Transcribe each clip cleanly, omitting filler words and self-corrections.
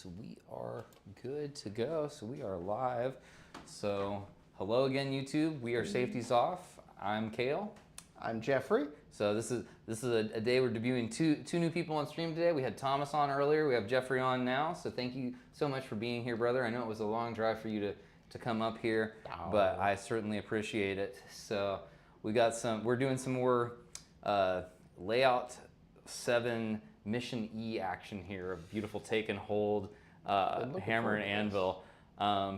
So we are good to go. So we are live. So hello again, YouTube. We are Safeties Off. I'm Kael. I'm Jeffrey. So this is a day we're debuting two new people on stream today. We had Thomas on earlier. We have Jeffrey on now. So thank you so much for being here, brother. I know it was a long drive for you to come up here, but I certainly appreciate it. So we're doing some more layout 7 Mission E action here. A beautiful take and hold hammer and anvil.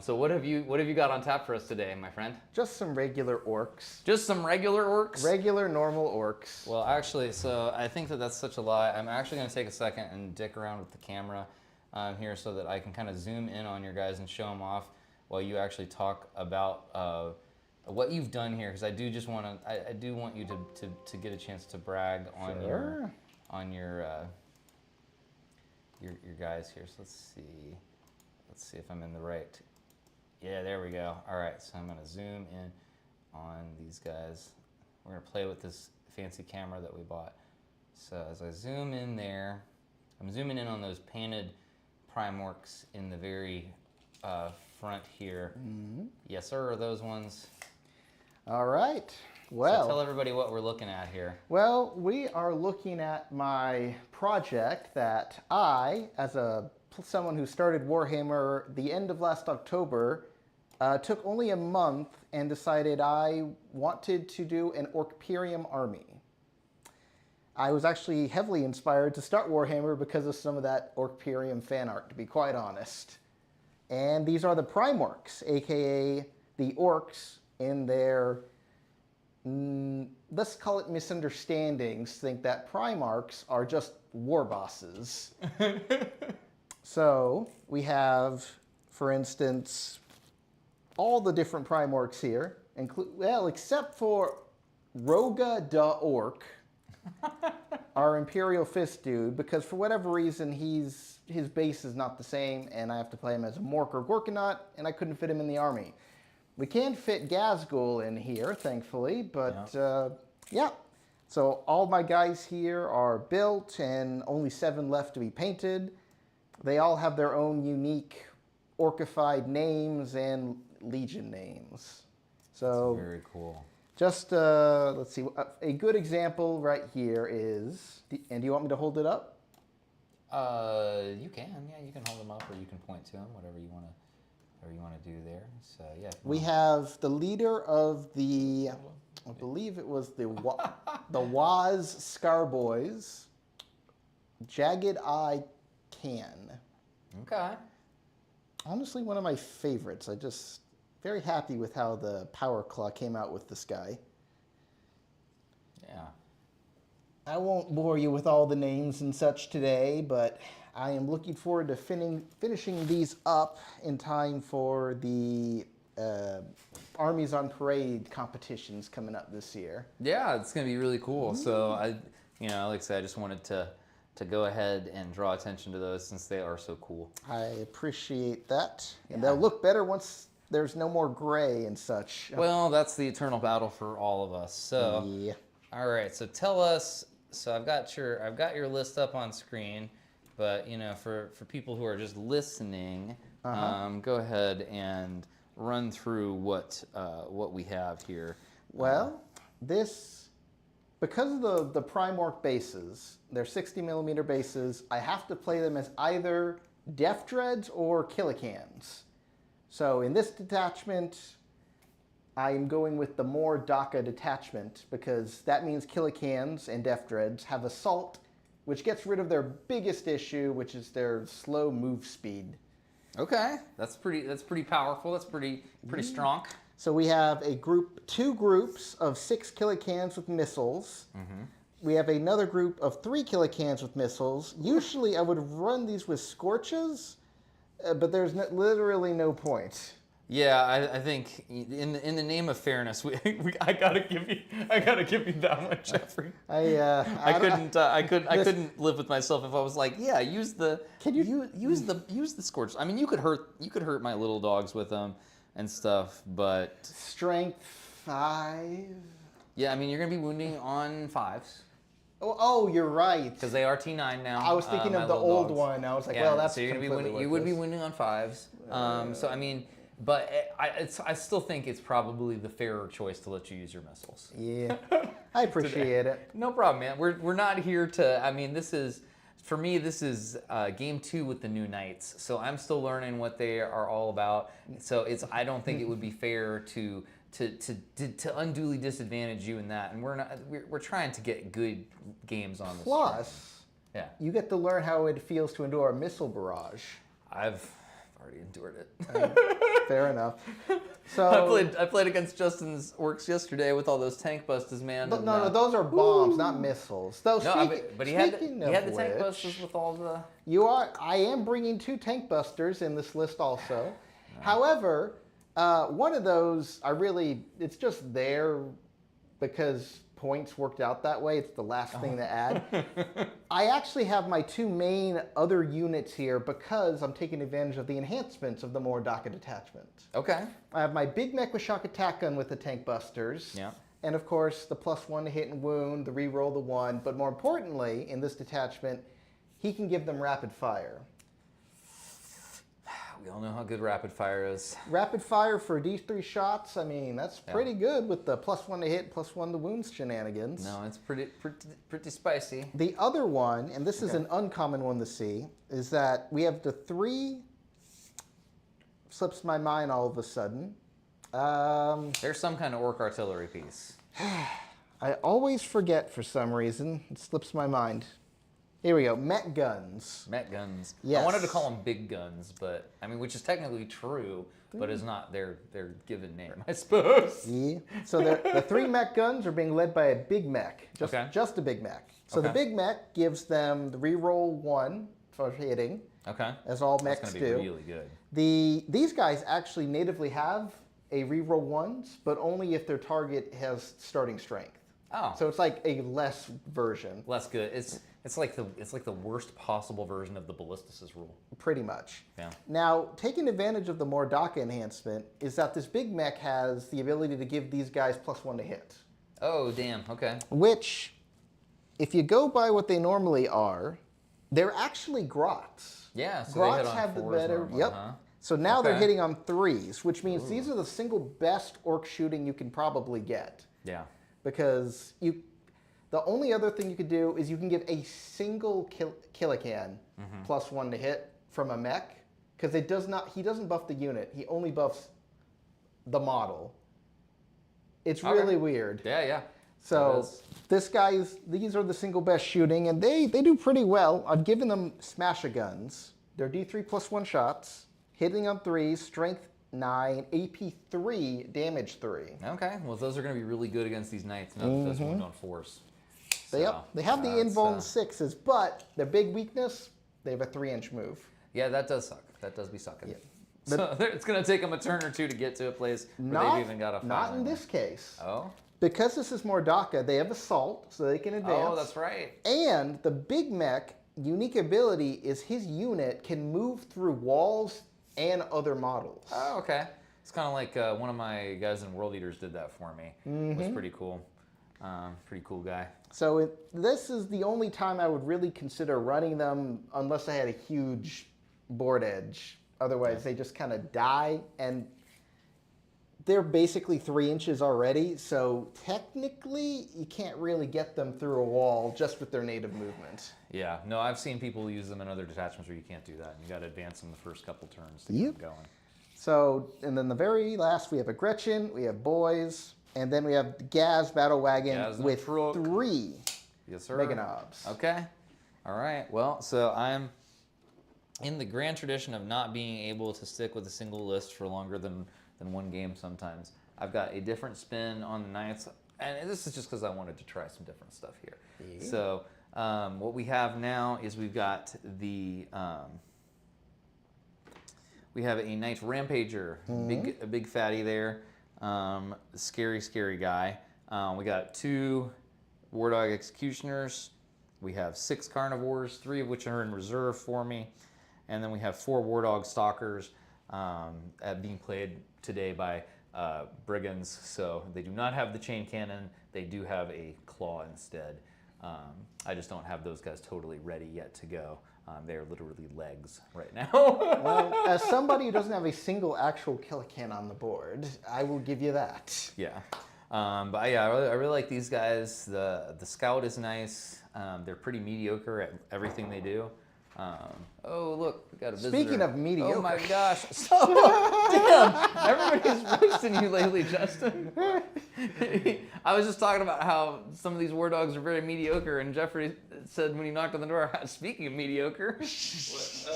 So what have you got on tap for us today, my friend? Just some regular orcs. Just some regular orcs? Regular, normal orcs. Well, actually, so I think that's such a lie. I'm actually going to take a second and dick around with the camera here so that I can kind of zoom in on your guys and show them off while you actually talk about what you've done here, because I do just want to. I do want you to get a chance to brag on your guys here. So let's see if I'm in the right. Yeah, there we go. All right, so I'm gonna zoom in on these guys. We're gonna play with this fancy camera that we bought. So as I zoom in there, I'm zooming in on those painted Primorks in the very front here. Mm-hmm. Yes, sir, are those ones? All right. Well, so tell everybody what we're looking at here. Well, we are looking at my project that I, as someone who started Warhammer the end of last October, took only a month and decided I wanted to do an Orkperium army. I was actually heavily inspired to start Warhammer because of some of that Orkperium fan art, to be quite honest. And these are the Primorks, aka the Orks, in their, let's call it misunderstandings, think that Primorks are just war bosses. So we have, for instance, all the different Primorks here, except for Roga da Ork, our Imperial Fist dude, because for whatever reason his base is not the same, and I have to play him as a Mork or Gorkanaut, and I couldn't fit him in the army. We can fit Gazgul in here, thankfully, but yeah. So all my guys here are built, and only 7 left to be painted. They all have their own unique orcified names and legion names. So that's very cool. Just let's see. A good example right here is. And do you want me to hold it up? You can. Yeah, you can hold them up, or you can point to them. Whatever you want to do there. So yeah. We have the leader of the. I believe it was the Waz Scarboys. Jagged Eye Can. Okay. Honestly, one of my favorites. I just very happy with how the Power Claw came out with this guy. Yeah. I won't bore you with all the names and such today, but I am looking forward to finishing these up in time for the Armies on Parade competitions coming up this year. Yeah, it's going to be really cool. So like I said, I just wanted to go ahead and draw attention to those since they are so cool. I appreciate that. And they'll look better once there's no more gray and such. Well, that's the eternal battle for all of us. So, yeah. All right. So tell us. So I've got your list up on screen, but for people who are just listening, go ahead and run through what we have here. Well, because of the Primork bases, they're 60mm bases, I have to play them as either Death Dreads or Killicans. So in this detachment, I'm going with the more DACA detachment, because that means Killicans and Death Dreads have Assault, which gets rid of their biggest issue, which is their slow move speed. Okay, that's pretty powerful. That's pretty strong. So we have two groups of 6 Killicans with missiles. Mm-hmm. We have another group of 3 Killicans with missiles. Usually I would run these with Scorches, but there's literally no point. Yeah, I think in the name of fairness, I gotta give you that one, Jeffrey. I couldn't live with myself if I was like, yeah, use the Scorch. I mean, you could hurt my little dogs with them and stuff, but Strength 5. Yeah, I mean, you're gonna be wounding on 5s. Oh, you're right. Because they are T9 now. I was thinking my of the little old dogs. one. I was like, Yeah, well, that's so you're gonna be completely winning. You would be worthless. winning on 5s. So I mean, but I still think it's probably the fairer choice to let you use your missiles. Yeah, I appreciate it. No problem, man. We're not here to. I mean, this is for me. This is game 2 with the new knights. So I'm still learning what they are all about. So it's. I don't think it would be fair to unduly disadvantage you in that. And we're trying to get good games on this. Plus, yeah, you get to learn how it feels to endure a missile barrage. I've already endured it. Fair enough. So I played against Justin's Orks yesterday with all those tank busters, man. But and, no, those are bombs, not missiles. Though No, speaking, but he had the speaking tank which, busters with all the. I am bringing 2 tank busters in this list also. However, one of those it's just there because points worked out that way. It's the last thing to add. I actually have my 2 main other units here because I'm taking advantage of the enhancements of the Mordaka detachment. Okay. I have my big mech with shock attack gun with the tank busters. Yeah. And of course, the +1 to hit and wound, the reroll the 1. But more importantly, in this detachment, he can give them rapid fire. We all know how good rapid fire is. Rapid fire for these 3 shots, I mean, that's pretty good with the +1 to hit, +1 to wounds shenanigans. No, it's pretty spicy. The other one, and this is an uncommon one to see, is that we have the 3, slips my mind all of a sudden. There's some kind of orc artillery piece. I always forget for some reason. It slips my mind. Here we go. Met guns. Met guns. Yes. I wanted to call them big guns, but I mean, which is technically true, but is not their given name, I suppose. Yeah. So the 3 mech guns are being led by a big mech. Just a big mech. So the big mech gives them the reroll 1 for hitting. Okay. As all mechs That's do. gonna be really good. These guys actually natively have a reroll 1s, but only if their target has starting strength. Oh. So it's like a less version. Less good. It's like the worst possible version of the ballisticist rule. Pretty much. Yeah. Now, taking advantage of the Mordaka enhancement is that this big mech has the ability to give these guys +1 to hit. Oh, damn. Okay. Which, if you go by what they normally are, they're actually grots. Yeah, so Grots they hit on have the 4s better. normally, Yep. huh? So now they're Okay. hitting on 3s, which means these are the single best orc shooting you can probably get. Yeah. Because the only other thing you could do is you can give a single Killican +1 to hit from a mech, because he doesn't buff the unit. He only buffs the model. It's really weird. Yeah. So these are the single best shooting, and they do pretty well. I've given them smasher guns. They're D3 +1 shots, hitting on 3s, strength 9, AP 3, damage 3. Okay. Well, those are going to be really good against these knights. No, those wound on 4s. They have the invuln 6s, but their big weakness, they have a 3-inch move. Yeah, that does suck. That does be sucking. Yeah. So it's going to take them a turn or 2 to get to a place where they've even got a Not fire. in this case. Oh? Because this is Mordaka, they have assault, so they can advance. Oh, that's right. And the big mech unique ability is his unit can move through walls and other models. Oh, okay. It's kind of like one of my guys in World Eaters did that for me. It was pretty cool. Pretty cool guy. So this is the only time I would really consider running them unless I had a huge board edge. Otherwise, they just kind of die, and they're basically 3 inches already, so technically you can't really get them through a wall just with their native movement. Yeah, no, I've seen people use them in other detachments where you can't do that. You got to advance them the first couple turns to get them going. So, and then the very last, we have a Gretchen, we have boys, and then we have the Gaz Battle Wagon with 3 Mega Knobs. Okay. All right. Well, so I'm in the grand tradition of not being able to stick with a single list for longer than one game sometimes. I've got a different spin on the Knights, and this is just because I wanted to try some different stuff here. Yeah. So what we have now is we've got the we have a Knights Rampager, a big fatty there, scary guy. We got 2 War Dog Executioners. We have 6 Carnivores, 3 of which are in reserve for me. And then we have 4 War Dog Stalkers being played today by Brigands. So they do not have the chain cannon. They do have a claw instead. I just don't have those guys totally ready yet to go. They're literally legs right now. Well, as somebody who doesn't have a single actual Killican on the board, I will give you that. Yeah. But yeah, I really like these guys. The scout is nice. They're pretty mediocre at everything they do. Oh, look, we got a visitor. Speaking of mediocre. Oh my gosh. Damn, everybody's roasting you lately, Justin. I was just talking about how some of these war dogs are very mediocre, and Jeffrey said when he knocked on the door, speaking of mediocre. What?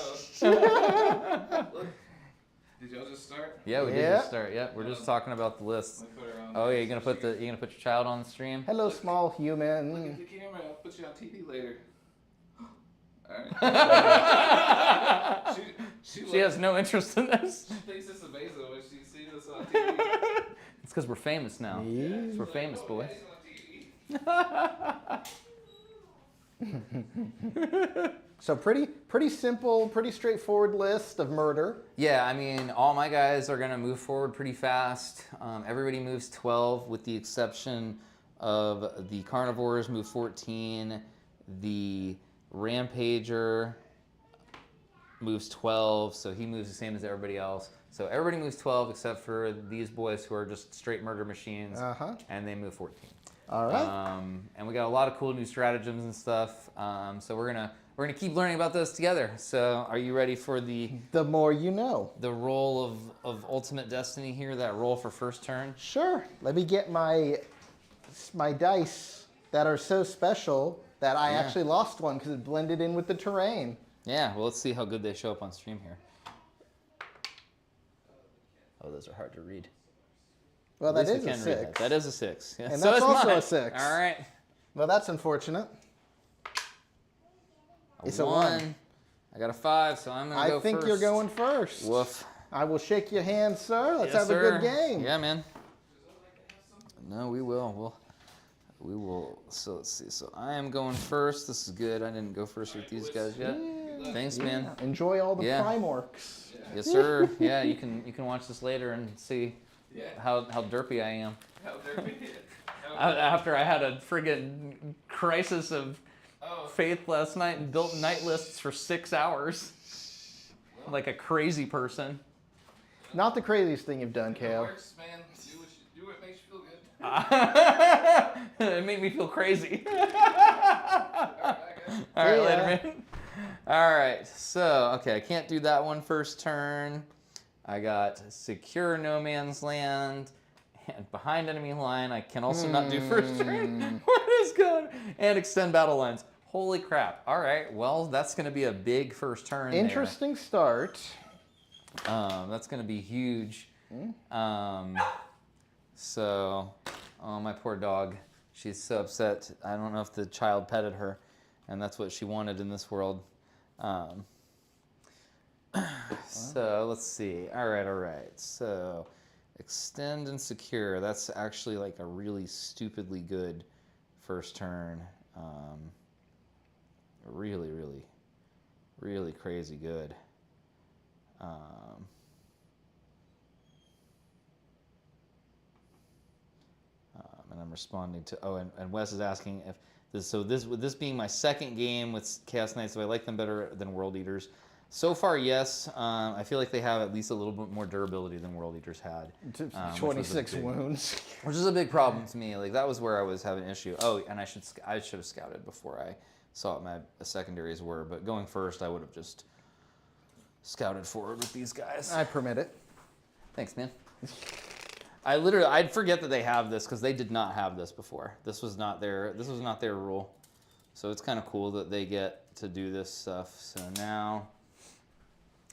Oh. Look. Did y'all just start? Yeah, we did just start. Yeah, we're just talking about the list. Oh yeah, you're gonna put your child on the stream? Hello, small Look human. at the camera. I'll put you on TV later. All right. She has no interest in this. She thinks it's amazing when she sees us on TV. It's because we're famous now. Yeah. We're famous, boys. So pretty simple, pretty straightforward list of murder. Yeah, I mean, all my guys are gonna move forward pretty fast. Everybody moves 12, with the exception of the carnivores move 14. The rampager moves 12, so he moves the same as everybody else. So everybody moves 12 except for these boys who are just straight murder machines, and they move 14. All right. And we got a lot of cool new stratagems and stuff. So we're gonna keep learning about those together. So are you ready for the more you know? The roll of Ultimate Destiny here? That roll for first turn. Sure. Let me get my dice that are so special that I actually lost one because it blended in with the terrain. Yeah. Well, let's see how good they show up on stream here. Oh, those are hard to read. Well, that is a Read 6. that is a 6. Yeah. And so that's is also mine. a 6. All right. Well, that's unfortunate. It's a 1. I got a 5, so I'm gonna go I think first. you're going first. Woof. I will shake your hand, sir. Let's Yes, have sir. a good game. Yeah, man. No, we will. We will. So let's see. So I am going first. This is good. I didn't go first with these guys yet. Yeah. Thanks, man. Enjoy all the Yeah. Primorks. Yes, sir. Yeah, you can watch this later and see how derpy I am. How derpy? After I had a friggin' crisis of faith last night and built night lists for 6 hours, like a crazy person. Not the craziest thing you've done, It Kael. works, man. Do what makes you feel good. It made me feel crazy. All right, All right, Yeah. later, man. All right, so, okay, I can't do that one first turn. I got secure no man's land and behind enemy line. I can also not do first turn. What is good? And extend battle lines. Holy crap. All right, well, that's going to be a big first turn there. Interesting start. That's going to be huge. So, oh, my poor dog. She's so upset. I don't know if the child petted her, and that's what she wanted in this world. So, let's see. All right. So, extend and secure. That's actually like a really stupidly good first turn. Really, really, really crazy good. And I'm responding to, and Wes is asking if with this being my second game with Chaos Knights, do I like them better than World Eaters? So far, yes. I feel like they have at least a little bit more durability than World Eaters had. 26 wounds. Which is a big problem to me. Like, that was where I was having an issue. Oh, and I should have scouted before I saw what my secondaries were. But going first, I would have just scouted forward with these guys. I permit it. Thanks, man. I'd forget that they have this because they did not have this before. This was not their rule. So it's kind of cool that they get to do this stuff. So now,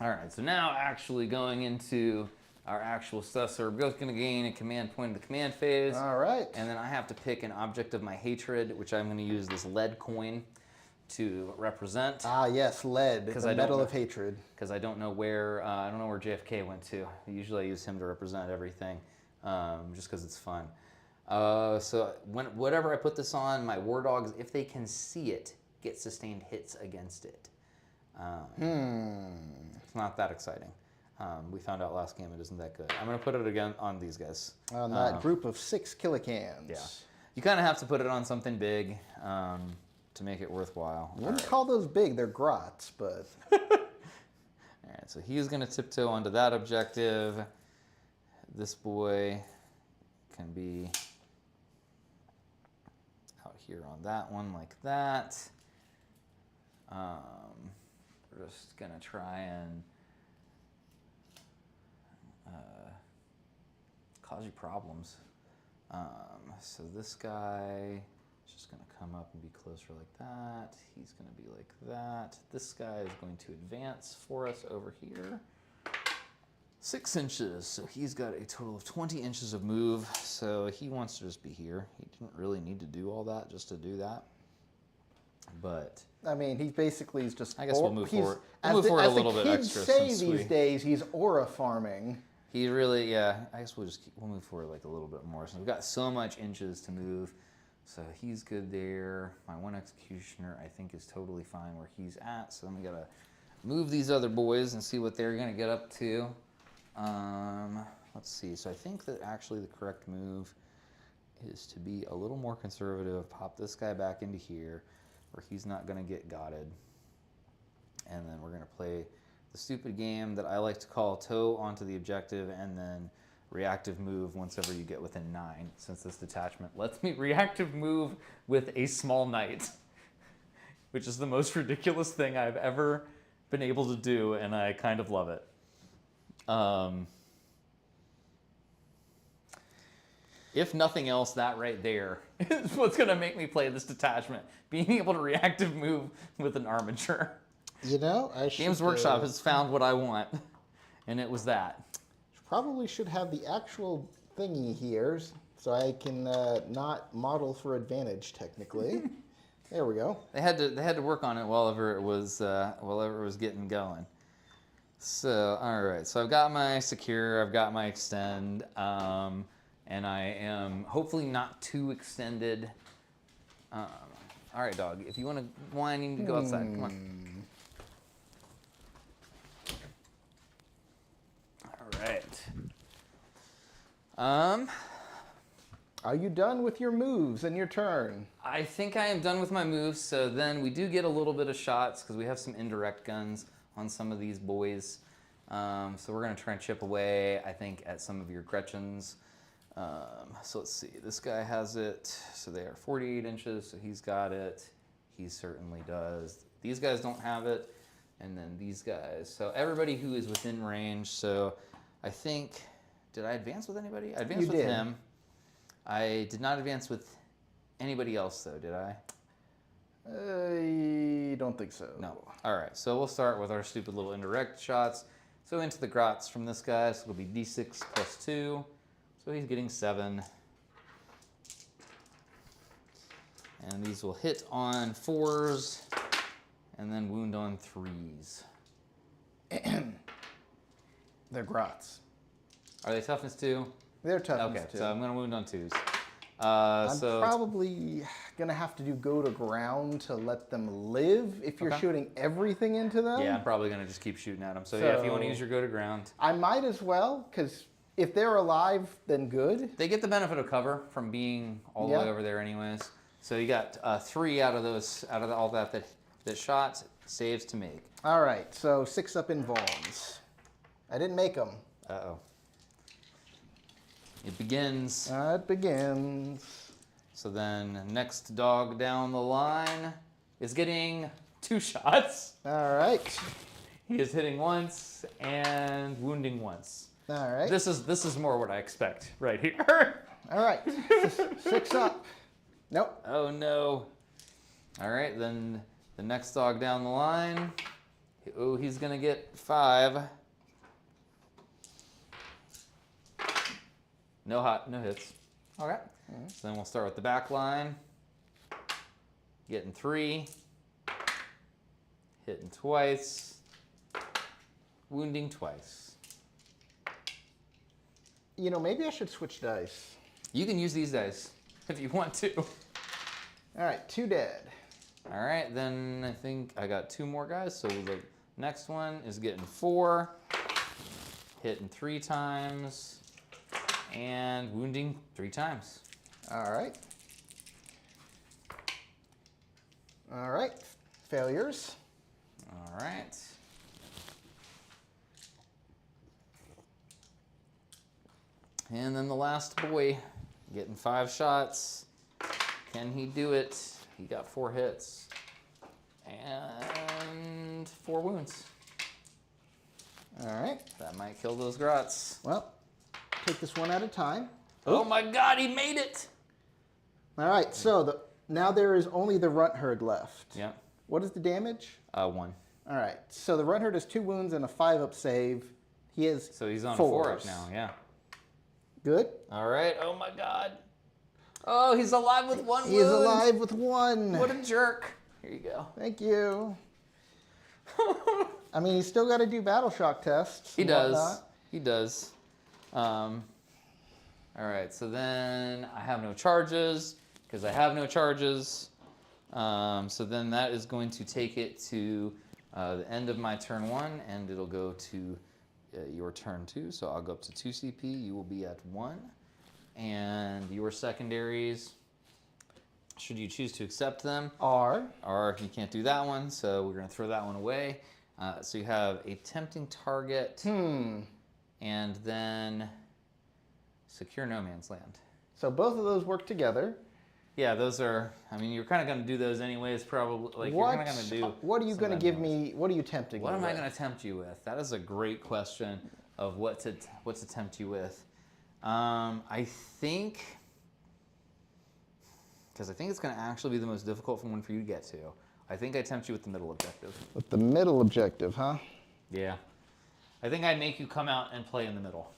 all right. So now actually going into our actual stuff. So we're both going to gain a command point in the command phase. All right. And then I have to pick an object of my hatred, which I'm going to use this lead coin to represent. Ah, yes, lead. Because The I don't metal know- of hatred. Because I don't know where JFK went to. Usually I use him to represent everything, just because it's fun. So whatever I put this on, my war dogs, if they can see it, get sustained hits against it. It's not that exciting. We found out last game it isn't that good. I'm going to put it again on these guys. On that group of 6 killicans. Yeah. You kind of have to put it on something big. to make it worthwhile. I wouldn't call those big, they're grots, but... All right, so he's going to tiptoe onto that objective. This boy can be out here on that one like that. We're just going to try and cause you problems. So this guy is just going to come up and be closer like that. He's going to be like that. This guy is going to advance for us over here. 6 inches, so he's got a total of 20 inches of move, so he wants to just be here. He didn't really need to do all that just to do that. But I mean, he basically is just... I guess we'll move forward. We'll move forward a little bit extra. As the kids say these days, he's aura farming. He really, yeah. I guess we'll move forward like a little bit more. So we've got so much inches to move. So he's good there. My one executioner, I think, is totally fine where he's at. So then we gotta move these other boys and see what they're gonna get up to. Let's see. So I think that actually the correct move is to be a little more conservative. Pop this guy back into here where he's not gonna get gotted. And then we're gonna play the stupid game that I like to call toe onto the objective and then reactive move once ever you get within 9, since this detachment lets me reactive move with a small knight, which is the most ridiculous thing I've ever been able to do, and I kind of love it. If nothing else, that right there is what's going to make me play this detachment, being able to reactive move with an armature. You know, I should... Games Workshop has found what I want, and it was that. Probably should have the actual thingy here, so I can not model for advantage, technically. There we go. They had to work on it while ever it was getting going. So all right, so I've got my secure, I've got my extend, and I am hopefully not too extended. All right, dog. If you want to whine, you need to go outside. Come on. All right. Are you done with your moves and your turn? I think I am done with my moves. So then we do get a little bit of shots because we have some indirect guns on some of these boys. So we're gonna try and chip away, I think, at some of your Gretchens. So let's see, this guy has it. So they are 48 inches, so he's got it. He certainly does. These guys don't have it. And then these guys. So everybody who is within range. So I think, did I advance with anybody? I advanced with him. I did not advance with anybody else though, did I? I don't think so. No. All right, so we'll start with our stupid little indirect shots. So into the grots from this guy, so it'll be D6 plus 2. So he's getting 7. And these will hit on 4s and then wound on 3s. They're grots. Are they toughness 2? They're toughness 2. Okay, so I'm going to wound on 2s. I'm probably going to have to do go to ground to let them live if you're shooting everything into them. Yeah, I'm probably going to just keep shooting at them. So yeah, if you want to use your go to ground. I might as well, because if they're alive, then good. They get the benefit of cover from being all the way over there anyways. So you got 3 out of those, all that shot, saves to make. All right, so 6 up involves. I didn't make them. Uh-oh. It begins. It begins. So then next dog down the line is getting 2 shots. All right. He is hitting once and wounding once. All right. This is more what I expect right here. All right. 6 up. Nope. Oh no. All right, then the next dog down the line. Oh, he's gonna get 5. No hits. All right. So then we'll start with the back line. Getting 3. Hitting twice. Wounding twice. You know, maybe I should switch dice. You can use these dice if you want to. All right, 2 dead. All right, then I think I got 2 more guys. So the next one is getting 4. Hitting 3 times. And wounding 3 times. All right. All right. Failures. All right. And then the last boy, getting 5 shots. Can he do it? He got 4 hits and 4 wounds. All right. That might kill those grots. Well, take this one at a time. Oh my God, he made it! All right. So now there is only the runt herd left. Yep. What is the damage? 1. All right. So the runt herd has 2 wounds and a 5-up save. He is. So he's on 4s. a 4-up now, yeah. Good. All right. Oh my God. Oh, he's alive with 1 wound. He is alive with 1. What a jerk. Here you go. Thank you. I mean, he's still got to do battle shock tests. He and does. whatnot. He does. All right. So then I have no charges because I have no charges. So then that is going to take it to the end of my turn 1, and it'll go to your turn 2. So I'll go up to 2 CP. You will be at 1. And your secondaries, should you choose to accept them, Are. or you can't do that one, so we're going to throw that one away. So you have a tempting target, and then secure no man's land. So both of those work together. Yeah, those are. I mean, you're kind of going to do those anyways, probably. Like you're kind of going to do. What are you some going to of give them me? What are you tempting What me am I with? going to tempt you with? That is a great question of what to tempt you with. I think, because I think it's going to actually be the most difficult one for you to get to. I think I tempt you with the middle objective. With the middle objective, huh? Yeah. I think I'd make you come out and play in the middle.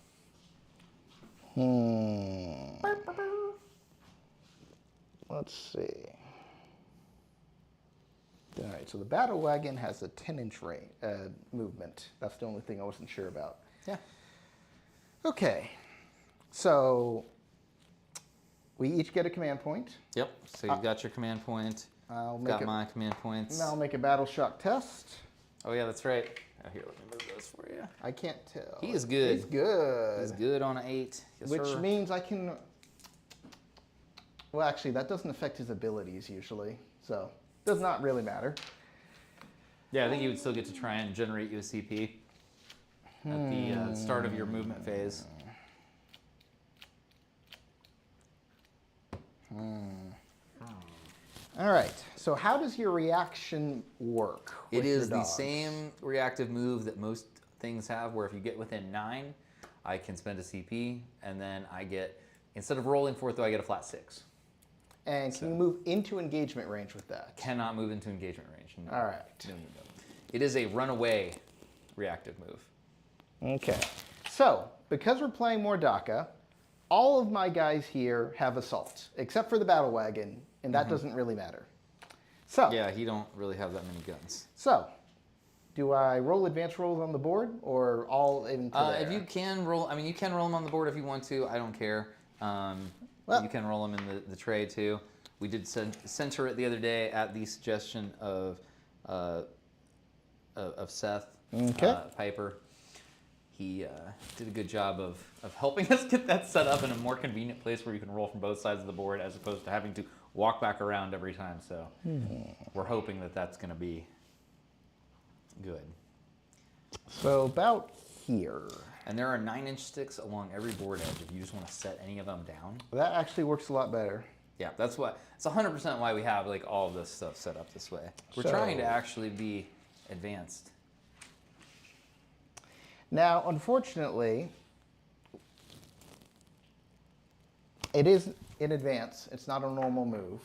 Let's see. All right, so the battle wagon has a 10-inch range movement. That's the only thing I wasn't sure about. Yeah. Okay, so we each get a command point. Yep. So you've got your command point. I'll make Got it. my command points. Now I'll make a battle shock test. Oh yeah, that's right. Oh, here, let me move those for you. I can't tell. He is good. He's good. He's good on an 8. Yes, Which sir. means I can. Well, actually, that doesn't affect his abilities usually, so does not really matter. Yeah, I think you would still get to try and generate you a CP at the start of your movement phase. All right. So how does your reaction work? It with your is the dogs? same reactive move that most things have, where if you get within 9, I can spend a CP, and then I get, instead of rolling for it, though, I get a flat 6. And can you move into engagement range with that? Cannot move into engagement range. No. All right. No. It is a runaway reactive move. Okay. So because we're playing Mordaka, all of my guys here have assault, except for the battle wagon, and that doesn't really matter. So Yeah, he don't really have that many guns. So, do I roll advanced rolls on the board, or all into there? If you can roll, I mean, you can roll them on the board if you want to. I don't care. Well- You can roll them in the tray too. We did center it the other day at the suggestion of Seth Piper. He did a good job of helping us get that set up in a more convenient place where you can roll from both sides of the board as opposed to having to walk back around every time. So we're hoping that that's going to be good. So about here. And there are 9-inch sticks along every board edge if you just want to set any of them down. That actually works a lot better. Yeah, that's what. It's 100% why we have like all of this stuff set up this way. We're So- trying to actually be advanced. Now, unfortunately, it is in advance. It's not a normal move.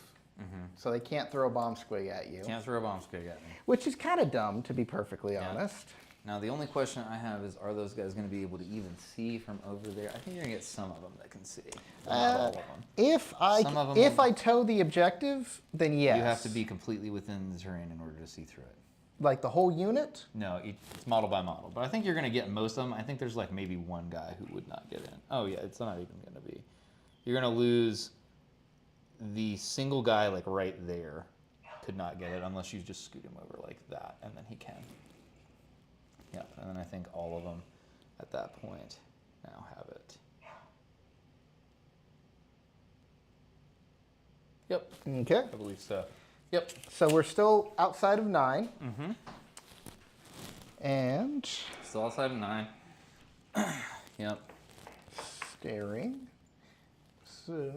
So they can't throw a bomb squig at you. Can't throw a bomb squig at me. Which is kind of dumb, to be perfectly Yeah. honest. Now the only question I have is, are those guys going to be able to even see from over there? I think you're going to get some of them that can see. Not all of them. If Some of 'em if will- I tow the objective, then yes. You have to be completely within the terrain in order to see through it. like the whole unit. No, it's model by model. But I think you're going to get most of them. I think there's like maybe one guy who would not get in. Oh yeah, it's not even going to be. You're going to lose the single guy like right there. Could not get it unless you just scoot him over like that, and then he can. Yep, and then I think all of them at that point now have it. Yep, Okay. I believe so. Yep. So we're still outside of 9. Mm-hmm. And Still outside of 9. Yep. staring. So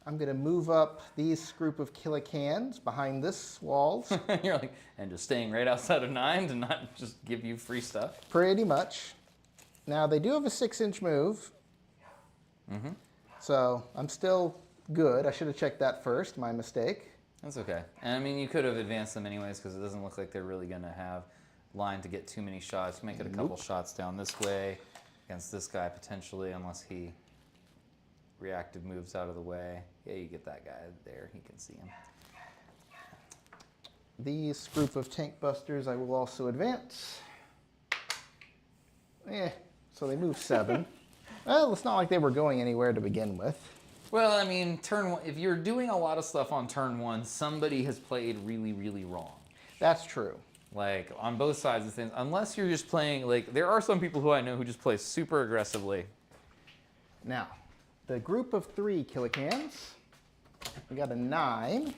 I'm going to move up these group of Killicans behind this walls. You're like, and just staying right outside of 9 to not just give you free stuff. Pretty much. Now they do have a 6-inch move. Mm-hmm. So I'm still good. I should have checked that first. My mistake. That's okay. And I mean, you could have advanced them anyways because it doesn't look like they're really going to have line to get too many shots. Make it a couple shots down this way against this guy potentially, unless he reactive moves out of the way. Yeah, you get that guy there. He can see him. These group of tank busters I will also advance. So they move 7. Well, it's not like they were going anywhere to begin with. Well, I mean, turn 1, if you're doing a lot of stuff on turn 1, somebody has played really, really wrong. That's true. Like, on both sides of things. Unless you're just playing, like, there are some people who I know who just play super aggressively. Now, the group of 3 Killicans. We got a 9.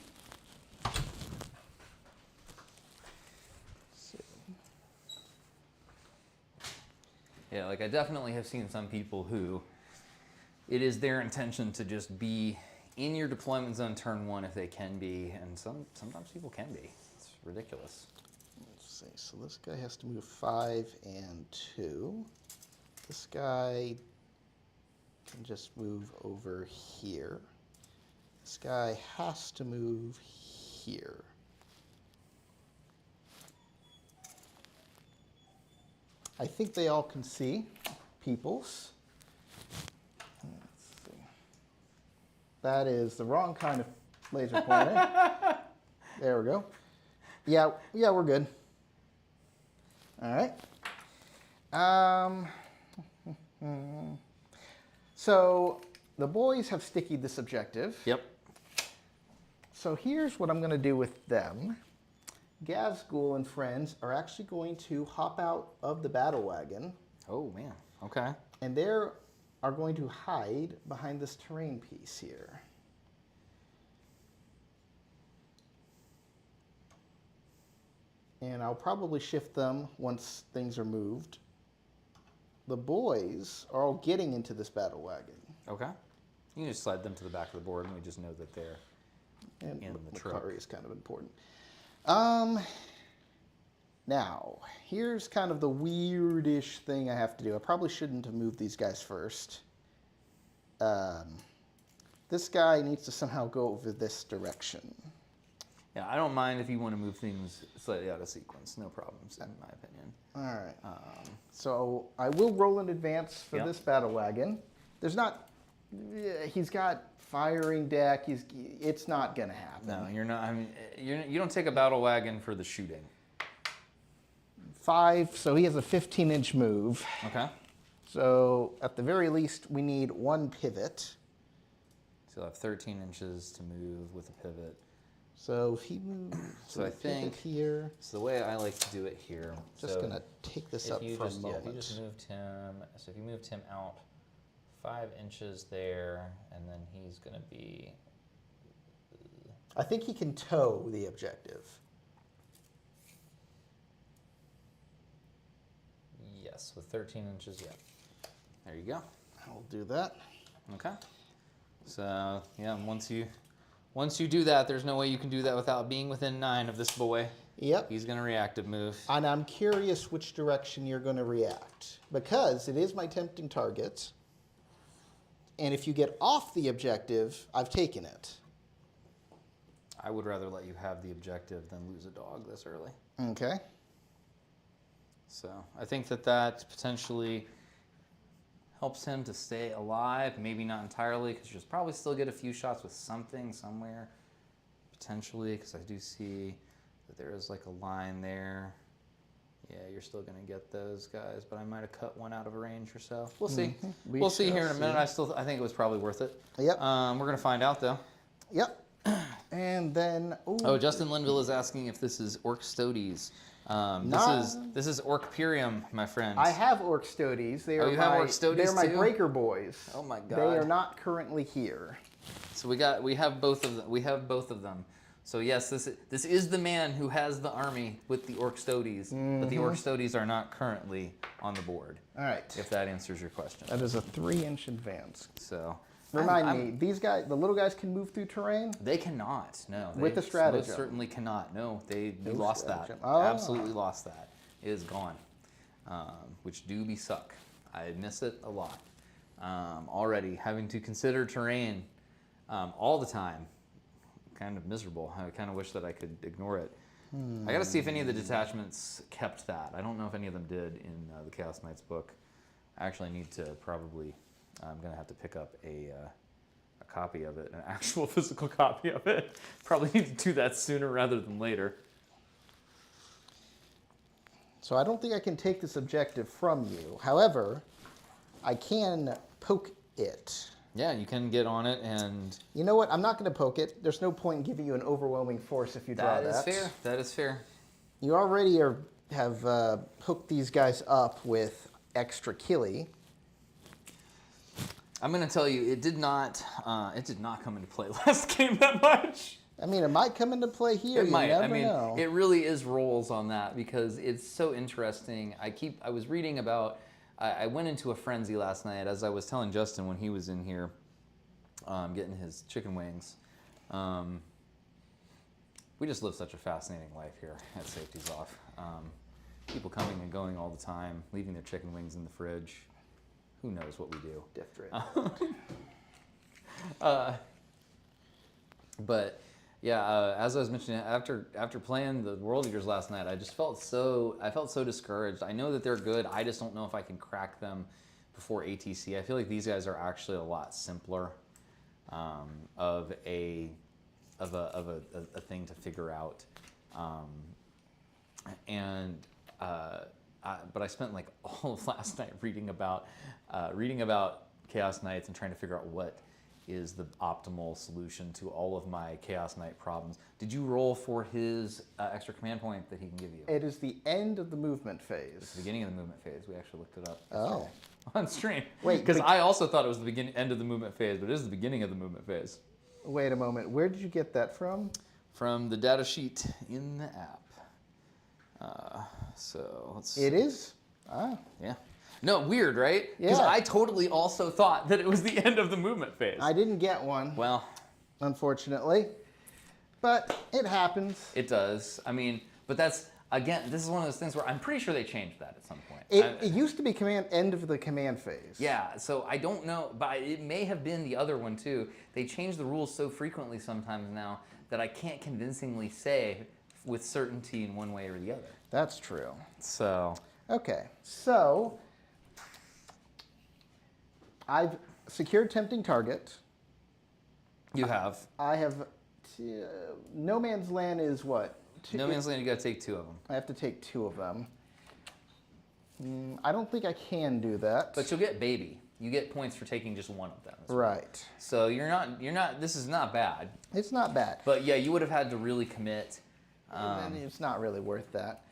Yeah, like, I definitely have seen some people who it is their intention to just be in your deployment zone turn 1 if they can be, and sometimes people can be. It's ridiculous. Let's see. So this guy has to move 5 and 2. This guy can just move over here. This guy has to move here. I think they all can see peoples. Let's see. That is the wrong kind of laser pointer. There we go. Yeah, we're good. All right. So the boys have stickied this objective. Yep. So here's what I'm going to do with them. Gazgul and friends are actually going to hop out of the battle wagon. Oh, man. Okay. And they are going to hide behind this terrain piece here. And I'll probably shift them once things are moved. The boys are all getting into this battle wagon. Okay. You can just slide them to the back of the board and we just know that they're in the truck. Makari is kind of important. Now, here's kind of the weirdish thing I have to do. I probably shouldn't have moved these guys first. This guy needs to somehow go over this direction. Yeah, I don't mind if you want to move things slightly out of sequence. No problems, in my opinion. All right. So I will roll in advance for Yep. this battle wagon. There's not. He's got firing deck. It's not gonna happen. No, you're not. I mean, you don't take a battle wagon for the shooting. 5. So he has a 15-inch move. Okay. So at the very least, we need 1 pivot. So you'll have 13 inches to move with a pivot. So if he moves, So I think here. So the way I like to do it here. Just so gonna take this if up you for just, a moment. Yeah, if you just moved him. So if you moved him out 5 inches there, and then he's gonna be. I think he can tow the objective. Yes, with 13 inches. Yeah. There you go. I'll do that. Okay. So yeah, once you do that, there's no way you can do that without being within 9 of this boy. Yep. He's gonna reactive move. And I'm curious which direction you're going to react, because it is my tempting target. And if you get off the objective, I've taken it. I would rather let you have the objective than lose a dog this early. Okay. So I think that potentially helps him to stay alive. Maybe not entirely, because you'll probably still get a few shots with something somewhere, potentially, because I do see that there is like a line there. Yeah, you're still going to get those guys, but I might have cut one out of range or so. We'll see. We'll see here in a minute. I think it was probably worth it. Yep. We're going to find out, though. Yep. And then... Oh, Justin Linville is asking if this is Ork Stodes. This is Orkperium, my friend. I have Ork Stodes. They are you have Ork Stodes They're my too? breaker boys. Oh my God. They are not currently here. So we have both of them. We have both of them. So yes, this is the man who has the army with the Orks Toadies, but the Orks Toadies are not currently on the board. All right. If that answers your question. That is a 3-inch advance. So Remind me, these guys, the little guys, can move through terrain? they cannot. No. With they the stratagem. most certainly cannot. No, you No lost that. stratagem. Oh. Absolutely lost that. It is gone. Which do be suck. I miss it a lot. Already having to consider terrain all the time. Kind of miserable. I kind of wish that I could ignore it. I got to see if any of the detachments kept that. I don't know if any of them did in the Chaos Knights book. I actually need to probably. I'm gonna have to pick up a copy of it, an actual physical copy of it. Probably need to do that sooner rather than later. So I don't think I can take this objective from you. However, I can poke it. Yeah, you can get on it, and You know what? I'm not going to poke it. There's no point in giving you an overwhelming force if you draw that. that is fair. That is fair. You already have hooked these guys up with extra killy. I'm gonna tell you, it did not come into play last game that much. I mean, it might come into play here. It You might. never I mean, know. it really is rolls on that because it's so interesting. I was reading about. I went into a frenzy last night, as I was telling Justin when he was in here, getting his chicken wings. We just live such a fascinating life here at Safety's Off. People coming and going all the time, leaving their chicken wings in the fridge. Who knows what we do? But yeah, as I was mentioning, after playing the World Eaters last night, I felt so discouraged. I know that they're good. I just don't know if I can crack them before ATC. I feel like these guys are actually a lot simpler of a thing to figure out. But I spent like all of last night reading about Chaos Knights and trying to figure out what is the optimal solution to all of my Chaos Knight problems. Did you roll for his extra command point that he can give you? It is the end of the movement phase. It's the beginning of the movement phase. We actually looked it up Oh. on stream. Wait, because I also thought it was the end of the movement phase, but it is the beginning of the movement phase. Wait a moment. Where did you get that from? From the data sheet in the app. So let's see. It is? Ah. Yeah. No, weird, right? Because Yeah. I totally also thought that it was the end of the movement phase. I didn't get one, Well, unfortunately. But it happens. it does. I mean, but that's, again, this is one of those things where I'm pretty sure they changed that at some point. It used to be end of the command phase. Yeah, so I don't know, but it may have been the other one too. They change the rules so frequently sometimes now that I can't convincingly say with certainty in one way or the other. That's true. So, Okay, so I've secured tempting target. you have. I have No Man's Land is what? No Man's Land, you gotta take 2 of them. I have to take 2 of them. I don't think I can do that. But you'll get baby. You get points for taking just 1 of them. Right. So you're not, this is not bad. It's not bad. But yeah, you would have had to really commit. It's not really worth that.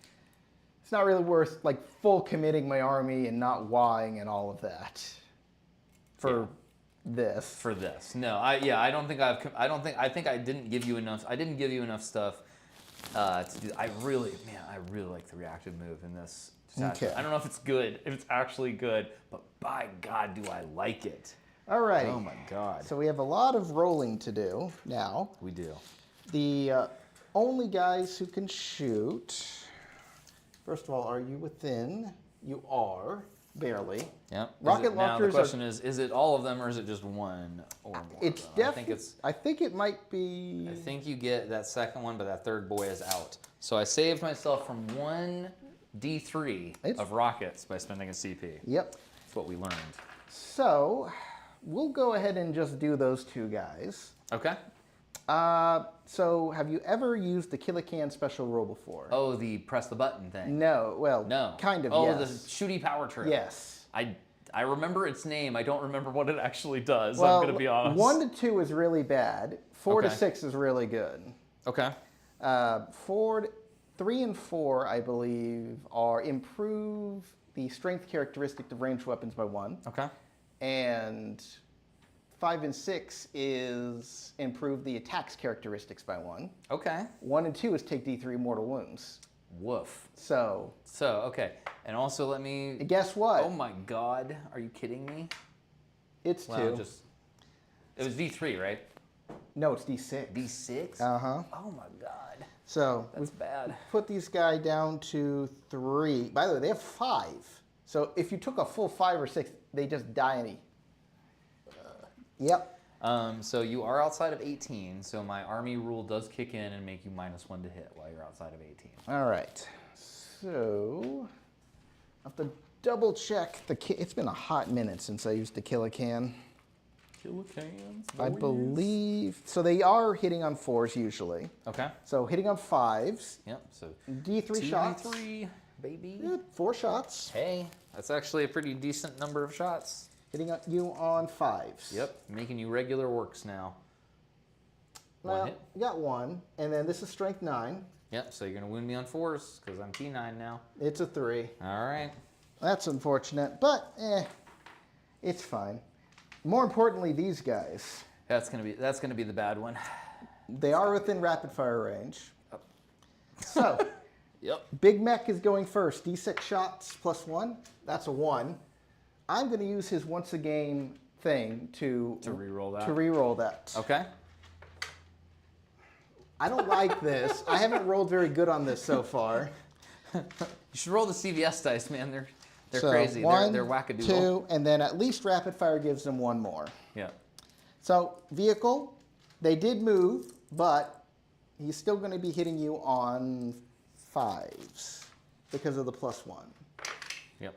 It's not really worth like full committing my army and not Ying and all of that for this. For this. No, I think I didn't give you enough. I didn't give you enough stuff to do. I really like the reactive move in this detachment. Okay. I don't know if it's good, if it's actually good, but by God, do I like it. Alrighty. Oh my God. So we have a lot of rolling to do now. We do. The only guys who can shoot. First of all, are you within? You are, barely. Yep. Rocket now the launchers question is it all of them or is it just one or more? It's of them? I think it might be. I think you get that second one, but that third boy is out. So I saved myself from 1 D3 of rockets by spending a CP. Yep. That's what we learned. So we'll go ahead and just do those 2 guys. Okay. So have you ever used the Killican special rule before? Oh, the press the button thing. No. Well, No. kind of, Oh, yes. the shooty power trip. Yes. I remember its name. I don't remember what it actually does. Well, I'm going to be honest. 1 to 2 is really bad. 4 to Okay. 6 is really good. Okay. 3 and 4, I believe, are improve the strength characteristic of ranged weapons by 1. Okay. And 5, and 6 is improve the attack's characteristics by 1. Okay. 1 and 2 is take D3 mortal wounds. Woof. So Okay. And also let me... guess what? Oh my God. Are you kidding me? It's Well, 2. It was D3, right? No, it's D6. D6? Uh-huh. Oh my God. So That's bad. put these guys down to 3. By the way, they have 5. So if you took a full 5 or 6, they just die any. Yep. So you are outside of 18, so my army rule does kick in and make you -1 to hit while you're outside of 18. All right. So I have to double check it's been a hot minute since I used the Kill-A-Can. Kill-A-Cans, I believe so. They are hitting on 4s usually. Okay. So hitting on 5s. Yep. So D3 shots. D3, baby. Yeah, 4 shots. Hey, that's actually a pretty decent number of shots. Hitting you on 5s. Yep. Making you regular orcs now. Well, One hit. you got 1, and then this is strength 9. Yep. So you're gonna wound me on 4s because I'm T9 now. It's a 3. All right. That's unfortunate, but it's fine. More importantly, these guys. That's gonna be the bad one. They are within rapid fire range. So, Yep. Big Mech is going first. D6 shots +1. That's a 1. I'm going to use his once a game thing to re-roll that. To re-roll that. Okay. I don't like this. I haven't rolled very good on this so far. You should roll the CVS dice, man. They're So, crazy. 1, They're wackadoodle. 2, and then at least rapid fire gives them 1 more. Yeah. So vehicle, they did move, but he's still going to be hitting you on 5s because of the +1. Yep.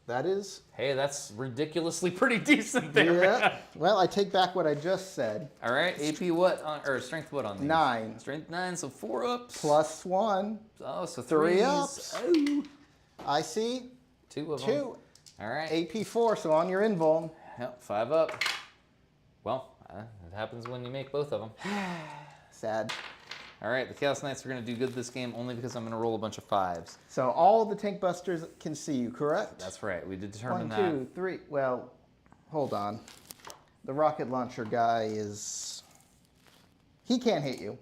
That is. Hey, that's ridiculously pretty decent there. Yeah. Well, I take back what I just said. All right. AP what or strength what on these? 9. Strength 9, so 4 ups. +1. Oh, so 3 3 ups. Oh. I see. 2 of them. 2. All right. AP4, so on your invuln. Yep. 5 up. Well, it happens when you make both of them. Sad. All right. The Chaos Knights are going to do good this game only because I'm going to roll a bunch of 5s. So all the tank busters can see you, correct? That's right. We did determine 1, 2, 3. Well, hold on. The rocket launcher guy is. He can't hit you.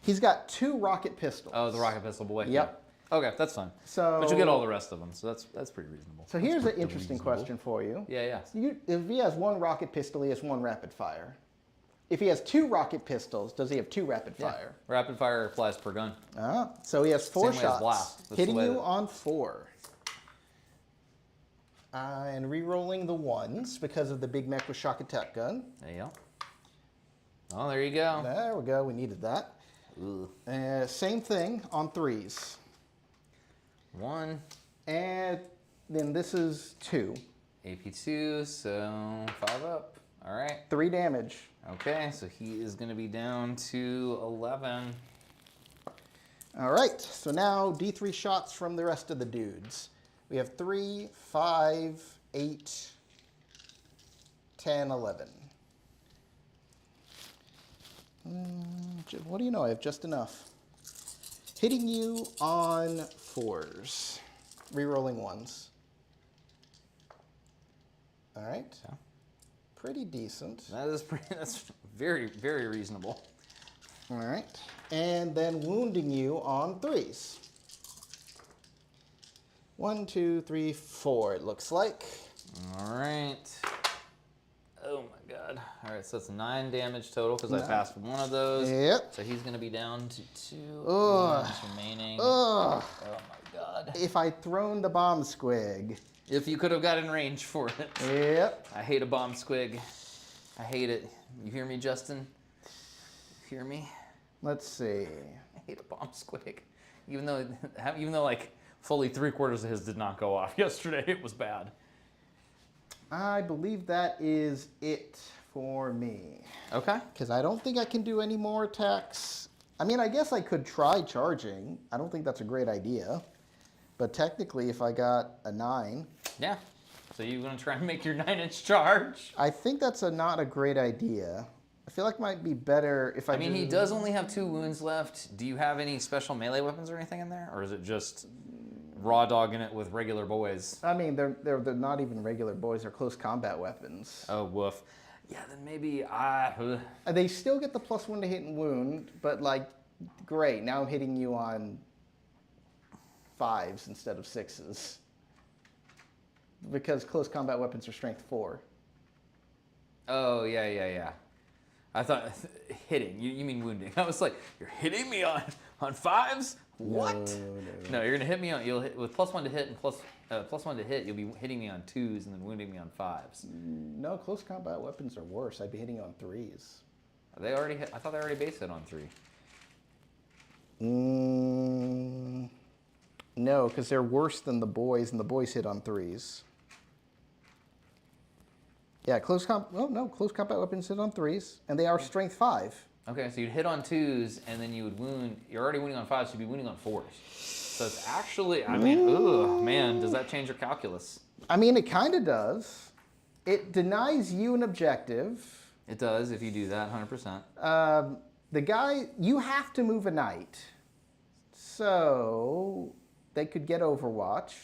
He's got 2 rocket pistols. Oh, the rocket pistol boy. Yep. Okay, that's fine. So, But you get all the rest of them, so that's pretty reasonable. So here's an interesting question for you. Yeah. If he has 1 rocket pistol, he has 1 rapid fire. If he has 2 rocket pistols, does he have 2 rapid fire? Rapid fire applies per gun. So he has 4 Same way as shots, blast. That's hitting the way you that- on 4. And re-rolling the 1s because of the Big Mech with shock attack gun. There you go. Oh, there you go. There we go. We needed that. Ugh. Same thing on 3s. 1. And then this is 2. AP2, so 5 up. All right. 3 damage. Okay, so he is going to be down to 11. All right, so now D3 shots from the rest of the dudes. We have 3, 5, 8, 10, 11. What do you know? I have just enough. Hitting you on 4s. Rerolling 1s. All right. Yeah. Pretty decent. That's very, very reasonable. All right. And then wounding you on 3s. 1, 2, 3, 4, it looks like. All right. Oh my God. All right, so that's 9 damage total because I 9. passed 1 of those. Yep. So he's going to be down to 2 Ugh. wounds remaining. Ugh. Oh my God. If I'd thrown the bomb squig. If you could have got in range for it. Yep. I hate a bomb squig. I hate it. You hear me, Justin? You hear me? Let's see. I hate a bomb squig. Even though like fully 3/4 of his did not go off yesterday, it was bad. I believe that is it for me. Okay. Because I don't think I can do any more attacks. I mean, I guess I could try charging. I don't think that's a great idea. But technically, if I got a 9... Yeah. So you're going to try and make your 9-inch charge? I think that's not a great idea. I feel like it might be better if I I mean, he does only have 2 wounds left. Do you have any special melee weapons or anything in there? Or is it just raw dogging it with regular boys? I mean, they're not even regular boys. They're close combat weapons. Oh, woof. Yeah, then maybe I. They still get the +1 to hit and wound, but like, great. Now I'm hitting you on 5s instead of 6s. Because close combat weapons are strength 4. Oh, yeah. I thought hitting. You mean wounding. I was like, you're hitting me on 5s? What? No, you're gonna hit me on. You'll hit with +1 to hit and +1 to hit. You'll be hitting me on 2s and then wounding me on 5s. No, close combat weapons are worse. I'd be hitting you on 3s. They already hit. I thought they already based it on 3. No, because they're worse than the boys, and the boys hit on 3s. Yeah, close combat weapons hit on 3s, and they are strength 5. Okay, so you'd hit on 2s and then you would wound. You're already wounding on 5s, so you'd be wounding on 4s. So it's actually, I mean, ooh, man, does that change your calculus? I mean, it kind of does. It denies you an objective. It does if you do that, 100%. The guy, you have to move a knight. So they could get Overwatch.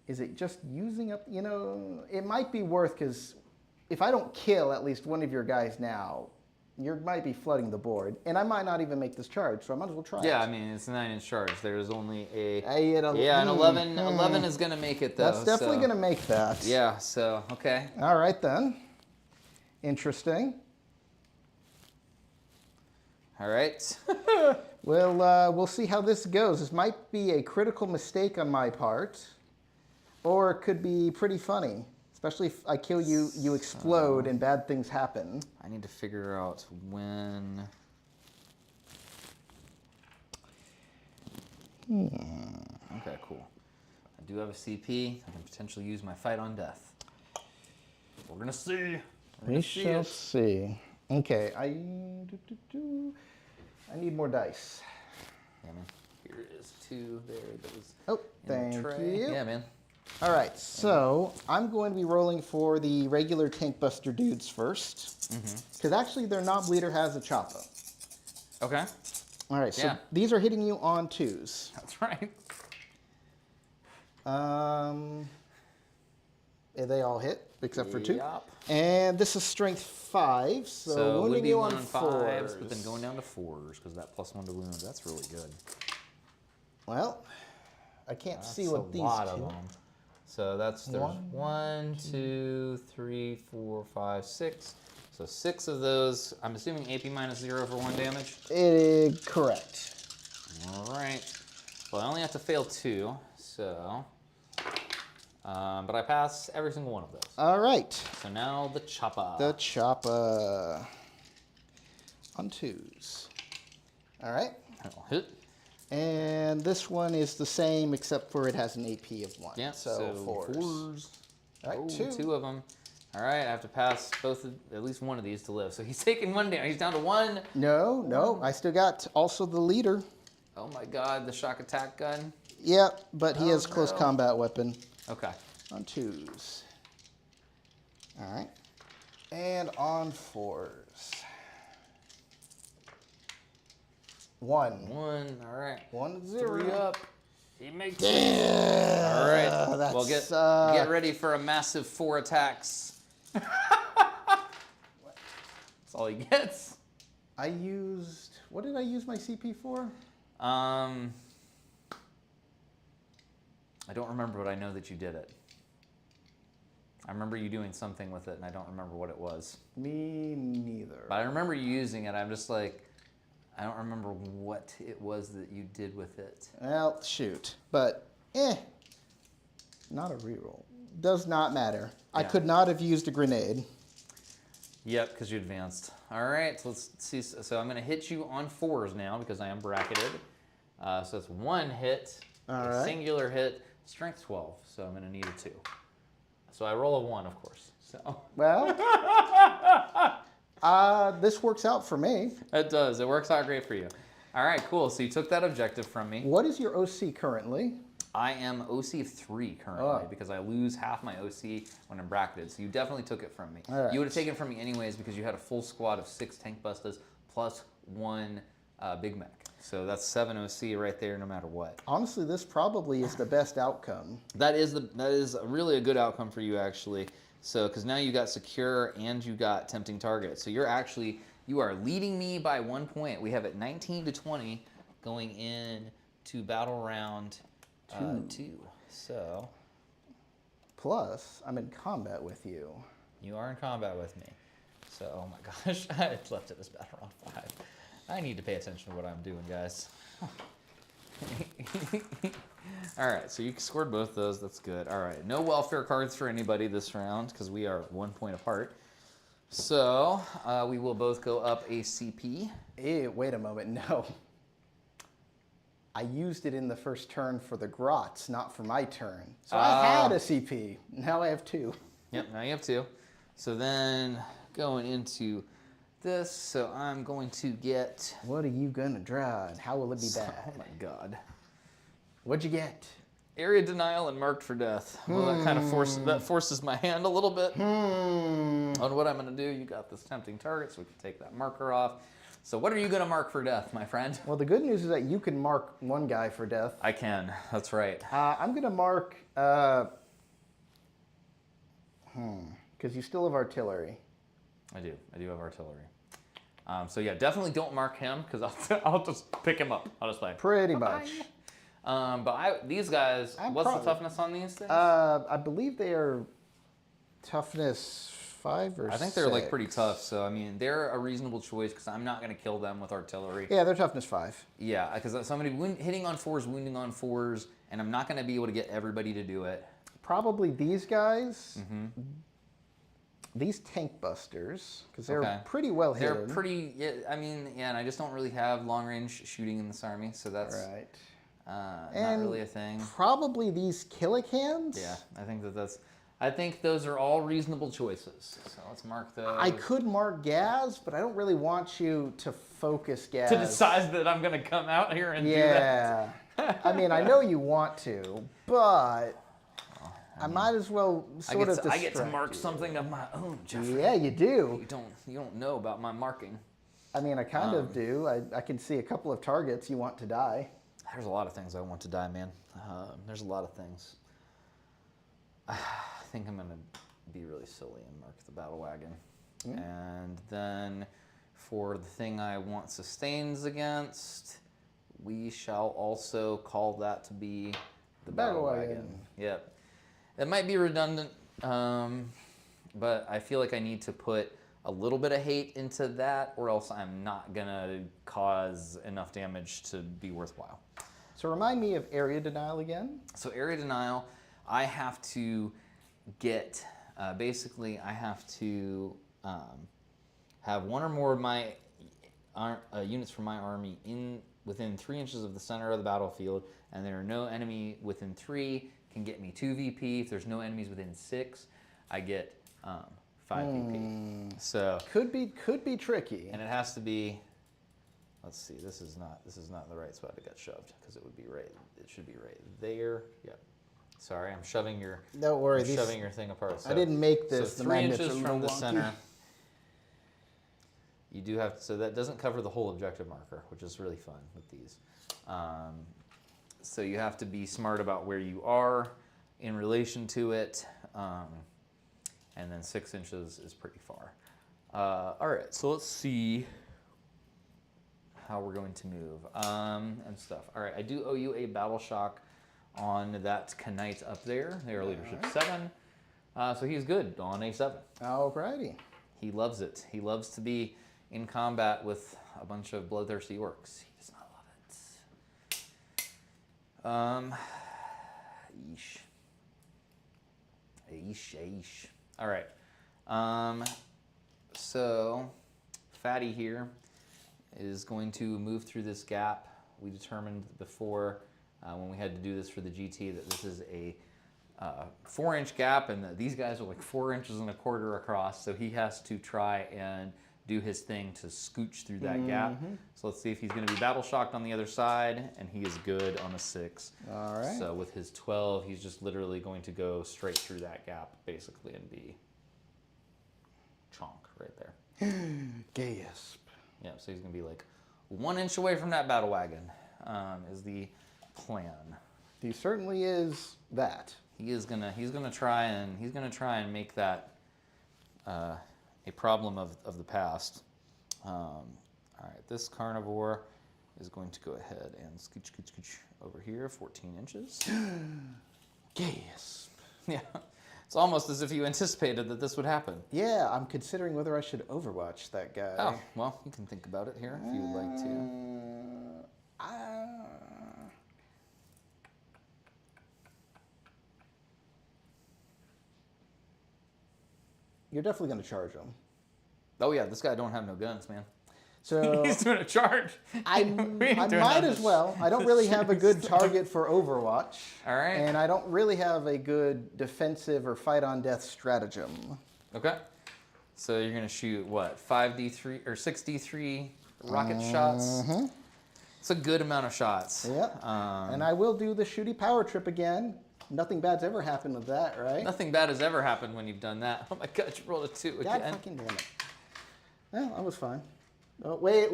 Is it just using up, it might be worth, because if I don't kill at least one of your guys now, you might be flooding the board. And I might not even make this charge, so I might as well try it. Yeah, I mean, it's a 9-inch charge. There's only an 11. 11 is going to make it, though. That's definitely going to make that. Yeah, so, okay. All right, then. Interesting. All right. We'll see how this goes. This might be a critical mistake on my part, or it could be pretty funny. Especially if I kill you, you explode, and bad things happen. I need to figure out when... Okay, cool. I do have a CP. I can potentially use my fight on death. We're going to see. We shall see. Okay, I need more dice. Yeah, man. Here is 2 there. Those Oh, in the thank tray. you. Yeah, man. All right, so I'm going to be rolling for the regular tank buster dudes first. Because actually their non-bleeder has a choppa. Okay. All right, so Yeah. these are hitting you on 2s. That's right. They all hit, except for 2. Yup. And this is strength 5, so So it would wounding be you 1 on on 4s. 5s, but then going down to 4s because that +1 to wound. That's really good. Well, I can't see That's what a these lot two. of them. So there's 1, 2, 3, 4, 5, 6. So 6 of those. I'm assuming AP -0 for 1 damage. Correct. All right. Well, I only have to fail 2, so. But I pass every single one of those. All right. So now the choppa. The choppa on 2s. All right. That'll hit. And this one is the same, except for it has an AP of 1. Yeah. So 4s. All right, Oh, 2. 2 of them. All right. I have to pass at least one of these to live. So he's taking 1 down. He's down to 1. No. I still got also the leader. Oh my God! The shock attack gun. Yep, but he has close no. combat weapon Okay. on 2s. All right. And on 4s. 1. 1. All right. 1 0. 3 up. He makes it. Yeah. All right. That's, Well, get ready for a massive 4 attacks. That's all he gets. What did I use my CP for? I don't remember, but I know that you did it. I remember you doing something with it, and I don't remember what it was. Me neither. But I remember you using it. I'm just like, I don't remember what it was that you did with it. Well, shoot. But, not a reroll. Does not matter. I Yeah. could not have used a grenade. Yep, because you advanced. All right, so let's see. So I'm going to hit you on 4s now because I am bracketed. So it's 1 hit, All a right. singular hit, strength 12. So I'm going to need a 2. So I roll a 1, of course. So Well, this works out for me. it does. It works out great for you. All right, cool. So you took that objective from me. What is your OC currently? I am OC 3 currently because I lose half my OC when I'm bracketed. So you definitely took it from me. All right. You would have taken it from me anyways because you had a full squad of 6 tank busters plus 1 Big Mac. So that's 7 OC right there, no matter what. Honestly, this probably is the best outcome. That is really a good outcome for you, actually. So, because now you got secure and you got tempting target. So you are leading me by 1 point. We have it 19 to 20 going in to battle round 2. So. Plus, I'm in combat with you. You are in combat with me. So, oh my gosh, I left it this battle round 5. I need to pay attention to what I'm doing, guys. All right, so you scored both those. That's good. All right, no welfare cards for anybody this round because we are 1 point apart. So we will both go up a CP. Hey, wait a moment, no. I used it in the first turn for the Grots, not for my turn. So I had a CP. Now I have 2. Yep, now you have 2. So then going into this, so I'm going to get... What are you going to draw, and how will it be bad? Oh my god. What'd you get? Area denial and marked for death. Well, that kind of forces my hand a little bit on what I'm going to do. You got this tempting target, so we can take that marker off. So what are you going to mark for death, my friend? Well, the good news is that you can mark one guy for death. I can. That's right. I'm going to mark... Because you still have artillery. I do have artillery. So yeah, definitely don't mark him because I'll just pick him up. I'll just play. Pretty much. These guys, what's the toughness on these things? I believe they are toughness 5 or 6. I think they're like pretty tough. So I mean, they're a reasonable choice because I'm not going to kill them with artillery. Yeah, they're toughness 5. Yeah, because somebody hitting on 4s, wounding on 4s, and I'm not going to be able to get everybody to do it. Probably these guys. These tank busters, because they're pretty well hidden. They're pretty, yeah, I mean, yeah, and I just don't really have long-range shooting in this army, so that's not really a thing. Probably these Killicans? Yeah, I think those are all reasonable choices. So let's mark those. I could mark Gaz, but I don't really want you to focus Gaz. To decide that I'm going to come out here and do that. Yeah. I mean, I know you want to, but... I might as well sort of distract I get to mark something of my own, Jeffrey. Yeah, you do. You don't know about my marking. I mean, I kind of do. I can see a couple of targets you want to die. There's a lot of things I want to die, man. There's a lot of things. I think I'm going to be really silly and mark the battle wagon. And then for the thing I want sustains against, we shall also call that to be the battle wagon. Yep. It might be redundant, but I feel like I need to put a little bit of hate into that, or else I'm not gonna cause enough damage to be worthwhile. So remind me of area denial again. So area denial, I have to get, basically I have to have one or more of my units from my army within 3 inches of the center of the battlefield, and there are no enemy within 3. Can get me 2 VP. If there's no enemies within 6, I get 5 VP. So could be tricky. And it has to be. Let's see. This is not the right spot to get shoved because it would be right. It should be right there. Yep. Sorry, I'm shoving your. Don't worry. Shoving your thing apart. So, I didn't make this. So 3 inches from the center. You do have to, so that doesn't cover the whole objective marker, which is really fun with these. So you have to be smart about where you are in relation to it. And then 6 inches is pretty far. All right, so let's see how we're going to move and stuff. All right, I do owe you a battle shock on that Knight up there. They are leadership 7. So he's good on a7. Alrighty. He loves it. He loves to be in combat with a bunch of bloodthirsty orcs. He does not love it. Yeesh. All right. So Fatty here is going to move through this gap. We determined before when we had to do this for the GT that this is a 4-inch gap, and these guys are like 4 inches and a quarter across. So he has to try and do his thing to scooch through that gap. So let's see if he's going to be battle shocked on the other side, and he is good on a 6. All right. So with his 12, he's just literally going to go straight through that gap, basically, and be chonk right there. Gasp. Yeah, so he's going to be like 1 inch away from that battle wagon is the plan. He certainly is that. He's gonna try and make that a problem of the past. All right, this carnivore is going to go ahead and scooch over here, 14 inches. Gasp. Yeah, it's almost as if you anticipated that this would happen. Yeah, I'm considering whether I should Overwatch that guy. Oh, well, you can think about it here if you would like to. You're definitely going to charge him. Oh yeah, this guy don't have no guns, man. So He's doing a charge. I might as well. I don't really have a good target for Overwatch. All right. And I don't really have a good defensive or fight on death stratagem. Okay. So you're gonna shoot what, 5d3 or 6d3 rocket shots? It's a good amount of shots. Yep. And I will do the shooty power trip again. Nothing bad's ever happened with that, right? Nothing bad has ever happened when you've done that. Oh my God, you rolled a 2 God again. fucking damn it. Well, I was fine. Oh, wait.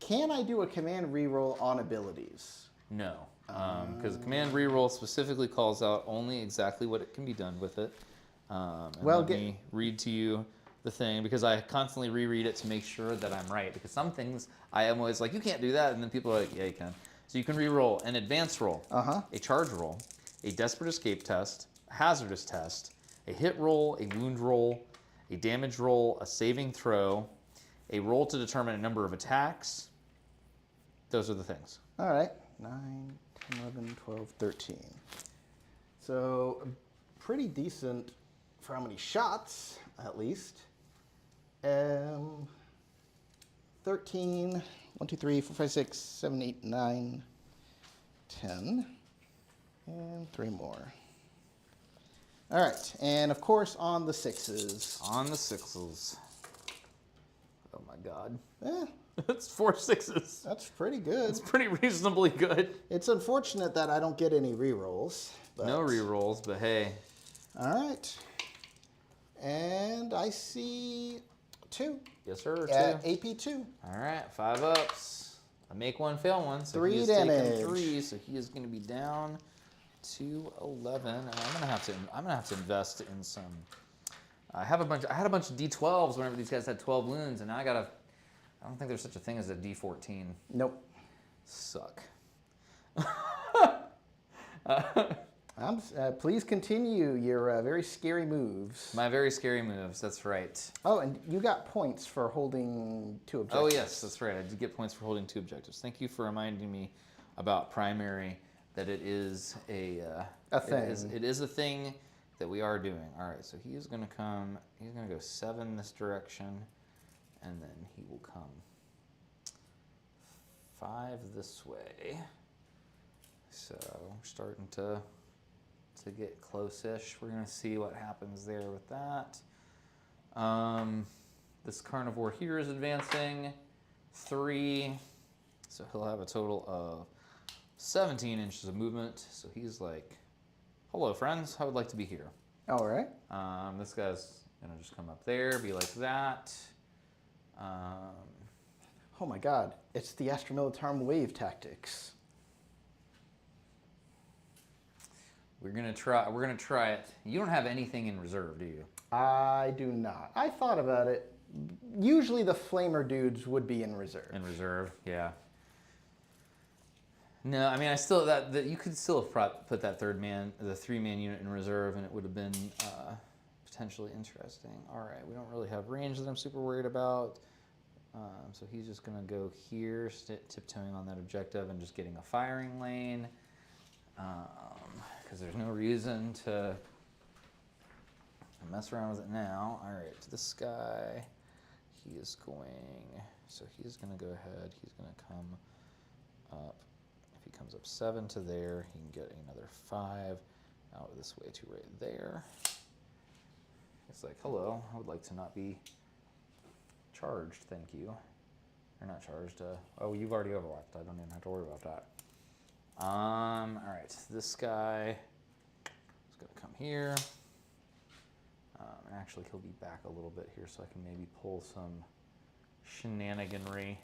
Can I do a command reroll on abilities? No, because command reroll specifically calls out only exactly what it can be done with it. Let me read to you the thing, because I constantly reread it to make sure that I'm right. Because some things I am always like, you can't do that, and then people are like, yeah, you can. So you can reroll an advance roll, a charge roll, a desperate escape test, a hazardous test, a hit roll, a wound roll, a damage roll, a saving throw, a roll to determine a number of attacks. Those are the things. All right. 9, 10, 11, 12, 13. So pretty decent for how many shots, at least. 13, 1, 2, 3, 4, 5, 6, 7, 8, 9, 10, and 3 more. All right, and of course on the 6s. On the 6s. Oh my God. Eh, That's 4 6s. that's pretty good. It's pretty reasonably good. It's unfortunate that I don't get any rerolls. But... No rerolls, but hey. All right. And I see 2. Yes, sir. 2. At AP 2. All right, 5 ups. I make 1, fail 1. So 3 he is damage. taking 3, so he is going to be down to 11. And I'm gonna have to invest in some. I had a bunch of D12s whenever these guys had 12 wounds, and now I don't think there's such a thing as a D14. Nope. Suck. Please continue your very scary moves. My very scary moves, that's right. Oh, and you got points for holding 2 objectives. Oh yes, that's right. I did get points for holding 2 objectives. Thank you for reminding me about primary, that it is a thing. It is a thing that we are doing. All right, so he is going to come. He's going to go 7 this direction, and then he will come 5 this way. So we're starting to get close-ish. We're going to see what happens there with that. This carnivore here is advancing 3, so he'll have a total of 17 inches of movement. So he's like, hello, friends. I would like to be here. All right. This guy's going to just come up there, be like that. Oh my God, it's the Astromilitarum wave tactics. We're gonna try it. You don't have anything in reserve, do you? I do not. I thought about it. Usually the flamer dudes would be in reserve. In reserve, yeah. No, I mean, I still that you could still have put that the 3-man unit in reserve, and it would have been potentially interesting. All right, we don't really have range that I'm super worried about, so he's just gonna go here, tiptoeing on that objective, and just getting a firing lane, because there's no reason to mess around with it now. All right, to this guy, he is going. So he's gonna go ahead. He's gonna come up. If he comes up 7 to there, he can get another 5 out this way to right there. It's like, hello, I would like to not be charged, thank you. Or not charged, oh, you've already overlapped. I don't even have to worry about that. All right, this guy is gonna come here. And actually he'll be back a little bit here, so I can maybe pull some shenaniganry.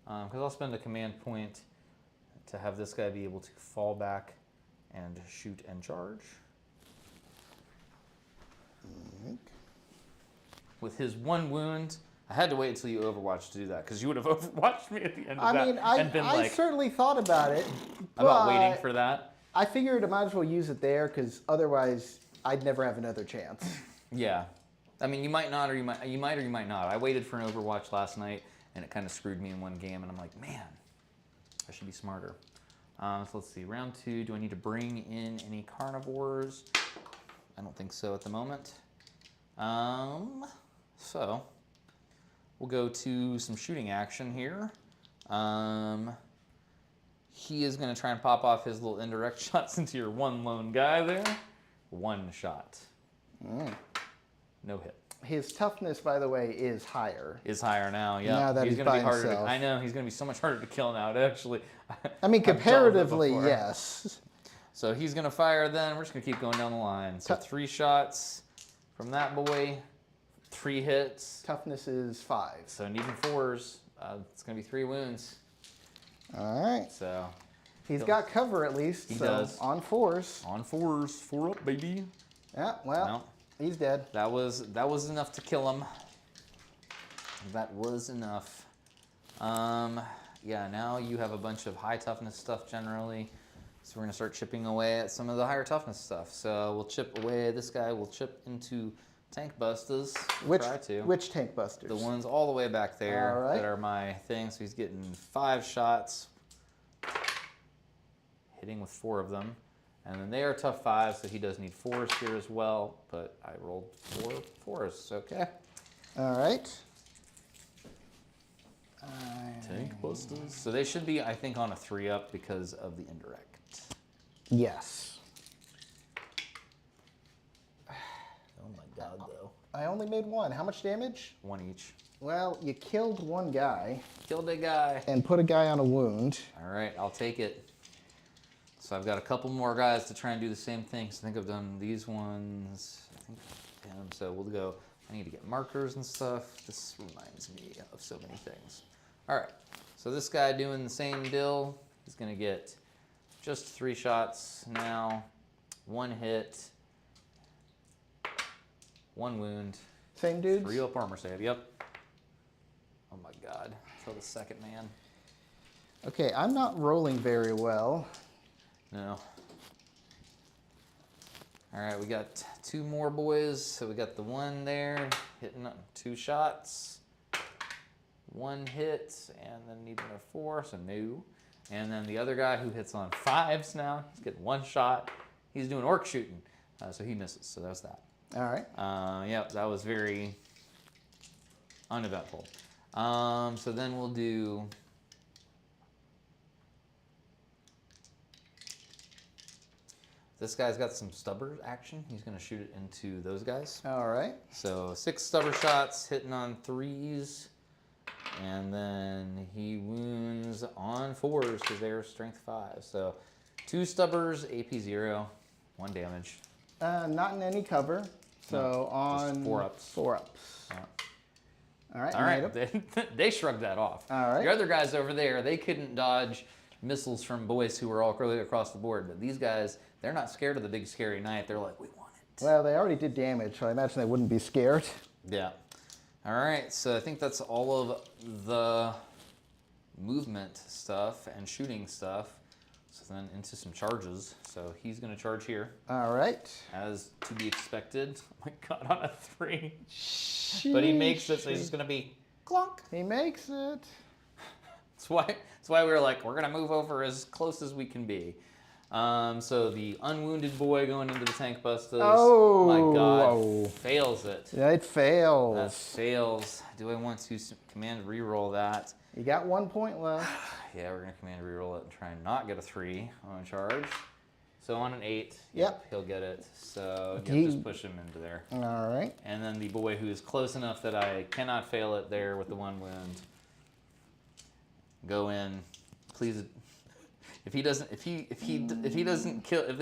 Because I'll spend a command point to have this guy be able to fall back and shoot and charge. With his 1 wound, I had to wait until you overwatched to do that because you would have overwatched me at the end of that. I mean, and been I like, certainly thought about it. about but waiting for that. I figured I might as well use it there because otherwise I'd never have another chance. Yeah. I mean, you might not, or you might not. I waited for an Overwatch last night, and it kind of screwed me in one game, and I'm like, man, I should be smarter. So let's see, round 2. Do I need to bring in any carnivores? I don't think so at the moment. So we'll go to some shooting action here. He is going to try and pop off his little indirect shots into your 1 lone guy there. 1 shot. No hit. His toughness, by the way, is higher. Is higher now, yeah. Now that he's gonna by be harder himself. I know, he's going to be so much harder to kill now, actually. I mean, I've dealt with it comparatively, before. yes. So he's going to fire then. We're just going to keep going down the line. So 3 shots from that boy. 3 hits. Toughness is 5. So needing 4s. It's going to be 3 wounds. All right. So He's got cover at least. He so does. On 4s. on 4s. 4 up, baby. Yeah, well, No. he's dead. That was enough to kill him. That was enough. Yeah, now you have a bunch of high toughness stuff generally. So we're gonna start chipping away at some of the higher toughness stuff. So we'll chip away. This guy will chip into tank busters. Try to. Which tank busters? The ones all the way back there All right. that are my thing. So he's getting 5 shots, hitting with 4 of them. And then they are tough 5s, so he does need 4s here as well. But I rolled 4 4s, okay. All right. Tank busters. So they should be, I think, on a 3-up because of the indirect. Yes. Oh my god, though. I only made 1. How much damage? 1 each. Well, you killed 1 guy Killed a guy. and put a guy on a wound. All right, I'll take it. So I've got a couple more guys to try and do the same thing. So I think I've done these ones. I think so we'll go. I need to get markers and stuff. This reminds me of so many things. All right, so this guy doing the same deal. He's gonna get just 3 shots now, 1 hit, 1 wound, Same dudes? 3 up armor save. Yep. Oh my god, kill the second man. Okay, I'm not rolling very well. No. All right, we got 2 more boys. So we got the one there hitting 2 shots, 1 hit, and then needing a 4, so no. And then the other guy who hits on 5s now, he's getting 1 shot. He's doing orc shooting, so he misses. So that's that. All right. Yep, that was very uneventful. So then we'll do. This guy's got some stubber action. He's going to shoot it into those guys. All right. So 6 stubber shots, hitting on 3s. And then he wounds on 4s because they're strength 5. So 2 stubbers, AP 0, 1 damage. Not in any cover. So No, on just 4 ups. 4 ups. Yeah. All right. All right, they shrugged that off. All right. The other guys over there, they couldn't dodge missiles from boys who were all really across the board. But these guys, they're not scared of the big scary knight. They're like, we want it. Well, they already did damage, so I imagine they wouldn't be scared. Yeah. All right, so I think that's all of the movement stuff and shooting stuff. So then into some charges. So he's going to charge here, All right. as to be expected. Oh my god, on a 3. But he makes it, so he's just going to be clunk. He makes it. That's why we were like, we're going to move over as close as we can be. So the unwounded boy going into the tank busters. Oh. My god, Oh. fails it. Yeah, it fails. That fails. Do I want to command reroll that? You got 1 point left. Yeah, we're going to command reroll it and try and not get a 3 on a charge. So on an 8, Yep. he'll get it. So He- just push him into there. All right. And then the boy who is close enough that I cannot fail it there with the 1 wound. Go in, please. If they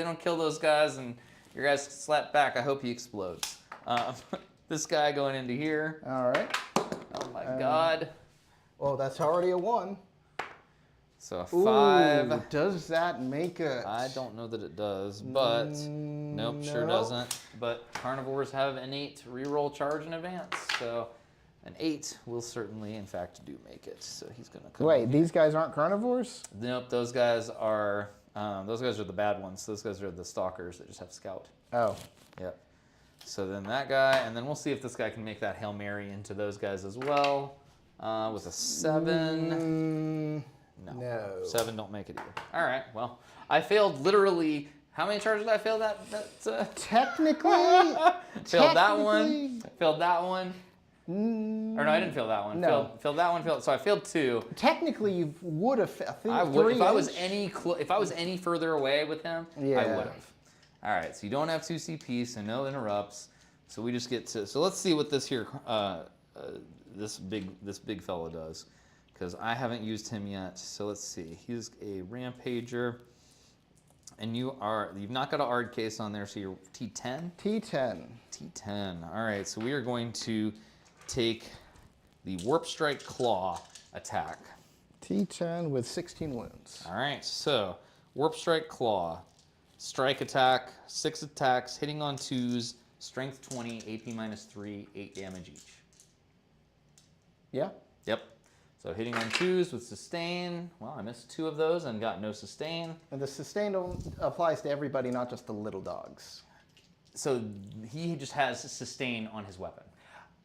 don't kill those guys and your guys slap back, I hope he explodes. This guy going into here. All right. Oh my god. Oh, that's already a 1. So a 5. Ooh, does that make it? I don't know that it does, but nope, sure no. doesn't. But carnivores have innate reroll charge in advance, so an 8 will certainly, in fact, do make it. So he's gonna come. Wait, these guys aren't carnivores? Nope, those guys are the bad ones. Those guys are the stalkers that just have scout. Oh. Yep. So then that guy, and then we'll see if this guy can make that Hail Mary into those guys as well. With a 7. No. 7 don't make it either. All right, well, I failed literally, how many charges did I fail that? Technically. Failed that one. Failed that one. Or no, I didn't fail that one. No. Failed that one. So I failed 2. Technically, you would have. I would, if I was any further away with him, I Yeah. would have. All right, so you don't have 2 CP, so no interrupts. So we just get to. So let's see what this here, this big fella does, because I haven't used him yet. So let's see. He's a rampager, and you've not got an ARD case on there, so you're T10. T10. T10. All right, so we are going to take the Warp Strike Claw attack. T10 with 16 wounds. All right, so Warp Strike Claw, strike attack, 6 attacks, hitting on 2s, strength 20, AP -3, 8 damage each. Yeah. Yep. So hitting on 2s with sustain. Well, I missed 2 of those and got no sustain. And the sustain applies to everybody, not just the little dogs. So he just has sustain on his weapon.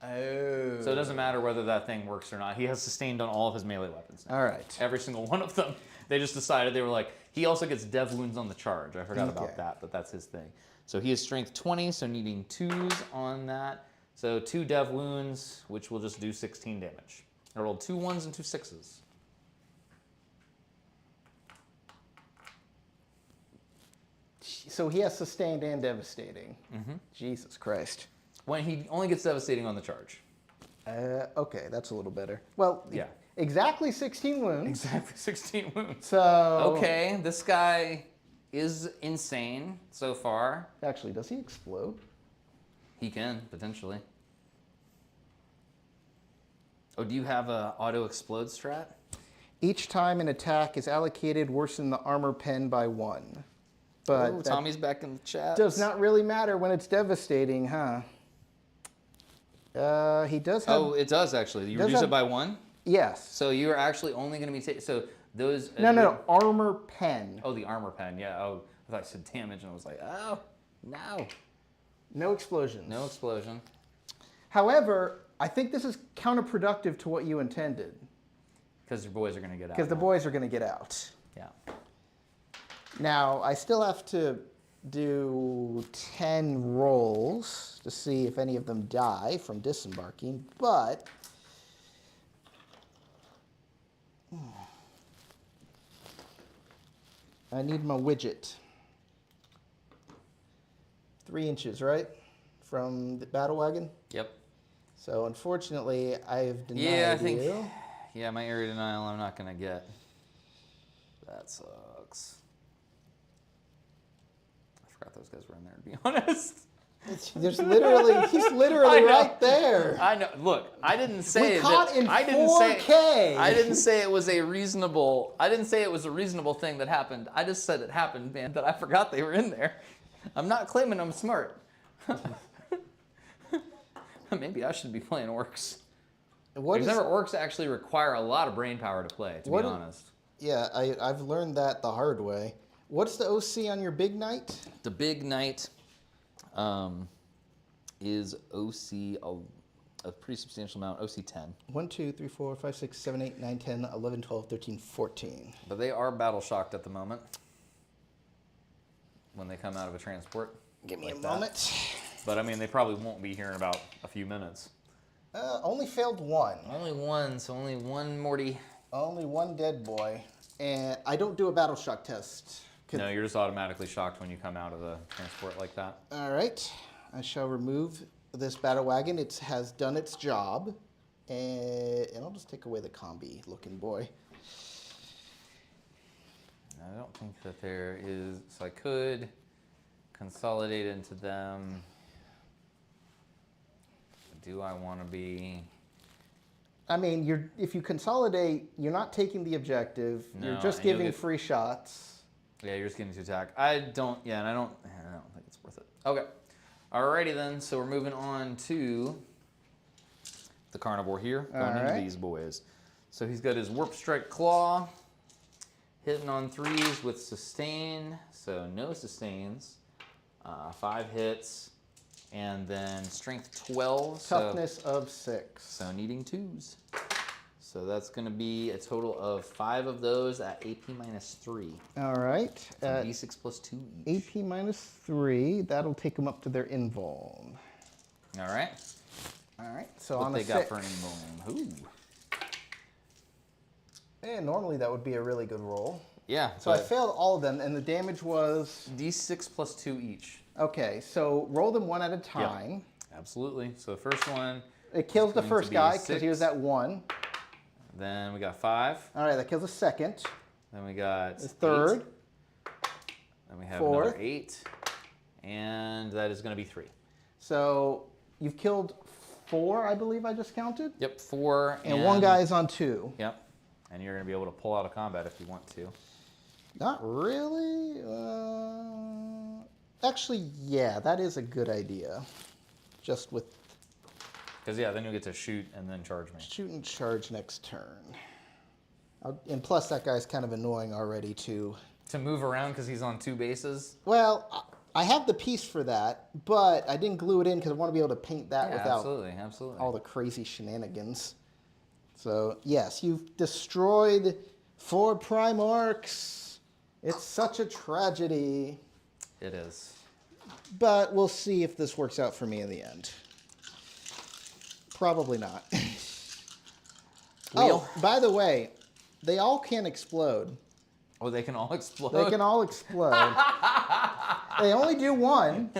Oh. So it doesn't matter whether that thing works or not. He has sustained on all of his melee weapons now. All right. Every single one of them. They just decided, they were like, he also gets dev wounds on the charge. I forgot about that, but that's his thing. So he has strength 20, so needing 2s on that. So 2 dev wounds, which will just do 16 damage. I rolled 2 1s and 2 6s. So he has sustained and devastating. Jesus Christ. When he only gets devastating on the charge. Okay, that's a little better. Well, Yeah. exactly 16 wounds. Exactly 16 wounds. So. Okay, this guy is insane so far. Actually, does he explode? He can, potentially. Oh, do you have a auto explode strat? Each time an attack is allocated, worsen the armor pen by 1. But Oh, that Tommy's back in the chat. does not really matter when it's devastating, huh? He does have. Oh, it does actually. You Does reduce have- it by 1? Yes. So you're actually only going to be taking. So those. No. Armor pen. Oh, the armor pen. Yeah. Oh, I thought I said damage, and I was like, oh, no. No explosions. No explosion. However, I think this is counterproductive to what you intended. Because your boys are going to get out. Because the boys are going to get out. Yeah. Now, I still have to do 10 rolls to see if any of them die from disembarking, but I need my widget. 3 inches, right? From the battle wagon? Yep. So unfortunately, I've denied Yeah, I think. you. Yeah, my area denial, I'm not going to get. That sucks. I forgot those guys were in there, to be honest. He's literally I know. right there. I know. Look, I didn't say We caught in I didn't 4K. say. I didn't say it was a reasonable. I didn't say it was a reasonable thing that happened. I just said it happened, man. That I forgot they were in there. I'm not claiming I'm smart. Maybe I should be playing Orks. Except for Orks actually require a lot of brain power to play. To be honest. Yeah, I've learned that the hard way. What's the OC on your big knight? The big knight is OC a pretty substantial amount. OC 10. 1, 2, 3, 4, 5, 6, 7, 8, 9, 10, 11, 12, 13, 14. But they are battle shocked at the moment when they come out of a transport. Give me like a that. moment. But I mean, they probably won't be here in about a few minutes. Only failed 1. Only one, so only one Morty. Only 1 dead boy. And I don't do a battle shock test. No, you're just automatically shocked when you come out of the transport like that. All right. I shall remove this battle wagon. It has done its job. And I'll just take away the combi looking boy. I don't think that there is, so I could consolidate into them. Do I want to be I mean, if you consolidate, you're not taking the objective. No, you're just and you'll giving get- free shots. Yeah, you're just getting to attack. I don't think it's worth it. Okay. Alrighty then, so we're moving on to the carnivore here, going into Alright. these boys. So he's got his Warp Strike Claw, hitting on 3s with sustain, so no sustains, 5 hits, and then strength 12. Toughness of 6. So needing 2s. So that's going to be a total of 5 of those at AP minus 3. All right. So At D6 plus 2 each. AP minus 3, that'll take them up to their invuln. All right. All right. So What on they a got 6. for an invuln? Ooh. And normally that would be a really good roll. Yeah. So I failed all of them, and the damage was... D6 plus 2 each. Okay, so roll them one at a time. Absolutely. So the first one. It kills the going to first be guy because he was 6. at 1. Then we got 5. All right, that kills the second. Then we got The third. 8. Then we have Fourth. another 8. And that is going to be 3. So you've killed 4, I believe I just counted. Yep, 4. And one guy is on 2. Yep. And you're going to be able to pull out of combat if you want to. Not really. Actually, yeah, that is a good idea. Just with Because, yeah, then you'll get to shoot and then charge me. shoot and charge next turn. And plus, that guy's kind of annoying already, too. To move around because he's on 2 bases? Well, I have the piece for that, but I didn't glue it in because I want to be able to paint that Yeah, without absolutely. all the crazy shenanigans. So, yes, you've destroyed 4 Primorks. It's such a tragedy. It is. But we'll see if this works out for me in the end. Probably not. Oh, by the way, they all can explode. Oh, they can all explode? They can all explode. They only do 1.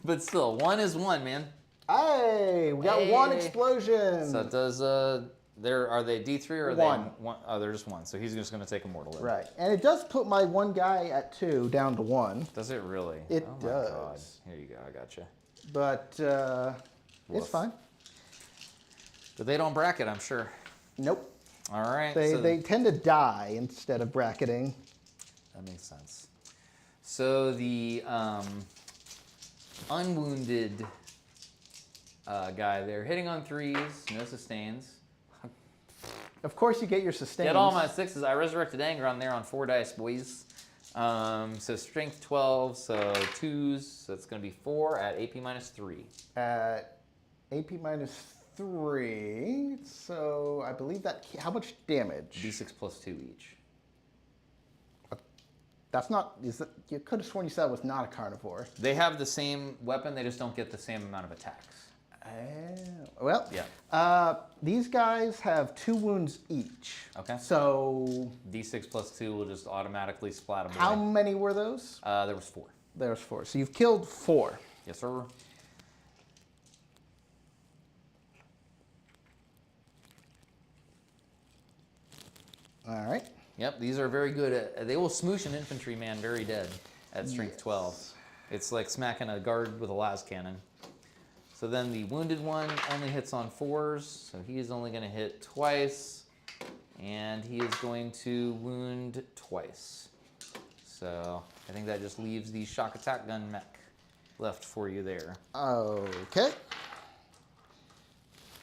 But still, 1 is 1, man. Hey, we got 1 Hey. explosion. So it does, are they D3 or are One. they 1? Oh, they're just 1. So he's just going to take a mortal. Then. Right. And it does put my one guy at 2 down to 1. Does it really? It Oh my God. does. Here you go. I got you. But Woof. it's fine. But they don't bracket, I'm sure. Nope. All right. They tend to die instead of bracketing. That makes sense. So the unwounded guy there, hitting on 3s, no sustains. Of course, you get your sustains. Get all my 6s. I resurrected anger on there on 4 dice, boys. So strength 12, so 2s. So it's going to be 4 at AP minus 3. At AP minus 3. So I believe that. How much damage? D6 plus 2 each. That's not. You could have sworn you said it was not a carnivore. They have the same weapon, they just don't get the same amount of attacks. Well, Yeah. These guys have 2 wounds each. Okay. So D6 plus 2 will just automatically splat them how away. many were those? There was 4. There's 4. So you've killed 4. Yes, sir. All right. Yep, these are very good at, they will smoosh an infantryman very dead at strength Yes. 12. It's like smacking a guard with a las cannon. So then the wounded one only hits on 4s, so he is only going to hit twice, and he is going to wound twice. So I think that just leaves the shock attack gun mech left for you there. Okay.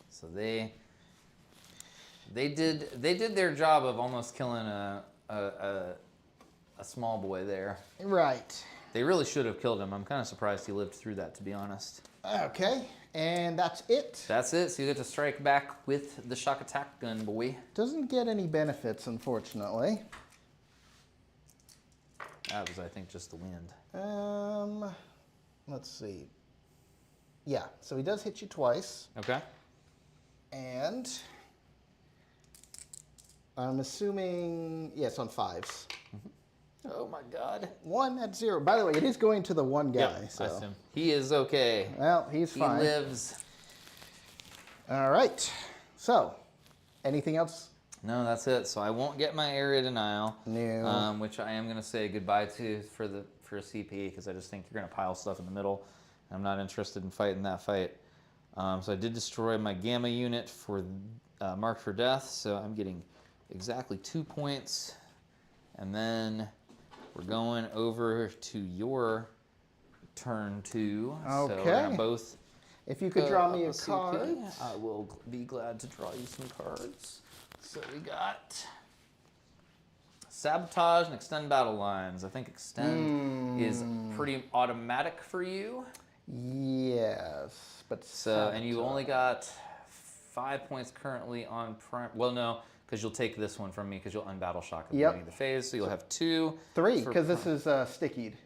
So they did their job of almost killing a small boy there. Right. They really should have killed him. I'm kind of surprised he lived through that, to be honest. Okay. And that's it. That's it. So you get to strike back with the shock attack gun, boy. Doesn't get any benefits, unfortunately. That was, I think, just the wind. Let's see. Yeah, so he does hit you twice. Okay. And I'm assuming, yes, on 5s. Oh my God. 1 at 0. By the way, it is going to the one guy. Yep, So. I assume. He is okay. Well, he's He fine. lives. All right. So, anything else? No, that's it. So I won't get my area denial. No. Which I am going to say goodbye to for a CP because I just think you're going to pile stuff in the middle. I'm not interested in fighting that fight. So I did destroy my gamma unit for marked for death, so I'm getting exactly 2 points. And then we're going over to your turn 2. So we're Okay. gonna both. If you could draw me a CP. card. I will be glad to draw you some cards. So we got Sabotage and Extend Battle Lines. I think Extend is pretty automatic for you. Yes, but So, and you only got 5 points currently on Prime. Well, no, because you'll take this one from me because you'll unbattle shock at the beginning of the phase. So you'll have 2. 3, because this is stickied.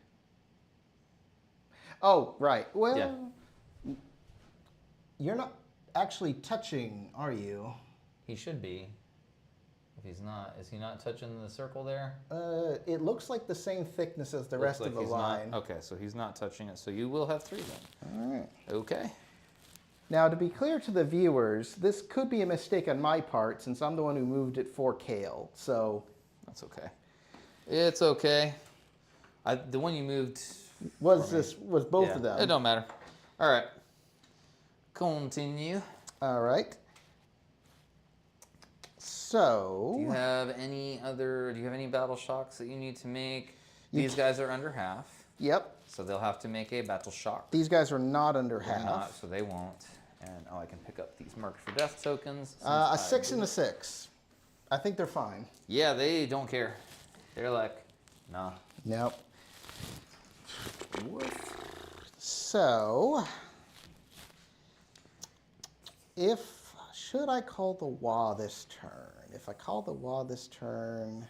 Oh, right. Well, Yeah. You're not actually touching, are you? He should be. If he's not, is he not touching the circle there? It looks like the same thickness as the Looks rest like of the he's line. Not, okay, so he's not touching it. So you will have 3 then. All right. Okay. Now, to be clear to the viewers, this could be a mistake on my part since I'm the one who moved it for Kael. So That's okay. It's okay. The one you moved was both of them. It don't matter. All right. Continue. All right. So Do you have any battle shocks that you need to make? These guys are under half. Yep. So they'll have to make a battle shock. These guys are not under They're half. not, so they won't. And I can pick up these marked for death tokens. A 6 and a 6. I think they're fine. Yeah, they don't care. They're like, nah. Nope. So, should I call the Wa this turn? If I call the Wa this turn,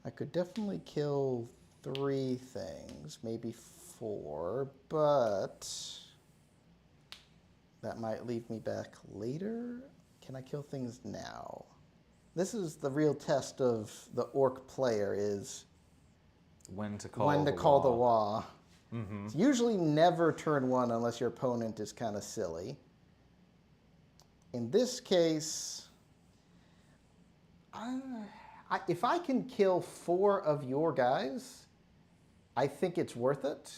I could definitely kill 3 things, maybe 4, but that might leave me back later. Can I kill things now? This is the real test of the orc player is When to call the Wa. Mm-hmm. It's usually never turn 1 unless your opponent is kind of silly. In this case, if I can kill 4 of your guys, I think it's worth it.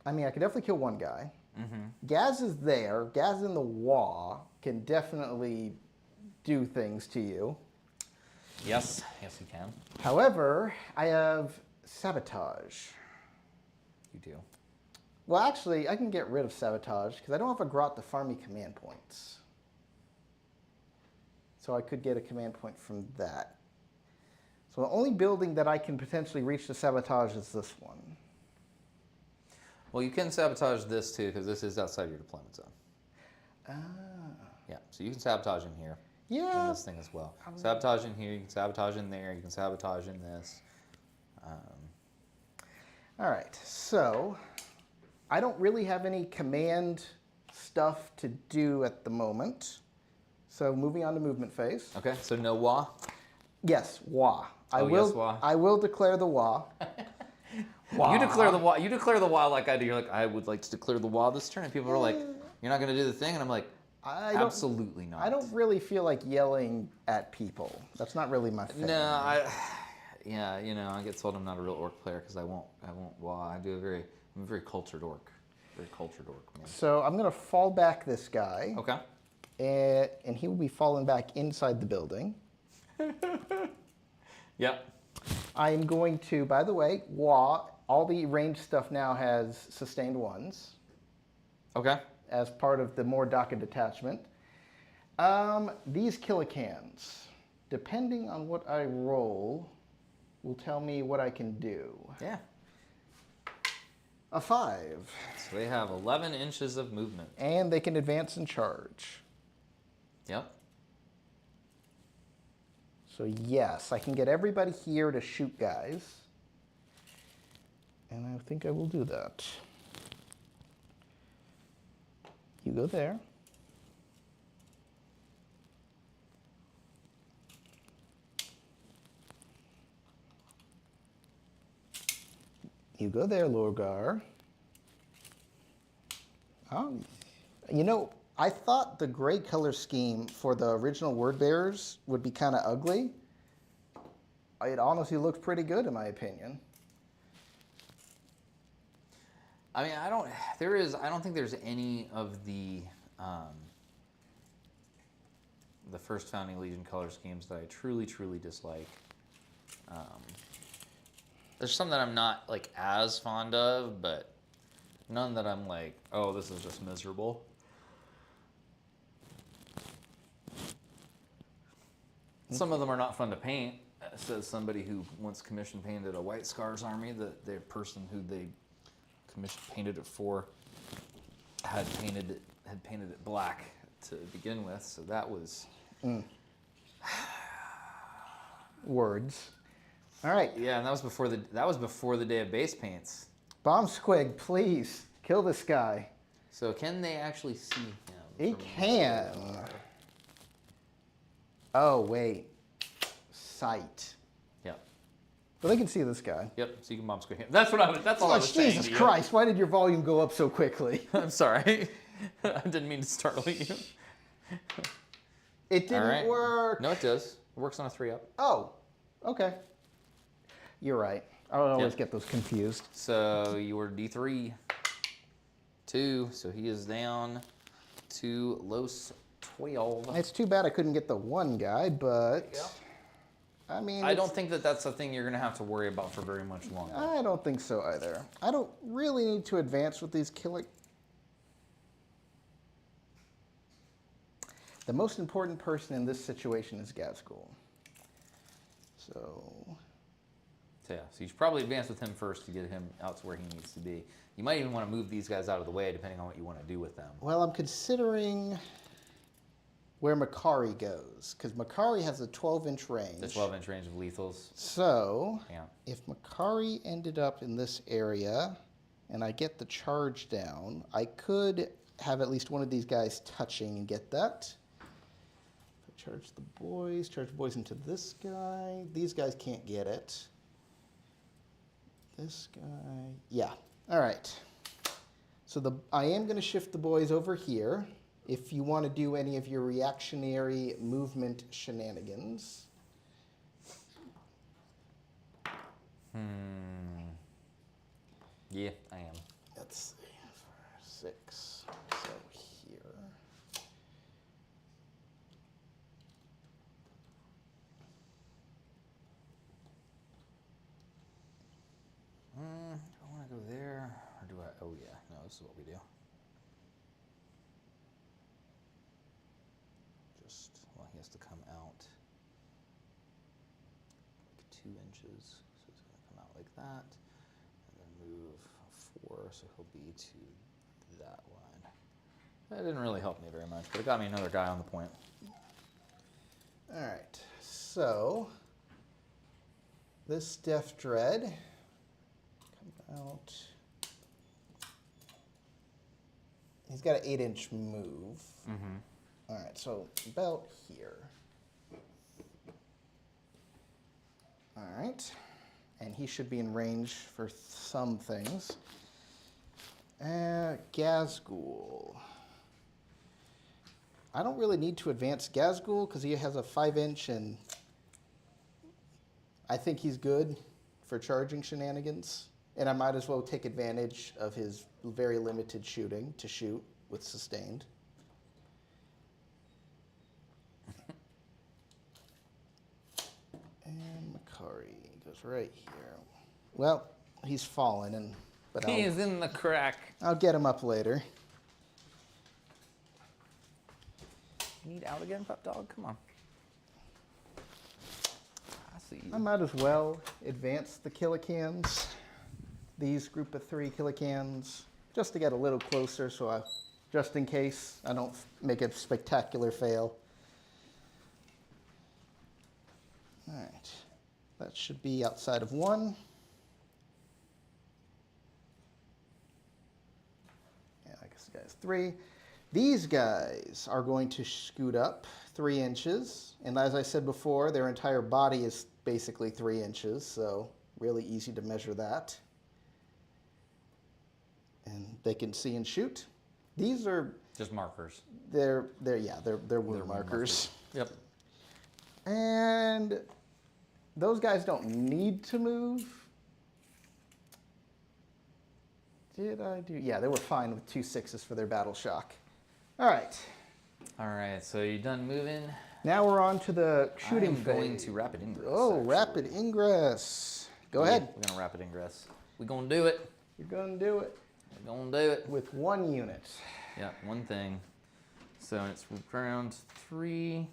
I mean, I could definitely kill 1 guy. Mm-hmm. Gaz is there. Gaz in the Wa can definitely do things to you. Yes, yes you can. However, I have Sabotage. You do. Well, actually, I can get rid of Sabotage because I don't have a Grot to farm me command points. So I could get a command point from that. So the only building that I can potentially reach the Sabotage is this one. Well, you can sabotage this too because this is outside your deployment zone. Ah. Yeah, so you can sabotage in here. Yeah. In this thing as well. Sabotage in here, you can sabotage in there, you can sabotage in this. All right, so I don't really have any command stuff to do at the moment. So moving on to movement phase. Okay, so no Wa? Yes, Wa. Yes, Wa. I will declare the Wa. You declare the Wa. You declare the Wa like I do. You're like, I would like to declare the Wa this turn. And people are like, you're not going to do the thing? And I'm like, absolutely not. I don't really feel like yelling at people. That's not really my thing. No, yeah, you know, I get told I'm not a real orc player because I won't Wa. I'm a very cultured orc. Very cultured orc, man. So I'm going to fall back this guy. Okay. And he will be falling back inside the building. Yep. I'm going to, by the way, Wa, all the ranged stuff now has sustained 1s. Okay. As part of the more DACA detachment. These killicans, depending on what I roll, will tell me what I can do. Yeah. A 5. So they have 11 inches of movement. And they can advance and charge. Yep. So yes, I can get everybody here to shoot guys. And I think I will do that. You go there. You go there, Lorgar. Oh, you know, I thought the gray color scheme for the original word bearers would be kind of ugly. It honestly looks pretty good in my opinion. I mean, I don't think there's any of the first Founding Legion color schemes that I truly, truly dislike. There's some that I'm not like as fond of, but none that I'm like, oh, this is just miserable. Some of them are not fun to paint, says somebody who once commission painted a White Scars army. The person who they commission painted it for had painted it black to begin with, so that was Words. All right. yeah, and that was before the day of base paints. Bomb Squig, please kill this guy. So can they actually see him? He from can. where they are? Oh, wait. Sight. Yep. But they can see this guy. Yep. So you can bomb squid him. That's what I was. That's all I was saying. Jesus to you. Christ, why did your volume go up so quickly? I'm sorry. I didn't mean to startle you. It didn't right. work. No, it does. It works on a 3-up. Oh, okay. You're right. I always Yeah. get those confused. So you were D3. 2. So he is down to Los 12. It's too bad I couldn't get the one guy, but Yeah. I mean, I don't think that that's a thing you're going to have to worry about for very much longer. I don't think so either. I don't really need to advance with these killing. The most important person in this situation is Gazgul. So So yeah, so you should probably advance with him first to get him out to where he needs to be. You might even want to move these guys out of the way depending on what you want to do with them. well, I'm considering where Makari goes, because Makari has a 12-inch range. The 12-inch range of lethals. So, Yeah. if Makari ended up in this area, and I get the charge down, I could have at least one of these guys touching and get that. Charge the boys into this guy. These guys can't get it. This guy, yeah. All right. So I am going to shift the boys over here if you want to do any of your reactionary movement shenanigans. Yeah, I am. Let's see, 6. So here. Do I want to go there, or do I? Oh yeah, no, this is what we do. Just, well, he has to come out like 2 inches, so he's going to come out like that, and then move 4, so he'll be to that line. That didn't really help me very much, but it got me another guy on the point. All right. So this Death Dread come out. He's got an 8-inch move. Mm-hmm. All right, so about here. All right, and he should be in range for some things. Gazgul. I don't really need to advance Gazgul because he has a 5-inch, and I think he's good for charging shenanigans. And I might as well take advantage of his very limited shooting to shoot with sustained. And Makari goes right here. Well, he's fallen, but He is in the crack. I'll get him up later. You need out again, pup dog? Come on. I see I you. might as well advance the Killicans, these group of 3 Killicans, just to get a little closer, so just in case I don't make a spectacular fail. All right, that should be outside of 1. Yeah, I guess the guy's 3. These guys are going to scoot up 3 inches, and as I said before, their entire body is basically 3 inches, so really easy to measure that. And they can see and shoot. These are Just markers. they're wound markers. Yep. And those guys don't need to move. Did I do? Yeah, they were fine with 2 6s for their battle shock. All right. All right, so you done moving? Now we're on to the shooting I'm going phase. to rapid ingress. Oh, actually. rapid ingress. Go ahead. We're gonna rapid ingress. We're gonna do it. You're going to do it We're gonna do it. with 1 unit. Yeah, one thing. So it's round 3.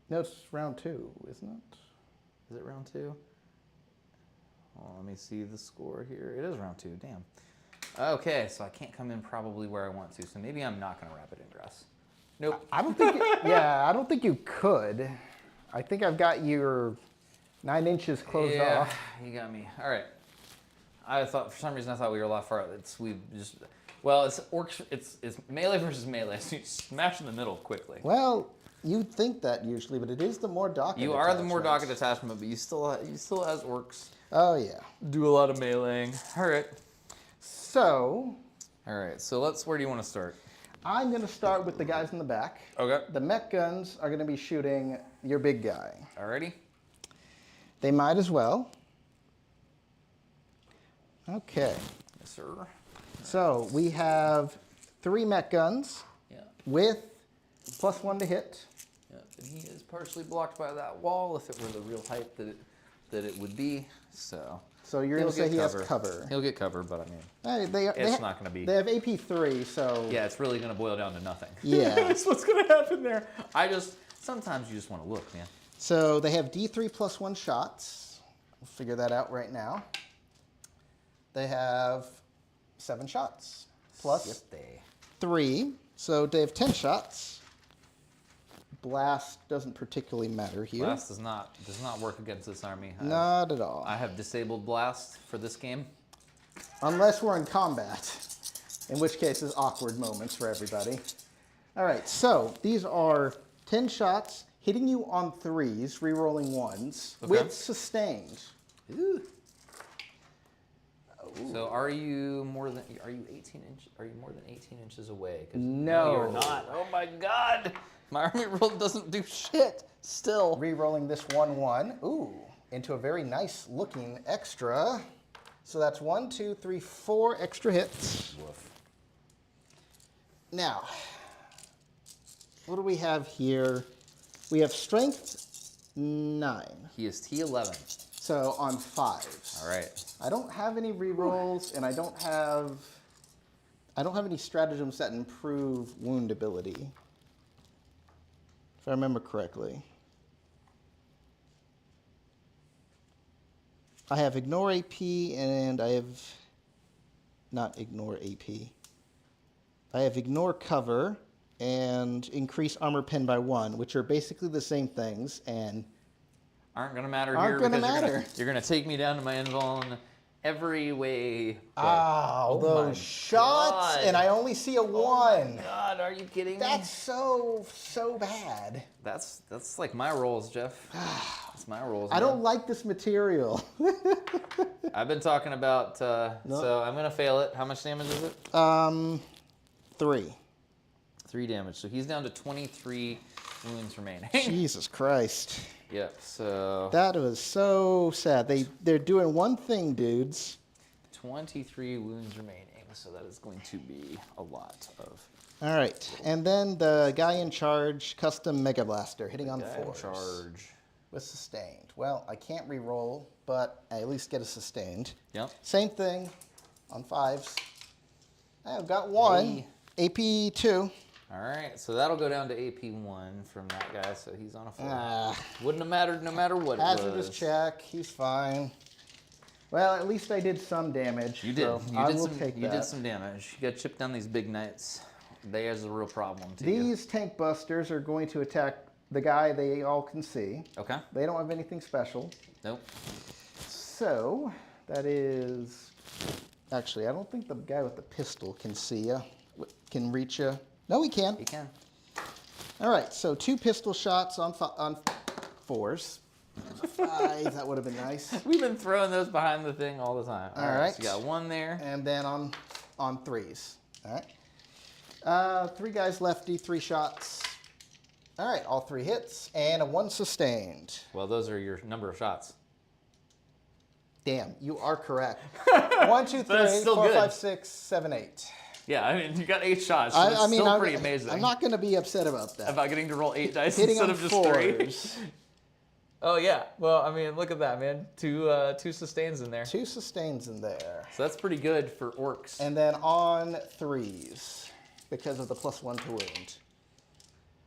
No, it's round 2, isn't it? Is it round 2? Oh, let me see the score here. It is round 2. Damn. Okay, so I can't come in probably where I want to. So maybe I'm not gonna rapid ingress. Nope. I don't think. I don't think you could. I think I've got your 9 inches closed Yeah, off. you got me. All right. I thought for some reason I thought we were a lot far. It's orcs. It's melee versus melee. So you smash in the middle quickly. Well, you'd think that usually, but it is the more docket. You are the more attachment. docket attachment, but you still as orcs Oh yeah. do a lot of meleeing. All right. So All right. So where do you want to start? I'm going to start with the guys in the back. Okay. The mech guns are going to be shooting your big guy. Alrighty. They might as well. Okay. Yes, sir. So we have 3 mech guns Yeah. with +1 to hit. Yeah. And he is partially blocked by that wall. If it were the real height that it would be, so. So you're going to say he has cover. He'll get cover, but I mean, It's not gonna be- They have AP3, so yeah, it's really gonna boil down to nothing. Yeah. That's what's gonna happen there. Sometimes you just want to look, man. So they have D3 +1 shots. We'll figure that out right now. They have 7 shots plus Yes, they. 3, so they have 10 shots. Blast doesn't particularly matter here. Blast does not work against this army. Not at all. I have disabled blast for this game. Unless we're in combat, in which case it's awkward moments for everybody. All right, so these are 10 shots, hitting you on 3s, re-rolling 1s, Okay. with sustained. Ooh. So are you more than 18 inches? Are you more than 18 inches away? 'Cause No. you're not. Oh my God! My army roll doesn't do shit. Still. Re-rolling this 1-1, ooh, into a very nice looking extra. So that's 1, 2, 3, 4 extra hits. Woof. Now, what do we have here? We have strength 9, He is T11. so on 5s. All right. I don't have any re-rolls, and I don't have any stratagems that improve wound ability, if I remember correctly. I have ignore AP, and I have not ignore AP. I have ignore cover and increase armor pen by 1, which are basically the same things, and Aren't gonna matter Aren't here gonna because matter. you're gonna take me down to my invuln every way. but- oh, my those shots, God. and I only see a 1. Oh my God, are you kidding me? That's so bad. That's like my rolls, Jeff. That's my rolls. I man. don't like this material. I've been talking about. So I'm gonna fail it. How much damage is it? 3. 3 damage. So he's down to 23 wounds remaining. Jesus Christ. Yep. So That was so sad. They're doing one thing, dudes. 23 wounds remaining. So that is going to be a lot of. All right, and then the guy in charge, custom Mega Blaster, hitting on Guy in 4s. charge. With sustained. Well, I can't re-roll, but I at least get a sustained. Yep. Same thing on 5s. I've got 1. AP 2. All right. So that'll go down to AP1 from that guy. So he's on a 4. Ah. Wouldn't have mattered no matter what it Hazardous was. check. He's fine. Well, at least I did some damage. You did. So You I did will some. take You that. did some damage. You got to chip down these big knights. There's a real problem to you. These tank busters are going to attack the guy they all can see. Okay. They don't have anything special. Nope. So that is. Actually, I don't think the guy with the pistol can see you, can reach you. No, he can. You can. All right, so 2 pistol shots on 4s. 5, that would have been nice. We've been throwing those behind the thing all the time. All right. So you got 1 there. And then on 3s. All right. 3 guys lefty, 3 shots. All right, all 3 hits and a 1 sustained. Well, those are your number of shots. Damn, you are correct. 1, 2, 3, That's still 4, good. 5, 6, 7, 8. Yeah, I mean, you got 8 shots. So it's still pretty amazing. I'm not going to be upset about that. About getting to roll 8 dice Hitting instead on of just 3. 4s. Oh yeah. Well, I mean, look at that, man. Two sustains in there. 2 sustains in there. So that's pretty good for orcs. And then on 3s, because of the +1 to wound.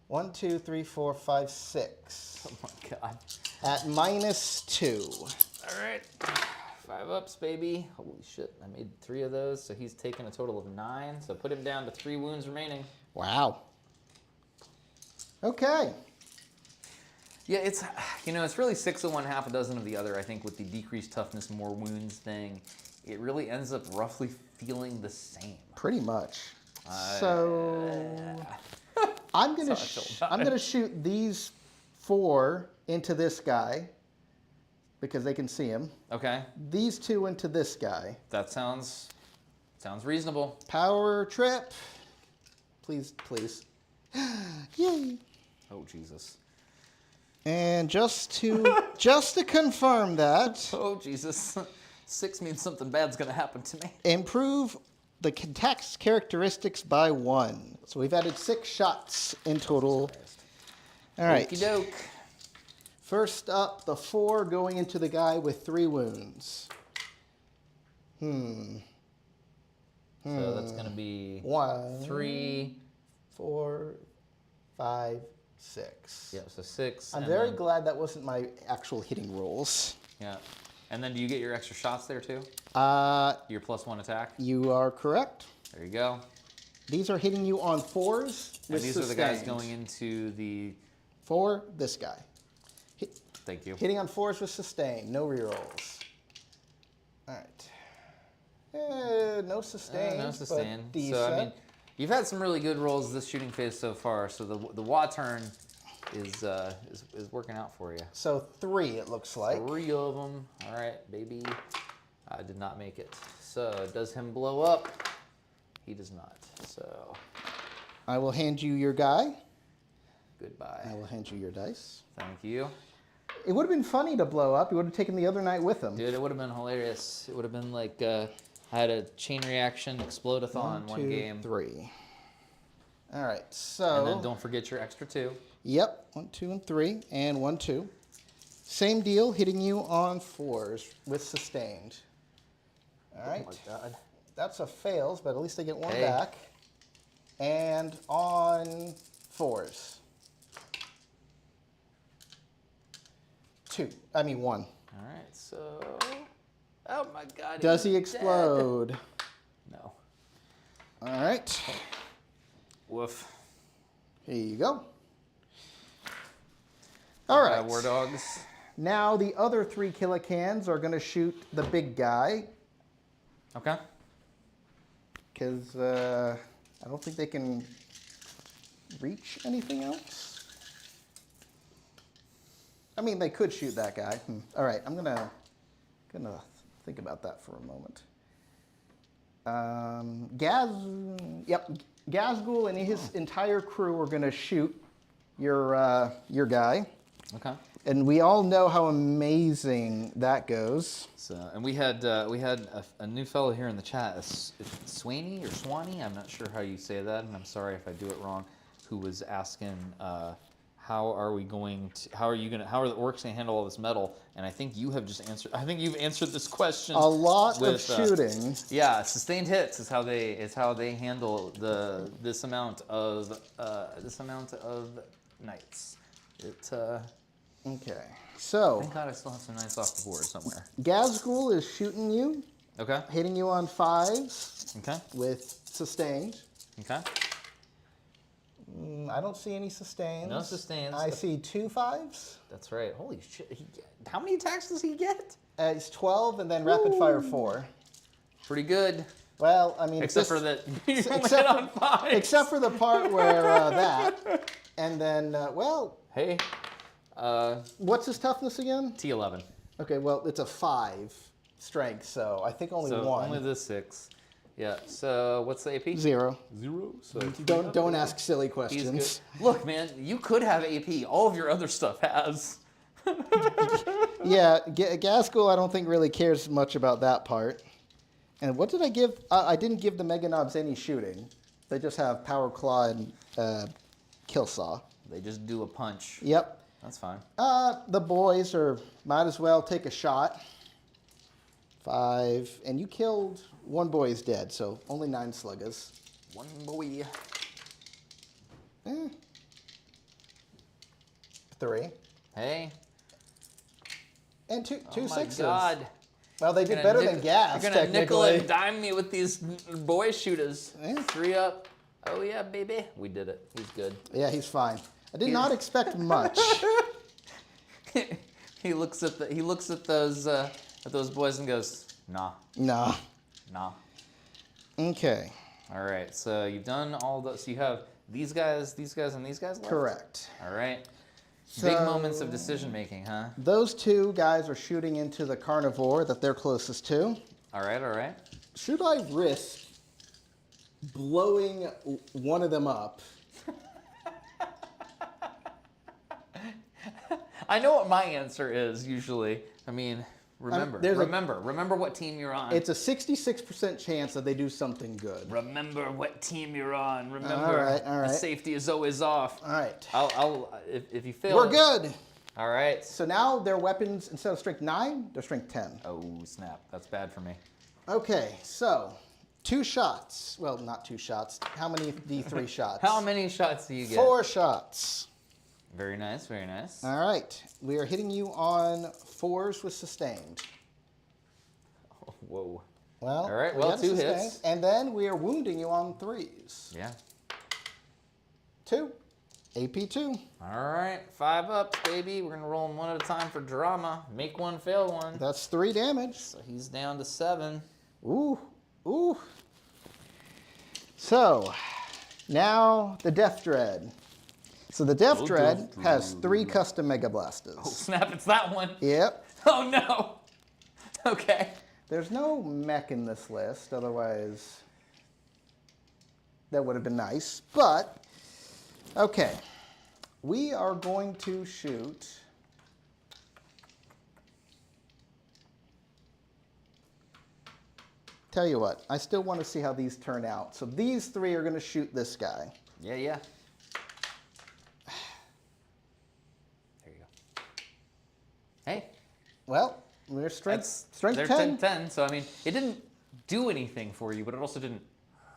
1, 2, 3, 4, 5, 6. Oh my god. At -2. All right. 5 ups, baby. Holy shit. I made 3 of those, so he's taken a total of 9. So put him down to 3 wounds remaining. Wow. Okay. Yeah, it's really 6 of one, half a dozen of the other. I think with the decreased toughness, more wounds thing, it really ends up roughly feeling the same. Pretty much. So I'm gonna shoot these 4 into this guy because they can see him. Okay. These 2 into this guy. That sounds reasonable. Power trip. Please, please. Yay. Oh Jesus. And just to confirm that, Oh Jesus. 6 means something bad's gonna happen to me. improve the attack's characteristics by 1. So we've added 6 shots in total. All right. Okey doke. First up, the 4 going into the guy with 3 wounds. So that's gonna be 1, 3. 4, 5, 6. Yeah, so 6. I'm and very then- glad that wasn't my actual hitting rolls. Yeah. And then do you get your extra shots there too? Your +1 attack? You are correct. There you go. These are hitting you on 4s And with these are the guys sustained. going into the... 4, this guy. Thank you. Hitting on 4s with sustained, no rerolls. All right. No sustained. No sustain. But decent. So, I mean, you've had some really good rolls this shooting phase so far, so the Wa turn is working out for you. So 3, it looks like. 3 of them. All right, baby. I did not make it. So, does him blow up? He does not. So, I will hand you your guy. goodbye. I will hand you your dice. Thank you. It would have been funny to blow up. You would have taken the other night with him. Dude, it would have been hilarious. It would have been like I had a chain reaction explode-a-thon one game. 3. All right, so. And then don't forget your extra 2. Yep, 1, 2, and 3, and 1, 2. Same deal, hitting you on 4s with sustained. All right. Oh my god. That's a fails, but at least I get 1 Okay. back. And on 4s. 1. All right, so... Oh my god. Does he he's explode? dead. No. All right. Woof. Here you go. All right. War dogs. Now the other 3 killicans are going to shoot the big guy Okay. because I don't think they can reach anything else. I mean, they could shoot that guy. All right, I'm gonna think about that for a moment. Gazgul and his entire crew are gonna shoot your guy, Okay. and we all know how amazing that goes. So, and we had a new fellow here in the chat, Swaney or Swanee, I'm not sure how you say that, and I'm sorry if I do it wrong, who was asking how are the orcs gonna handle all this metal? And I think you have just answered. I think you've answered this question. A lot with, of shooting. Yeah, sustained hits is how they handle this amount of knights. Okay, so Thank God I still have some knights off the board somewhere. Gazgul is shooting you, Okay. hitting you on 5s Okay. with sustained. Okay. I don't see any sustains. No sustains. I see 2 5s. That's right. Holy shit! How many attacks does he get? It's 12 and then rapid fire 4. Pretty good. Well, I mean, Except for that you only except hit for- on 5. except for the part where that, and then Hey. what's his toughness again? T11. Okay, well it's a 5 strength, so I think only So 1. only the 6. Yeah. So what's the AP? 0. 0. So Don't ask silly he's questions. good. Look, man, you could have AP. All of your other stuff has. Yeah, Gaskell I don't think really cares much about that part. And what did I give? I didn't give the Mega Knobs any shooting. They just have Power Claw and Kill Saw. They just do a punch. Yep. That's fine. The boys might as well take a shot. 5, and you killed one boy is dead, so only 9 sluggers. One boy. 3. Hey. And two Oh my sixes. God. Well, they did better than Gas, You're gonna nickel technically. and dime me with these boy shooters. Yeah. 3 up. Oh yeah, baby. We did it. He's good. Yeah, he's fine. I did not expect much. He looks at those boys and goes, nah, No. nah. Okay. All right. So you've done all those. So you have these guys, and these guys left? Correct. All right. Big So- moments of decision making, huh? Those 2 guys are shooting into the carnivore that they're closest to. All right. All right. Should I risk blowing one of them up? I know what my answer is usually. I mean, remember what team you're on. It's a 66% chance that they do something good. Remember what team you're on. Remember, All right. the safety is always off. All right. If you fail, We're good. All right. So now their weapons, instead of strength 9, they're strength 10. Oh snap! That's bad for me. Okay, so 2 shots. Well, not 2 shots. How many D3 shots? How many shots do you get? 4 shots. Very nice. Very nice. All right. We are hitting you on 4s with sustained. Oh, whoa. Well, All right, we well, got a 2 sustained, hits. And then we are wounding you on 3s. Yeah. 2. AP 2. All right. 5 ups, baby. We're gonna roll them one at a time for drama. Make one, fail one. That's 3 damage. So he's down to 7. Ooh. Ooh. So, now the Death Dread. So the Death Dread has 3 custom Mega Blasters. Oh snap! It's that one. Yep. Oh no. Okay. There's no mech in this list, otherwise that would have been nice. But, okay. We are going to shoot... Tell you what, I still want to see how these turn out. So these 3 are going to shoot this guy. Yeah. Yeah. There you go. Hey. Well, we're strength They're 10. 10. So I mean, it didn't do anything for you, but it also didn't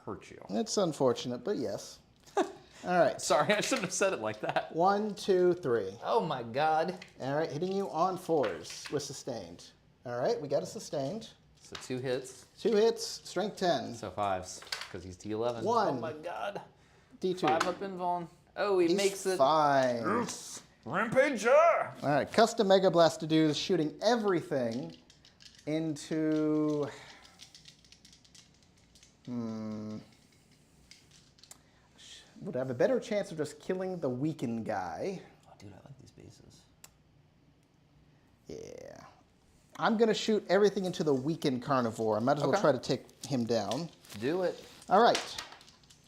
hurt you. It's unfortunate, but yes. All right. Sorry, I shouldn't have said it like that. 1, 2, 3. Oh my God. All right, hitting you on 4s with sustained. All right, we got a sustained. So 2 hits. 2 hits, strength 10. So 5s, because he's D11. 1. Oh my God. D2. 5 up invuln. Oh, he He's makes it. fine. Rampager. All right, custom Mega Blaster dude is shooting everything into... Would have a better chance of just killing the weakened guy. Oh, dude, I like these bases. Yeah. I'm going to shoot everything into the weakened carnivore. I might as well Okay. try to take him down. Do it. All right.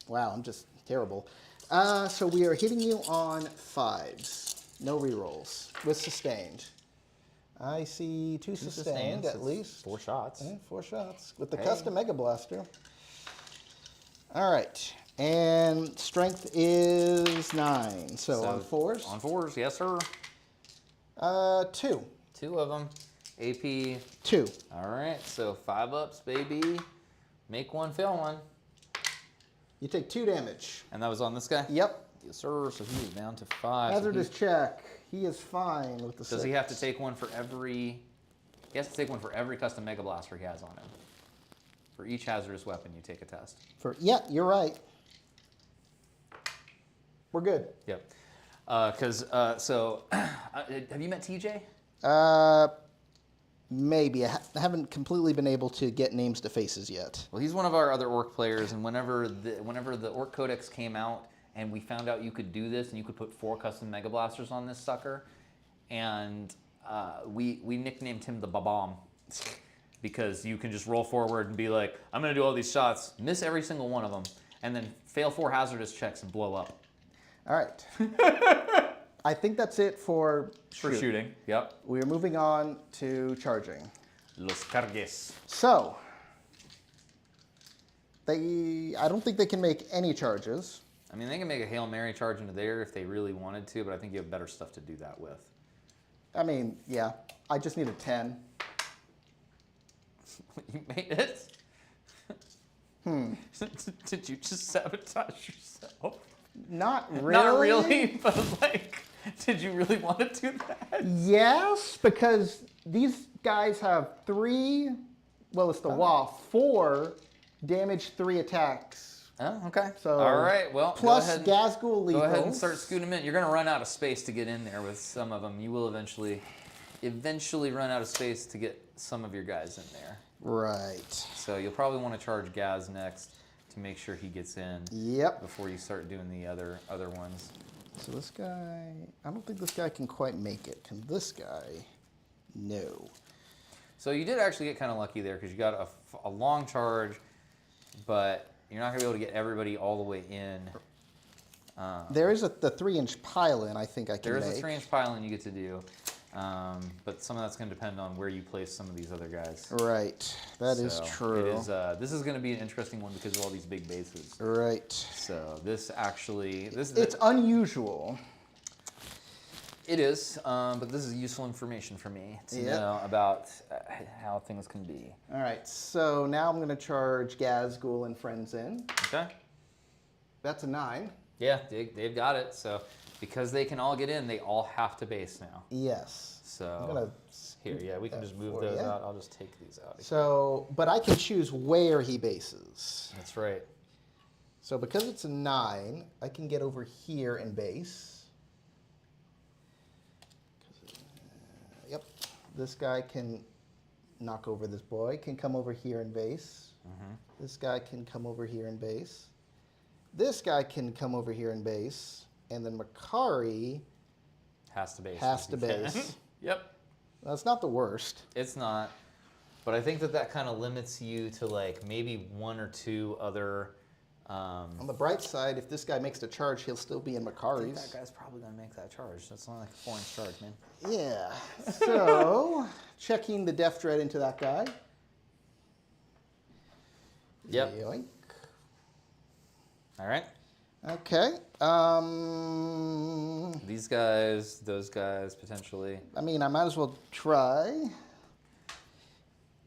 Wow, I'm just terrible. So we are hitting you on 5s. No rerolls. With sustained. I see 2 sustained at least. 4 shots. Yeah, 4 shots. With the Hey. custom Mega Blaster. All right. And strength is 9. So on 4s? On 4s, yes, sir. 2. 2 of them. AP. 2. All right, so 5 ups, baby. Make one, fail one. You take 2 damage. And that was on this guy? Yep. Yes, sir. So he is down to 5. So Hazardous check. He is fine with the does 6. he have to take one for every... He has to take one for every custom Mega Blaster he has on him. For each hazardous weapon, you take a test. Yeah, you're right. We're good. Yep. So, have you met TJ? Maybe. I haven't completely been able to get names to faces yet. Well, he's one of our other Ork players, and whenever the Ork Codex came out, and we found out you could do this, and you could put 4 custom Mega Blasters on this sucker, and we nicknamed him the Babam, because you can just roll forward and be like, I'm going to do all these shots, miss every single one of them, and then fail 4 hazardous checks and blow up. All right. I think that's it for shooting. Yep. We're moving on to charging. Los cargues. So, I don't think they can make any charges. I mean, they can make a Hail Mary charge into there if they really wanted to, but I think you have better stuff to do that with. I mean, yeah, I just need a 10. You made it? Did you just sabotage yourself? Not really. Not really, but like, did you really want to do that? Yes, because these guys have 3, well, it's the WAF, 4 damage, 3 attacks. Oh, okay. So, all right, well, plus Gazgul legals. Go ahead and start scooting them in. You're going to run out of space to get in there with some of them. You will eventually run out of space to get some of your guys in there. Right. So you'll probably want to charge Gaz next to make sure he gets in. Yep. Before you start doing the other ones. So this guy, I don't think this guy can quite make it. Can this guy? No. So you did actually get kind of lucky there because you got a long charge, but you're not going to be able to get everybody all the way in. There is the 3-inch pile-in I think I can make. There is a 3-inch pile-in you get to do, but some of that's going to depend on where you place some of these other guys. Right, that is true. It is, this is going to be an interesting one because of all these big bases. Right. So this actually... It's unusual. It is, but this is useful information for me to know about how things can be. All right, so now I'm going to charge Gazgul and friends in. Okay. That's a 9. Yeah, they've got it. So because they can all get in, they all have to base now. Yes. So I'm gonna here, yeah, we can just move those out. I'll just take these out. So, but I can choose where he bases. That's right. So because it's a 9, I can get over here and base. Yep. This guy can knock over this boy, can come over here and base. This guy can come over here and base. This guy can come over here and base. And then Makari has to base. Has to base. Yep. That's not the worst. It's not. But I think that kind of limits you to like maybe 1 or 2 other... On the bright side, if this guy makes the charge, he'll still be in Makari's. I think that guy's probably going to make that charge. That's not like a 4-inch charge, man. Yeah. So, checking the Death Dread into that guy. Yep. Yoink. All right. Okay. These guys, those guys, potentially. I mean, I might as well try.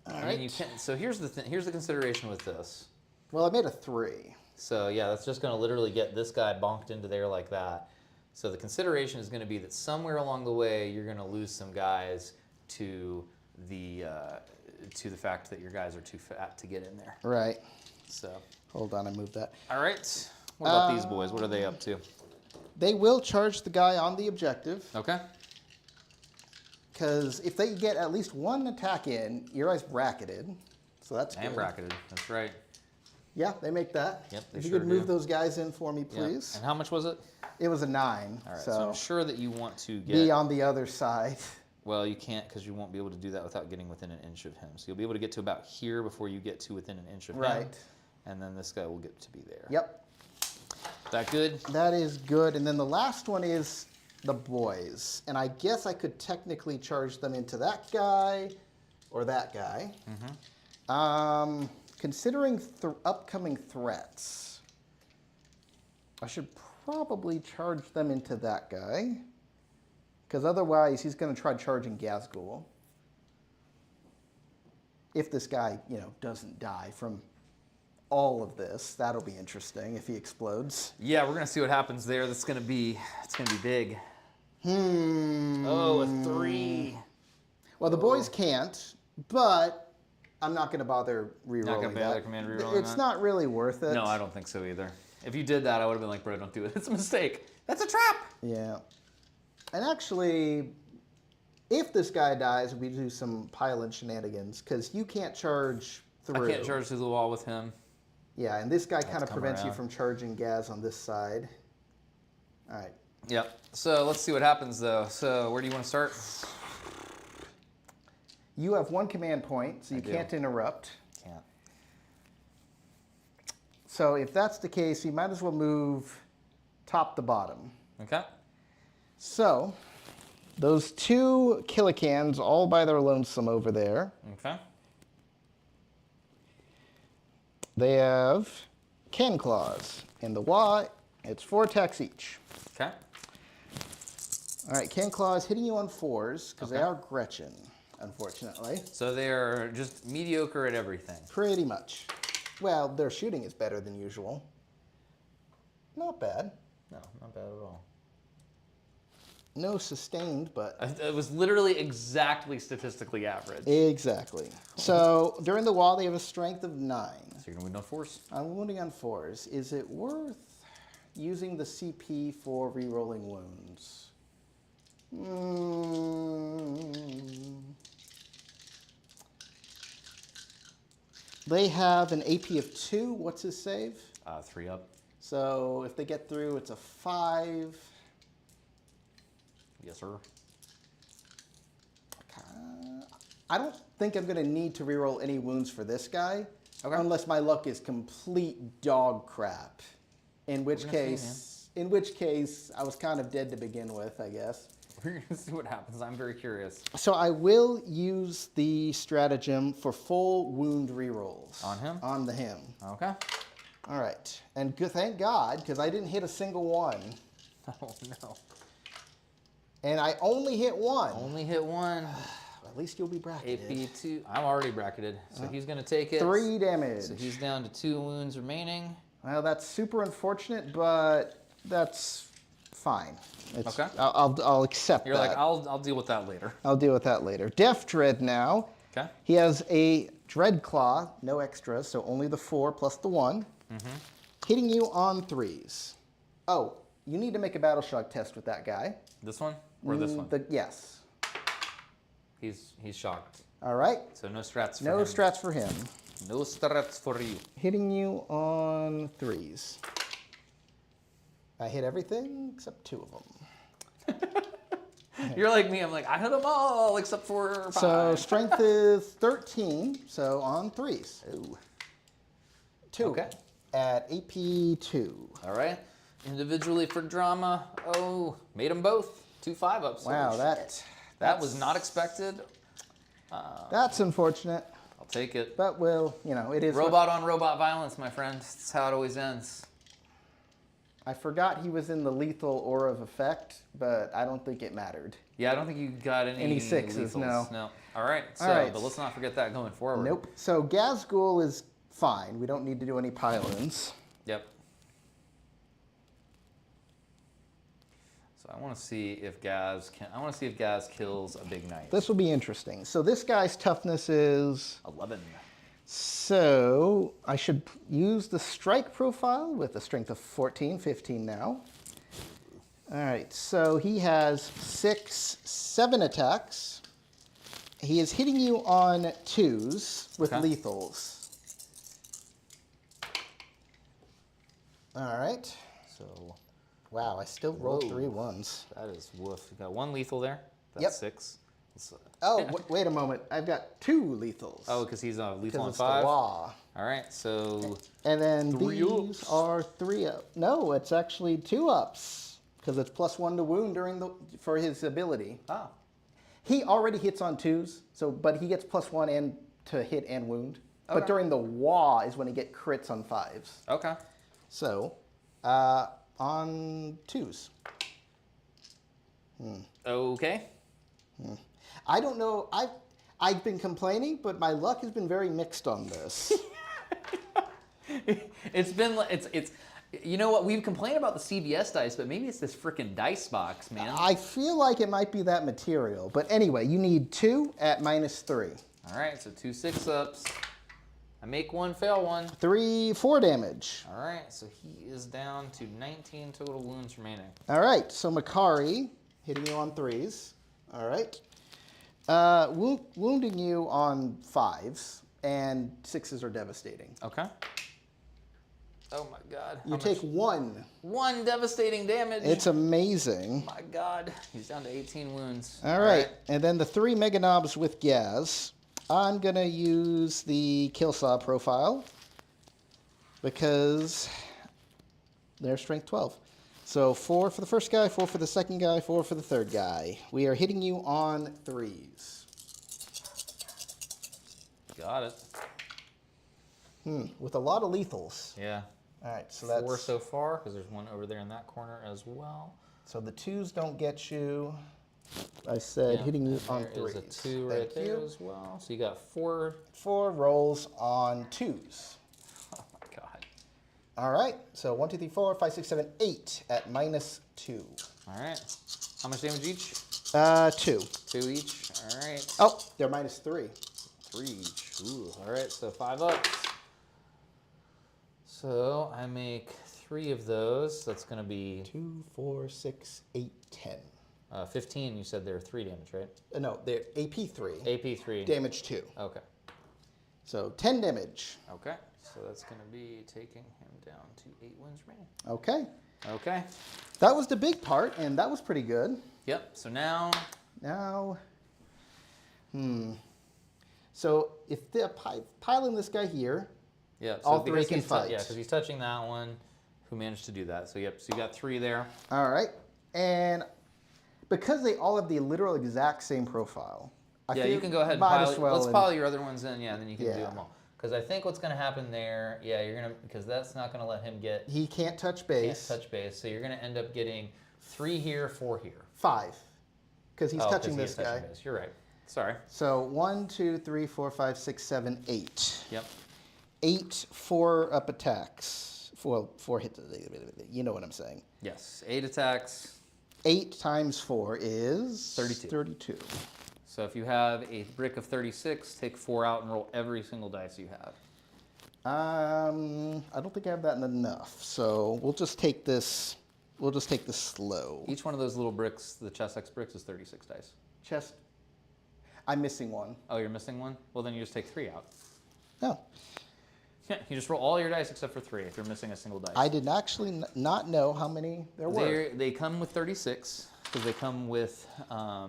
I mean, you can. So here's the thing. Here's the consideration with this. Well, I made a 3. So yeah, that's just going to literally get this guy bonked into there like that. So the consideration is going to be that somewhere along the way you're going to lose some guys to the fact that your guys are too fat to get in there. Right. So. Hold on, I moved that. All right. What about these boys? What are they up to? They will charge the guy on the objective. Okay. Because if they get at least 1 attack in, your guy's bracketed. So that's good. And bracketed. That's right. Yeah, they make that. Yep, they if you sure could move do. those guys in for me, please. Yep. And how much was it? It was a 9. All right. So, So I'm sure that you want to get... be on the other side. Well, you can't because you won't be able to do that without getting within an inch of him. So you'll be able to get to about here before you get to within an inch of him. Right. And then this guy will get to be there. Yep. That good? That is good. And then the last one is the boys. And I guess I could technically charge them into that guy or that guy. Considering upcoming threats, I should probably charge them into that guy. Because otherwise, he's going to try charging Gazgul. If this guy, doesn't die from all of this, that'll be interesting if he explodes. Yeah, we're gonna see what happens there. It's gonna be big. Oh, a 3. Well, the boys can't, but I'm not going to bother rerolling Not gonna bother that. command rerolling It's that? not really worth it. No, I don't think so either. If you did that, I would have been like, bro, don't do it. It's a mistake. That's a trap. Yeah. And actually, if this guy dies, we do some pile-in shenanigans, because you can't charge through. I can't charge through the wall with him. Yeah, and this guy kind of come prevents you around. from charging Gaz on this side. All right. Yep. So let's see what happens though. So where do you want to start? You have 1 command point, so you I do. can't interrupt. Can't. So if that's the case, you might as well move top to bottom. Okay. So, those 2 Killicans all by their lonesome over there. Okay. They have Can Claws. And the Y, it's 4 attacks each. Okay. All right, Can Claws hitting you on 4s, because they Okay. are Gretchen, unfortunately. So they're just mediocre at everything. Pretty much. Well, their shooting is better than usual. Not bad. No, not bad at all. No sustained, but... It was literally exactly statistically average. Exactly. So, during the wall, they have a strength of 9. So you're going to win on 4s. I'm wounding on 4s. Is it worth using the CP for rerolling wounds? They have an AP of 2. What's his save? 3 up. So if they get through, it's a 5. Yes, sir. I don't think I'm going to need to reroll any wounds for this guy. Okay. Unless my luck is complete dog crap. In which gonna see, case, I was kind of dead to begin with, I guess. We're going to see what happens. I'm very curious. So I will use the stratagem for full wound rerolls. On him? On the him. Okay. All right. And thank God, because I didn't hit a single one. Oh, no. And I only hit 1. Only hit 1. At least you'll be bracketed. AP 2. I'm already bracketed, so he's going to take it. 3 damage. So he's down to 2 wounds remaining. Well, that's super unfortunate, but that's fine. Okay. I'll accept You're that. like, I'll deal with that later. I'll deal with that later. Death Dread now. Okay. He has a Dread Claw, no extras, so only the 4 plus the 1. Hitting you on 3s. Oh, you need to make a Battle Shock test with that guy. This one or this one? Yes. He's shocked. All right. So no strats for No him. strats for him. No strats for you. Hitting you on 3s. I hit everything except 2 of them. You're like me. I'm like, I hit them all except for 5. So strength is 13, so on 3s. Ooh. 2. Okay. At AP 2. All right. Individually for drama. Oh, made them both. 2 5-ups. Wow, Holy shit. That was not expected. That's unfortunate. I'll take it. But well, it is. Robot on robot violence, my friend. That's how it always ends. I forgot he was in the lethal aura of effect, but I don't think it mattered. Yeah, I don't think you got any 6s, lethals. no. All right. So, All right. but let's not forget that going forward. Nope. So Gazgul is fine. We don't need to do any pile-ins. Yep. So I want to see if Gaz kills a big knight. This will be interesting. So this guy's toughness is 11. So I should use the strike profile with a strength of 14, 15 now. All right, so he has 6, 7 attacks. He is hitting you on 2s with Okay. lethals. All right. So Wow, I still rolled Whoa. 3 1s. that is woof. You got 1 lethal there. That's Yep. 6. Let's, Oh, wait a moment. I've got 2 lethals. oh, because he's lethal because on it's 5. the law. All right, so And then 3 these ups. are 3 up. No, it's actually 2 ups because it's +1 to wound for his ability. He already hits on 2s, but he gets +1 and to hit and wound. But Okay. during the wah is when he get crits on 5s. okay. So, on 2s. Okay. I don't know. I've been complaining, but my luck has been very mixed on this. It's been it's you know what, we've complained about the CVS dice, but maybe it's this freaking dice box, man. I feel like it might be that material. But anyway, you need 2 at -3. All right, so 2 6-ups. I make 1, fail 1. 3, 4 damage. All right, so he is down to 19 total wounds remaining. All right, so Makari hitting you on 3s. All right. Wounding you on 5s, and 6s are devastating. Okay. Oh my God. You take 1. 1 devastating damage. It's amazing. My God. He's down to 18 wounds. All right, and then the 3 Mega Knobs with Gaz. I'm going to use the Killsaw profile because they're strength 12. So 4 for the first guy, 4 for the second guy, 4 for the third guy. We are hitting you on 3s. Got it. With a lot of lethals. Yeah. All right, so 4 that's... so far, because there's one over there in that corner as well. So the 2s don't get you. I said Yeah, hitting you and on there 3s. is a 2 right there as well. So you got 4. 4 rolls on 2s. Oh my god. All right, so 1, 2, 3, 4, 5, 6, 7, 8 at -2. All right. How much damage each? 2. 2 each. All right. Oh, they're -3. 3 each. Ooh. All right. So 5 ups. So I make 3 of those. That's going to be 2, 4, 6, 8, 10. 15. You said they're 3 damage, right? No, they're AP 3. AP 3. Damage 2. Okay. So 10 damage. Okay. So that's going to be taking him down to 8 wounds remaining. Okay. Okay. That was the big part, and that was pretty good. Yep. So now. Now, So if they're piling this guy here, Yeah. So all 3 because can he's fight. yeah, because he's touching that one. Who managed to do that? So yep. So you got 3 there. All right. And because they all have the literal exact same profile, I Yeah, feel you can go ahead and might pile. as well Let's and- pile your other ones in. Yeah, and then you can do Yeah. them all. Because I think what's going to happen there, yeah, you're going to, because that's not going to let him get, He can't touch can't base. touch base. So you're going to end up getting 3 here, 4 here. 5. Because he's Oh, 'cause touching he this is touching guy. base. You're right. Sorry. So 1, 2, 3, 4, 5, 6, 7, 8. Yep. 8 4-up attacks. 4 hits. You know what I'm saying. Yes. 8 attacks. 8 times 4 is 32. 32. So if you have a brick of 36, take 4 out and roll every single dice you have. I don't think I have that enough. So we'll just take this. We'll just take this slow. Each one of those little bricks, the chest X bricks, is 36 dice. Chest. I'm missing one. Oh, you're missing one? Well, then you just take 3 out. No. Yeah, you just roll all your dice except for 3 if you're missing a single dice. I did actually not know how many there were. They come with 36 because they come with, yeah,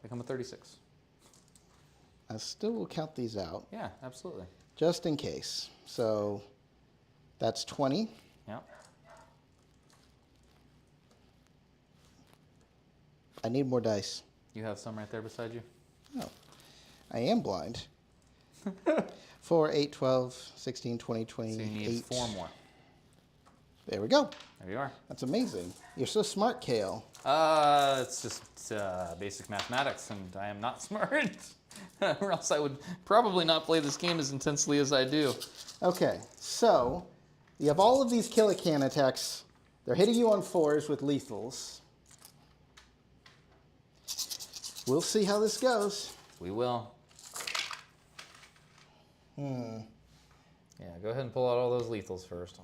they come with 36. I still will count these out Yeah, absolutely. just in case. So that's 20. Yeah. I need more dice. You have some right there beside you? Oh, I am blind. 4, 8, 12, 16, 20, So you 28. need 4 more. There we go. There you are. That's amazing. You're so smart, Kael. It's just basic mathematics, and I am not smart. Or else I would probably not play this game as intensely as I do. Okay, so you have all of these Killican attacks. They're hitting you on 4s with lethals. We'll see how this goes. We will. Yeah, go ahead and pull out all those lethals first.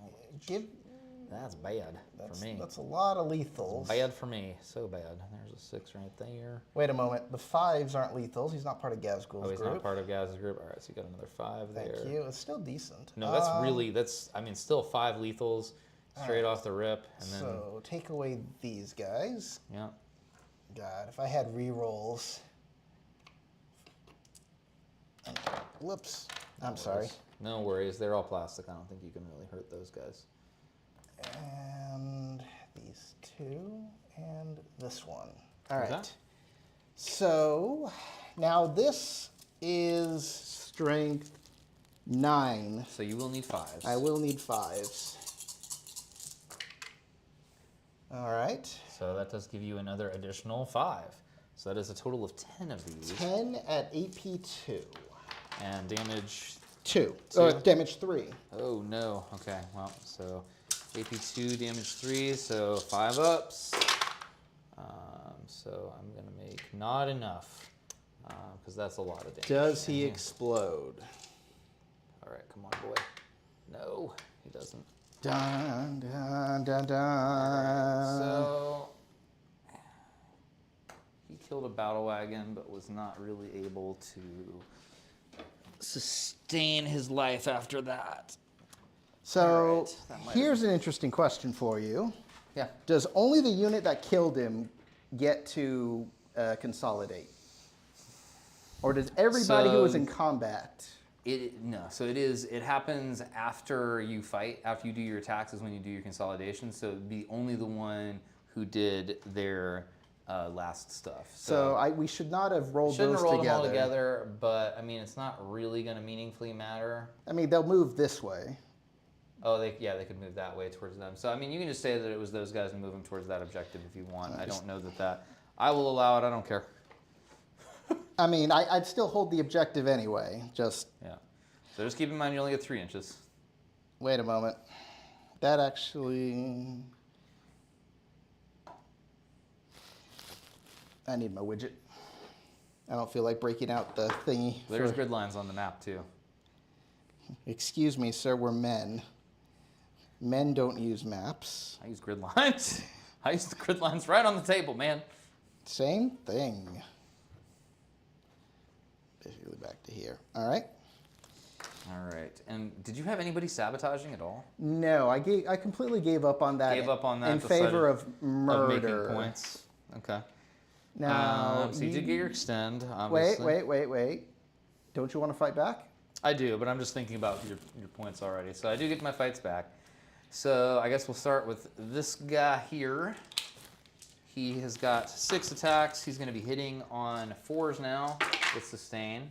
That's bad for me. That's a lot of lethals. Bad for me. So bad. There's a 6 right there. Wait a moment. The 5s aren't lethals. He's not part of Gazgul's Oh, he's group. not part of Gaz's group. All right, so you got another 5 there. Thank you. It's still decent. No, that's I mean, still 5 lethals straight off the rip. And then, So take away these guys. yeah. God, if I had rerolls. Whoops. I'm sorry. No worries. They're all plastic. I don't think you can really hurt those guys. And these 2 and this one. All Okay. right. So now this is strength 9. So you will need 5s. I will need 5s. All right. So that does give you another additional 5. So that is a total of 10 of these. 10 at AP 2. And damage. 2. 2? Damage 3. Oh no. Okay. Well, so AP 2, damage 3. So 5 ups. So I'm gonna make not enough because that's a lot of damage. Does he explode? All right. Come on, boy. No, he doesn't. Dun, dun, dun, dun. So he killed a battle wagon, but was not really able to sustain his life after that. So All right, that might here's an interesting question for you. Yeah. Does only the unit that killed him get to consolidate? Or does everybody who was So- in combat No, so it is. It happens after you fight. After you do your attacks is when you do your consolidation. So it'd be only the one who did their last stuff. So we should not have rolled shouldn't those roll together. them all together, but I mean it's not really going to meaningfully matter. I mean, they'll move this way. Oh, they could move that way towards them. So I mean, you can just say that it was those guys and move them towards that objective if you want. I don't know that. I will allow it. I don't care. I mean, I'd still hold the objective anyway. Just yeah. So just keep in mind you only get 3 inches. wait a moment. That actually. I need my widget. I don't feel like breaking out the thingy. There's grid lines on the map too. Excuse me, sir. We're men. Men don't use maps. I use grid lines. I use the grid lines right on the table, man. Same thing. Basically back to here. All right. All right. And did you have anybody sabotaging at all? No, I completely gave up on that. Gave up on that. in favor of Of murder. making points. Okay. Now, so you did get your extend. Obviously. Wait. Don't you want to fight back? I do, but I'm just thinking about your points already. So I do get my fights back. So I guess we'll start with this guy here. He has got 6 attacks. He's going to be hitting on 4s now with sustain.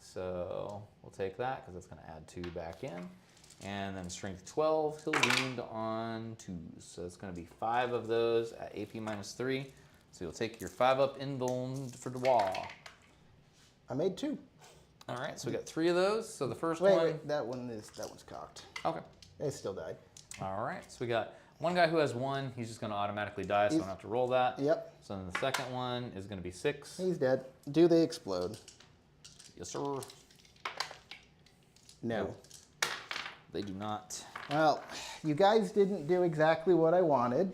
So we'll take that because that's going to add 2 back in. And then strength 12, he'll wound on 2s. So it's going to be 5 of those at AP -3. So you'll take your 5 up in for the wall. I made 2. All right, so we got 3 of those. So the first Wait, one. that one's cocked. Okay. It still died. All right, so we got one guy who has 1. He's just going to automatically die, so I don't have to roll that. Yep. So then the second one is going to be 6. He's dead. Do they explode? Yes, sir. No. They do not. Well, you guys didn't do exactly what I wanted,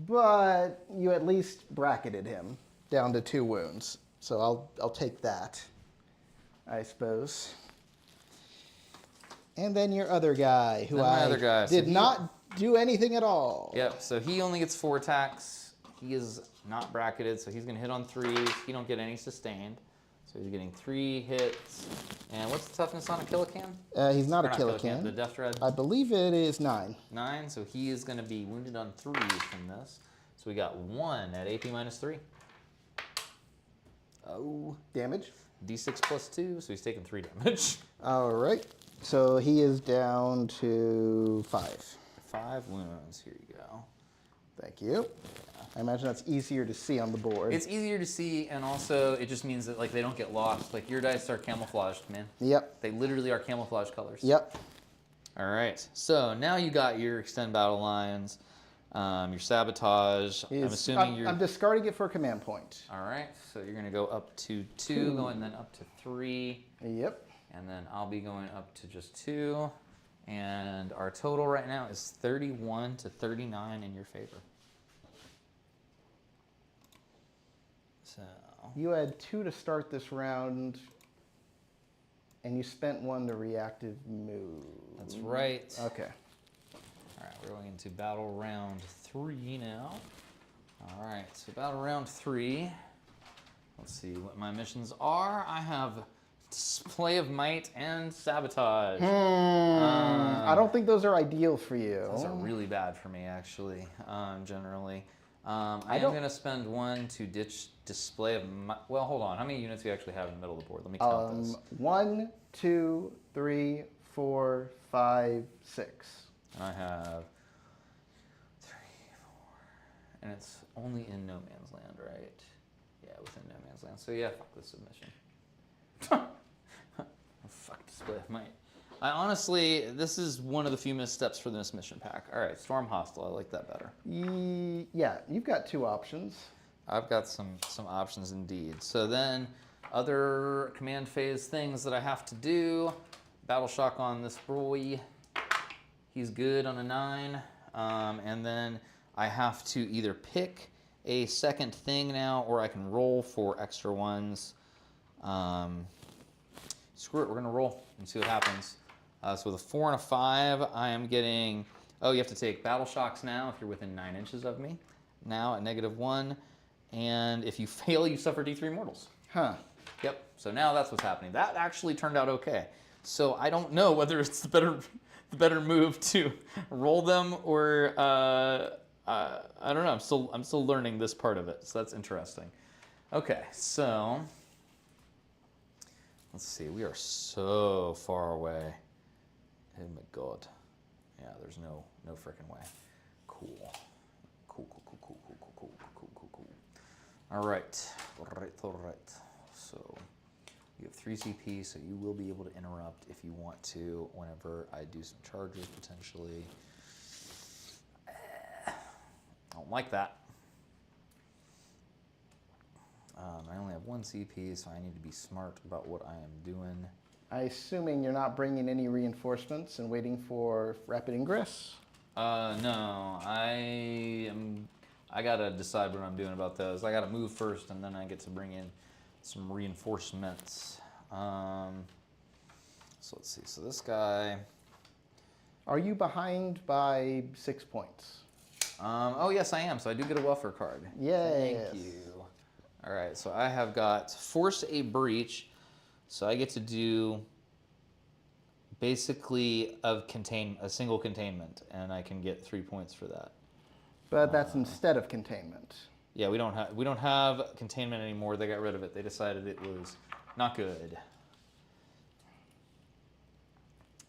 but you at least bracketed him down to 2 wounds. So I'll take that, I suppose. And then your other guy, who did not do anything at all. Yep, so he only gets 4 attacks. He is not bracketed, so he's going to hit on 3s. He don't get any sustained. So he's getting 3 hits. And what's the toughness on a Killican? He's not Or a Killican. The Death Dread? I believe it is 9. 9, so he is going to be wounded on 3s from this. So we got 1 at AP -3. Oh. Damage? D6 +2, so he's taking 3 damage. All right. So he is down to 5. 5 wounds. Here you go. Thank you. I imagine that's easier to see on the board. It's easier to see, and also it just means that like they don't get lost. Like your dice are camouflaged, man. Yep. They literally are camouflage colors. Yep. All right. So now you got your extend battle lines, your sabotage. I'm assuming you're. I'm discarding it for a command point. All right. So you're gonna go up to 2, going then up to 3. Yep. And then I'll be going up to just 2. And our total right now is 31 to 39 in your favor. So You had 2 to start this round, and you spent 1 to reactive move. that's right. Okay. All right, we're going into battle round 3 now. All right, so battle round 3. Let's see what my missions are. I have display of might and sabotage. I don't think those are ideal for you. Those are really bad for me, actually, generally. I am going to spend 1 to ditch display of might. Well, hold on. How many units do you actually have in the middle of the board? Let me count this. 1, 2, 3, 4, 5, 6. And I have 3, 4. And it's only in no man's land, right? Yeah, within no man's land. So yeah, fuck this submission. Fuck display of might. I honestly, this is one of the few missteps for this mission pack. All right, Storm Hostile. I like that better. Yeah, you've got 2 options. I've got some options indeed. So then, other command phase things that I have to do. Battle Shock on this boy. He's good on a 9. And then I have to either pick a second thing now, or I can roll for extra ones. Screw it, we're gonna roll and see what happens. So with a 4 and a 5, I am getting, oh, you have to take battle shocks now if you're within 9 inches of me. Now at -1. And if you fail, you suffer D3 mortals. Huh. Yep. So now that's what's happening. That actually turned out okay. So I don't know whether it's the better move to roll them or I don't know. I'm still learning this part of it. So that's interesting. Okay. So let's see. We are so far away. Oh my god. Yeah. There's no freaking way. Cool. Cool. All right. So you have 3 CP, so you will be able to interrupt if you want to whenever I do some charges potentially. I don't like that. I only have 1 CP, so I need to be smart about what I am doing. I assuming you're not bringing any reinforcements and waiting for rapid ingress? No, I gotta decide what I'm doing about those. I gotta move first, and then I get to bring in some reinforcements. So let's see. So this guy. Are you behind by 6 points? Oh yes, I am. So I do get a welfare card. Yes. Thank you. All right. So I have got force a breach. So I get to do basically a single containment, and I can get 3 points for that. But that's instead of containment. Yeah, we don't have containment anymore. They got rid of it. They decided it was not good.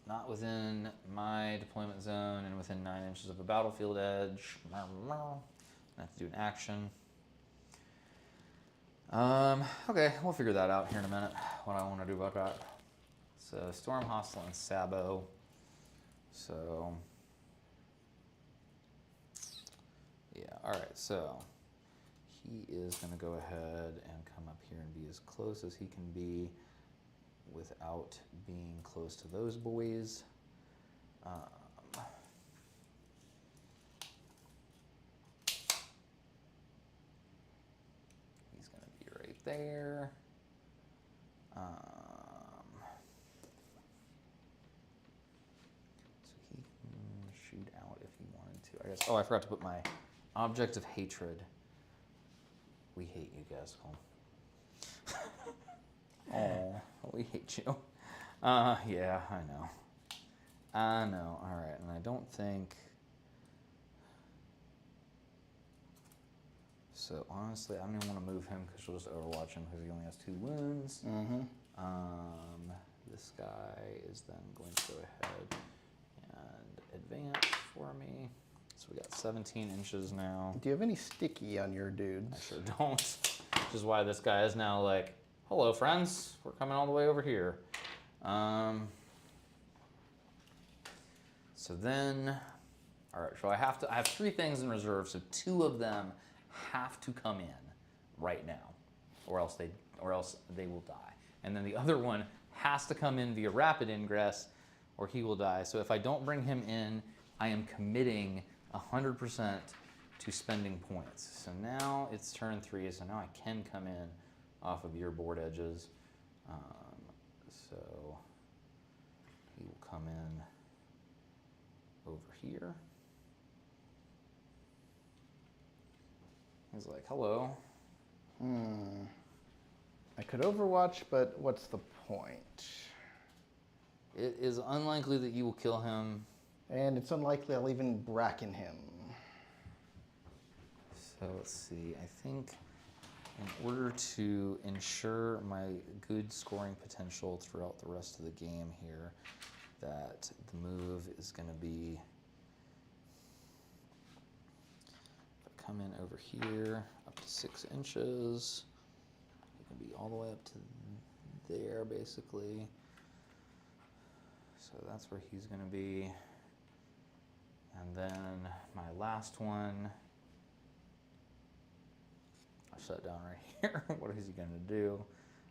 Not within my deployment zone and within 9 inches of a battlefield edge. I have to do an action. Okay, we'll figure that out here in a minute, what I want to do about that. So, Storm, Hostile, and Sabo. So, yeah, alright, so he is going to go ahead and come up here and be as close as he can be without being close to those boys. He's going to be right there. So he can shoot out if he wanted to. I guess. Oh, I forgot to put my object of hatred. We hate you guys. Oh, we hate you. Yeah, I know. All right, and I don't think. So honestly, I don't even want to move him because we'll just overwatch him because he only has 2 wounds. Mm-hmm. This guy is then going to go ahead and advance for me. So we got 17 inches now. Do you have any sticky on your dudes? I sure don't. Which is why this guy is now like, hello, friends. We're coming all the way over here. So then, all right. So I have 3 things in reserve. So 2 of them have to come in right now, or else they will die. And then the other one has to come in via rapid ingress, or he will die. So if I don't bring him in, I am committing 100% to spending points. So now it's turn 3. So now I can come in off of your board edges. So he will come in over here. He's like, hello. I could overwatch, but what's the point? It is unlikely that you will kill him. And it's unlikely I'll even bracken him. So let's see. I think in order to ensure my good scoring potential throughout the rest of the game here, that the move is going to be, if I come in over here up to 6 inches, it can be all the way up to there basically. So that's where he's going to be. And then my last one, I'll shut down right here. What is he going to do?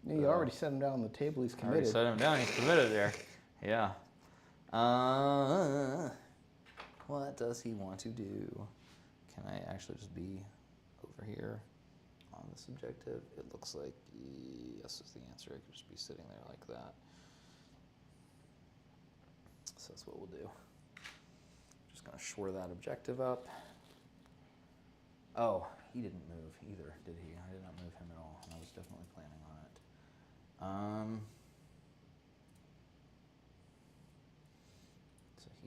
You already set him down on the table. He's committed. Already set him down. He's committed there. Yeah. What does he want to do? Can I actually just be over here on this objective? It looks like yes is the answer. I could just be sitting there like that. So that's what we'll do. Just going to shore that objective up. Oh, he didn't move either, did he? I did not move him at all, and I was definitely planning on it. So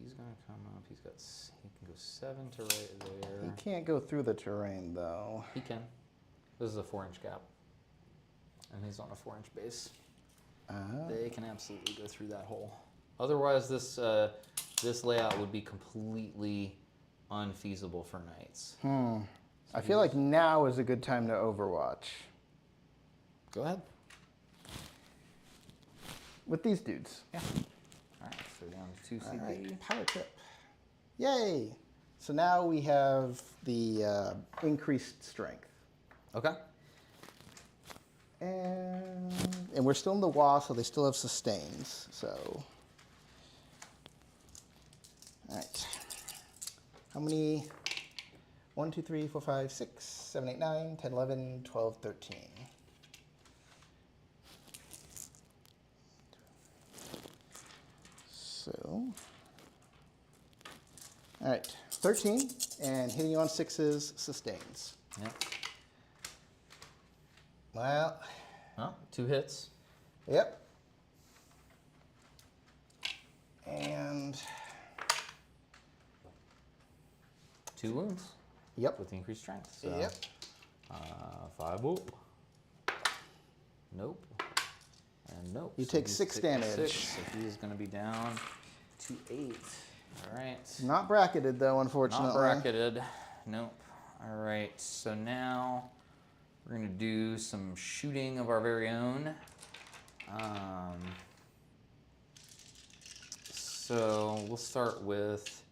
he's gonna come up. He can go 7 to right there. He can't go through the terrain though. He can. This is a 4-inch gap, and he's on a 4-inch base. They can absolutely go through that hole. Otherwise, this layout would be completely unfeasible for knights. I feel like now is a good time to Overwatch. Go ahead. With these dudes. Yeah. All right, so down to 2 CP. All right, power tip. Yay! So now we have the increased strength. Okay. And we're still in the WA, so they still have sustains. So, all right. How many? 1, 2, 3, 4, 5, 6, 7, 8, 9, 10, 11, 12, 13. So, all right, 13, and hitting you on 6s sustains. Yep. Well, Well, 2 hits. yep. And 2 wounds yep, with the increased strength. So, yep. 5 whoop. Nope. And nope. You So take he's 6 taking damage. 6, so he is going to be down to 8. All right. Not bracketed though, unfortunately. Not bracketed. Nope. All right. So now we're going to do some shooting of our very own. So we'll start with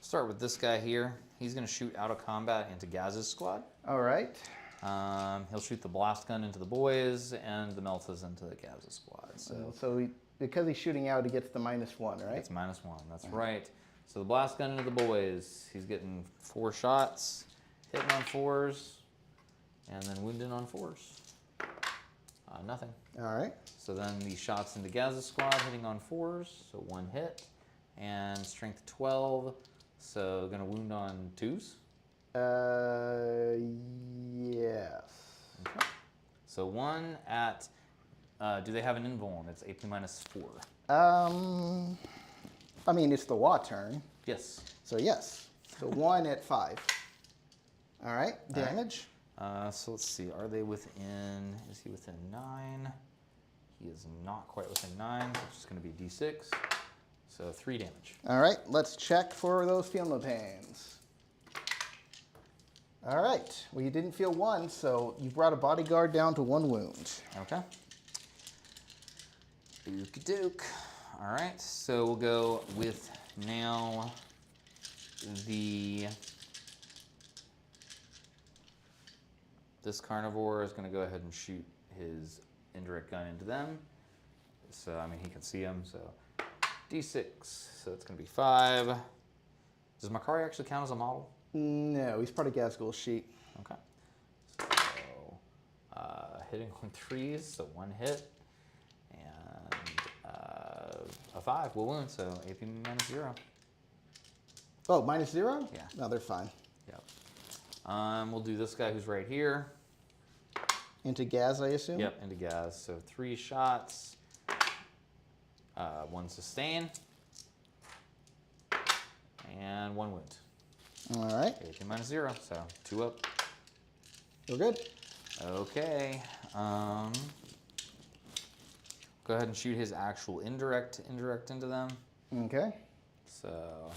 start with this guy here. He's going to shoot out of combat into Gaz's squad. All right. He'll shoot the blast gun into the boys and the Meltas into the Gaz's squad. So Because he's shooting out, he gets the -1, right? it's -1. That's right. So the blast gun into the boys. He's getting 4 shots, hitting on 4s, and then wounding on 4s. Nothing. All right. So then the shots into Gaz's squad, hitting on 4s, so 1 hit, and strength 12, so gonna wound on 2s. Yes. Okay. So 1 at. Do they have an invuln? It's AP -4. I mean, it's the WA turn, Yes. so yes. So 1 at 5. All right, All right. damage. So let's see. Are they within? Is he within 9? He is not quite within 9. So it's just going to be D6. So 3 damage. All right, let's check for those feel no pains. All right, well, you didn't feel 1, so you brought a bodyguard down to 1 wound. Okay. Okie doke. All right. So we'll go with now this carnivore is going to go ahead and shoot his indirect gun into them. So, I mean, he can see them. So, D6. So, it's going to be 5. Does Makari actually count as a model? No, he's part of Gazgul's sheet. Okay. So, hitting on 3s. So, 1 hit. And a 5 will wound. So, AP -0. Oh, -0? Yeah. No, they're fine. Yep. We'll do this guy who's right here. Into Gaz, I assume? Yep, into Gaz. So 3 shots, 1 sustain, and 1 wound. All right, AP -0, so 2 up. we're good. Okay. Go ahead and shoot his actual indirect into them. Okay. So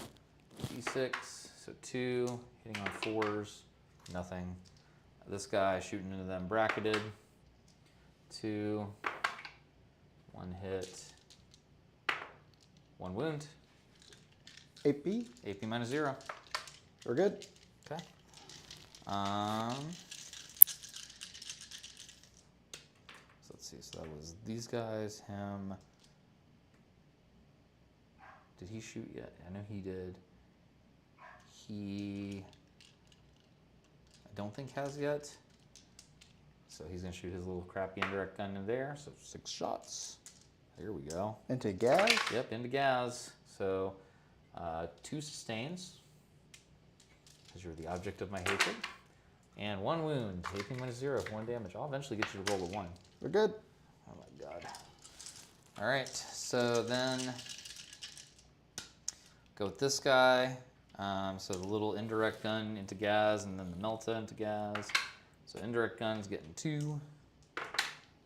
D6, so 2, hitting on 4s, nothing. This guy shooting into them bracketed, 2, 1 hit, 1 wound, AP, AP -0. we're good. Okay. So let's see, so that was these guys, him. Did he shoot yet? I know he did. I don't think has yet. So he's gonna shoot his little crappy indirect gun in there. So 6 shots. Here we go. Into Gaz. Yep, into Gaz. So 2 sustains, because you're the object of my hatred, and 1 wound. AP -0 for 1 damage. I'll eventually get you to roll a 1. We're good. Oh my god. All right, so then go with this guy. So the little indirect gun into Gaz, and then the Melta into Gaz. So indirect gun's getting 2.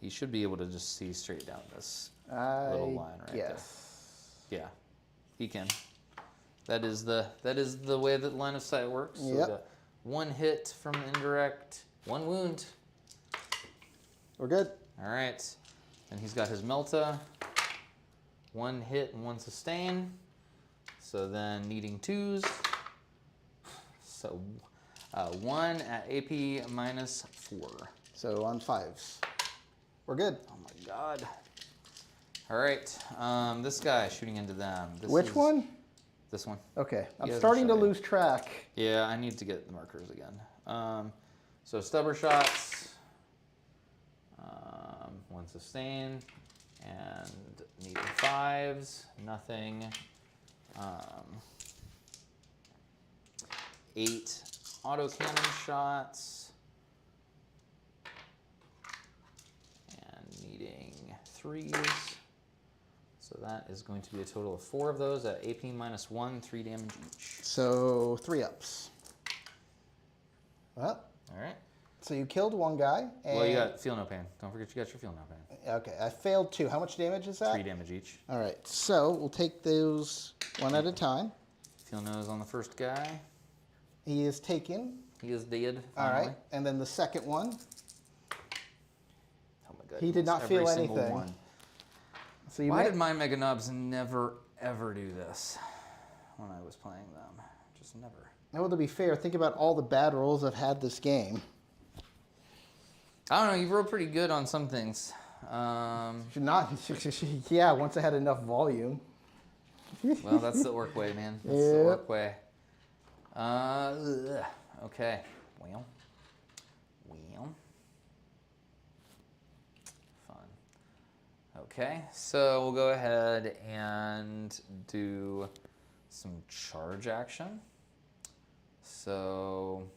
He should be able to just see straight down this little line right there. Yeah, he can. That is the way that line of sight works. So we got 1 hit from the indirect, 1 wound. We're good. All right, and he's got his Melta. 1 hit and 1 sustain. So then needing 2s. So 1 at AP -4. So on 5s. We're good. Oh my god. All right, this guy shooting into them. Which one? This one. Okay, I'm hasn't starting to shot yet. lose track. Yeah, I need to get the markers again. So stubber shots. 1 sustain. And needing 5s. Nothing. 8 autocannon shots. And needing 3s. So that is going to be a total of 4 of those at AP -1, 3 damage each. So 3 ups. Well, All right. so you killed 1 guy. And Well, you got feel no pain. Don't forget you got your feel no pain. Okay, I failed 2. How much damage is that? 3 damage each. All right, so we'll take those one at a time. Feel no's on the first guy. He is taken. He is dead. All Finally. right, and then the second one. Oh my god. He did not every feel single anything. one. So you Why may- did my Mega Nubs never ever do this when I was playing them? Just never. Well, to be fair, think about all the bad rolls I've had this game. I don't know. You've rolled pretty good on some things. Should not. Yeah, once I had enough volume. Well, that's the orc way, man. That's the orc way. Okay. Well. Fun. Okay, so we'll go ahead and do some charge action. So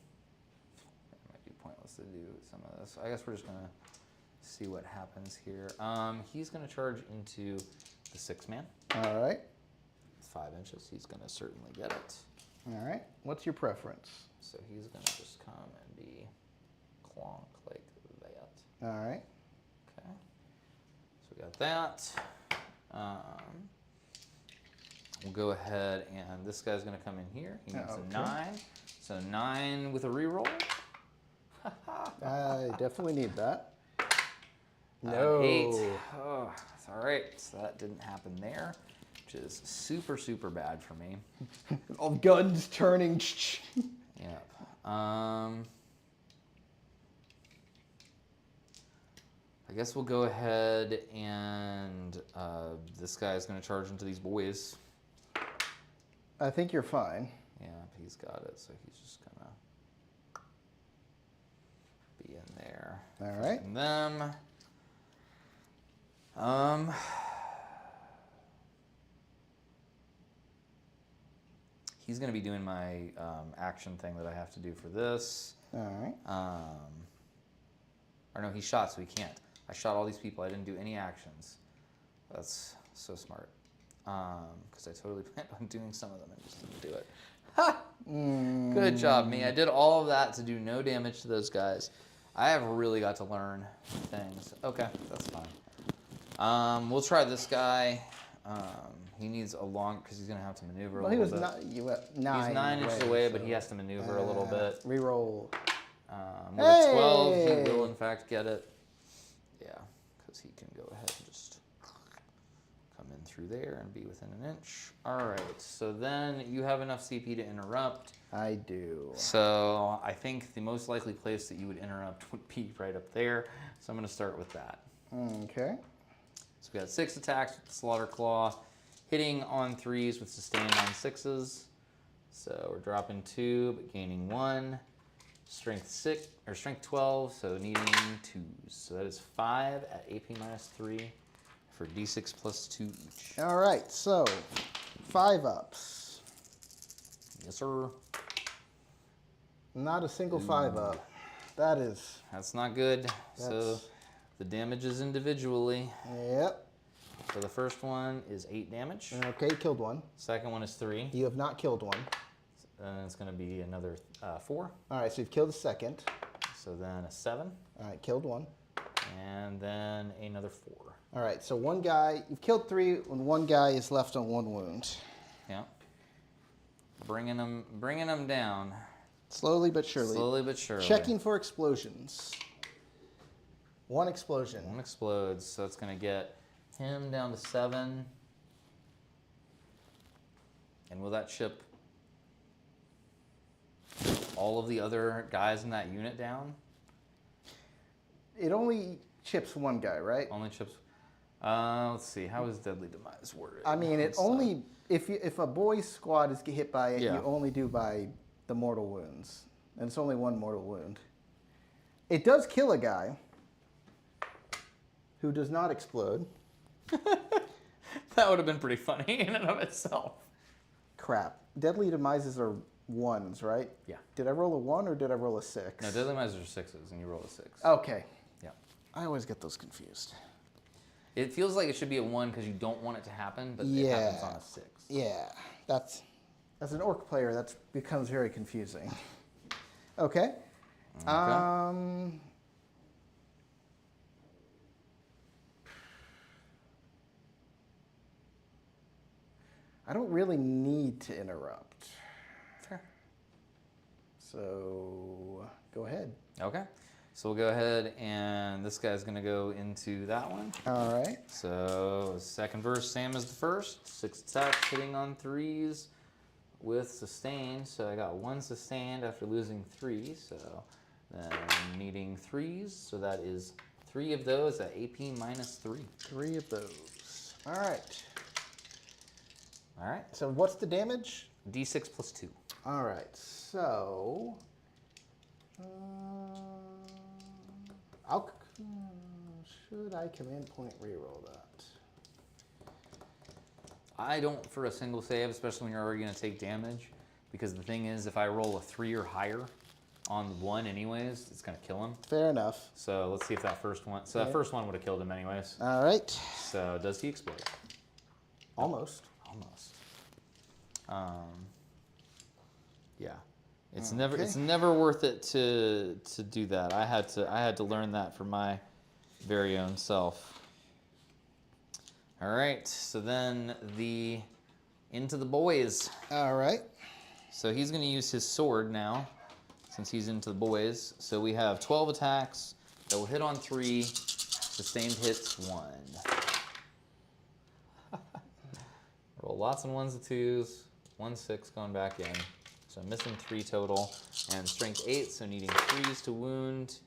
it might be pointless to do some of this. I guess we're just gonna see what happens here. He's gonna charge into the 6-man. All right. 5 inches. He's gonna certainly get it. All right. What's your preference? So he's gonna just come and be clonk like that. All right. Okay. So we got that. We'll go ahead and this guy's gonna come in here. He needs a 9. So 9 with a reroll. I definitely need that. No. 8. Oh, it's all right. So that didn't happen there, which is super, super bad for me. All guns turning. Yep. I guess we'll go ahead and this guy's going to charge into these boys. I think you're fine. Yeah, he's got it, so he's just going to be in there. All right. And them. He's going to be doing my action thing that I have to do for this. All right. Or no, he shot, so he can't. I shot all these people. I didn't do any actions. That's so smart. Because I totally planned on doing some of them and just didn't do it. Ha! Good job, me. I did all of that to do no damage to those guys. I have really got to learn things. Okay, that's fine. We'll try this guy. He needs a long, because he's going to have to maneuver Well, a he little was bit. nine. He's 9 inches away, but he has to maneuver a little bit. Reroll. With a 12, he will in fact get it. Yeah, because he can go ahead and just come in through there and be within an inch. All right, so then you have enough CP to interrupt. I do. So I think the most likely place that you would interrupt would be right up there. So I'm going to start with that. Okay. So we got 6 attacks with the Slaughter Claw, hitting on 3s with sustain on 6s. So we're dropping 2, but gaining 1. Strength 6 or strength 12, so needing 2s. So that is 5 at AP -3 for D6 plus 2 each. All right. So 5 ups. Yes, sir. Not a single 5-up. That is. That's not good. So That's- the damage is individually. Yep. So the first one is 8 damage. Okay, killed one. Second one is 3. You have not killed one. And it's going to be another 4. All right, so you've killed the second. So then a 7. All right, killed one. And then another 4. All right, so one guy, you've killed 3, and one guy is left on 1 wound. Yeah. Bringing them down. Slowly but surely. Slowly but surely. Checking for explosions. 1 explosion. One explodes, so it's going to get him down to 7. And will that chip all of the other guys in that unit down? It only chips one guy, right? Only chips. Let's see. How is Deadly Demise worded? I mean, it Let's, only if a boy's squad is hit by it, Yeah. you only do by the mortal wounds, and it's only 1 mortal wound. It does kill a guy who does not explode. that would have been pretty funny in and of itself. Crap. Deadly demises are 1s, right? Yeah. Did I roll a 1 or did I roll a 6? No, Deadly Demise are 6s, and you roll a 6. Okay. Yeah. I always get those confused. It feels like it should be a 1 because you don't want it to happen, but it Yeah. happens on a 6. Yeah, that's as an orc player, that becomes very confusing. Okay. I don't really need to interrupt. Fair. So go ahead. Okay. So we'll go ahead, and this guy's going to go into that one. All right. So second verse, same as the first. 6 attacks, hitting on 3s with sustain. So I got 1 sustained after losing 3. So then needing 3s. So that is 3 of those at AP minus 3. 3 of those. All right. All right. So what's the damage? D6 plus 2. All right. So should I command point reroll that? I don't for a single save, especially when you're already going to take damage. Because the thing is, if I roll a 3 or higher on 1 anyways, it's going to kill him. Fair enough. So let's see if that first one... So that first one would have killed him anyways. All right. So does he explode? Almost. Almost. Yeah. It's Okay. never worth it to do that. I had to learn that for my very own self. All right. So then into the boys. All right. So he's going to use his sword now, since he's into the boys. So we have 12 attacks that will hit on 3, sustained hits 1. Roll lots and 1s and 2s, 1 6 going back in. So I'm missing 3 total, and strength 8, so needing 3s to wound.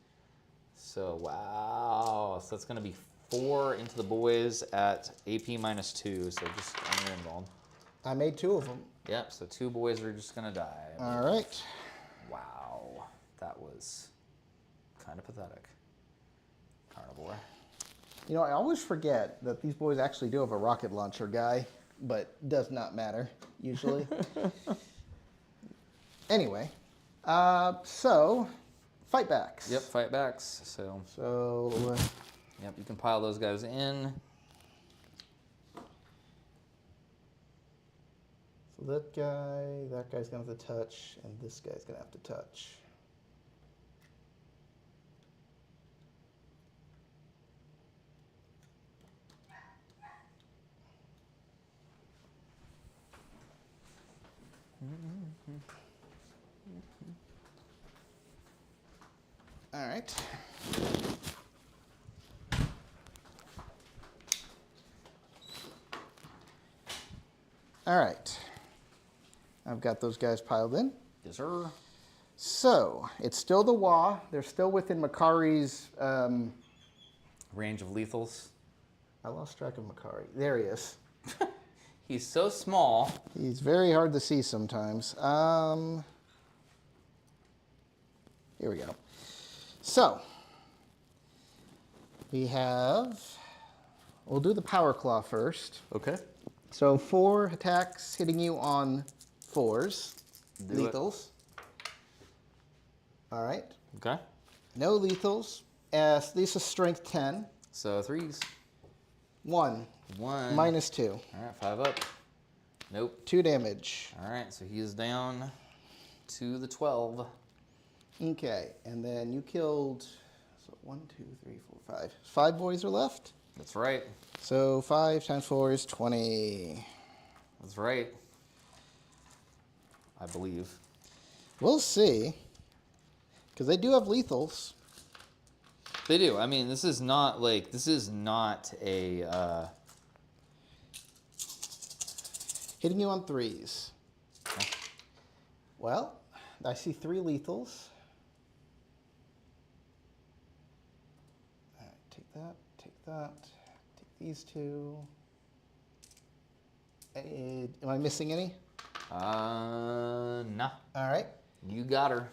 So wow, so that's going to be 4 into the boys at AP minus 2. So just on your involved. I made 2 of them. Yep, so 2 boys are just gonna die. All right. Wow, that was kind of pathetic. Carnivore. You know, I always forget that these boys actually do have a rocket launcher guy, but does not matter usually. Anyway, so fight backs. Yep, fight backs. So yep, you can pile those guys in. So that guy's gonna have to touch, and this guy's gonna have to touch. All right. All right. I've got those guys piled in. Yes, sir. So it's still the Wa. They're still within Makari's. Range of lethals. I lost track of Makari. There he is. He's so small. He's very hard to see sometimes. Here we go. So we have. We'll do the Power Claw first. Okay. So 4 attacks hitting you on 4s. Do it. Lethals. All right. Okay. No lethals. This is strength 10. So 3s. 1. 1. Minus 2. All right, 5 up. Nope. 2 damage. All right, so he is down to the 12. Okay, and then you killed, so 1, 2, 3, 4, 5. 5 boys are left. That's right. So 5 times 4 is 20. That's right. I believe. We'll see. Because they do have lethals. They do. I mean, this is not a, Hitting you on 3s. Well, I see 3 lethals. All right, take that, take these 2. Am I missing any? nah. All right. You got her.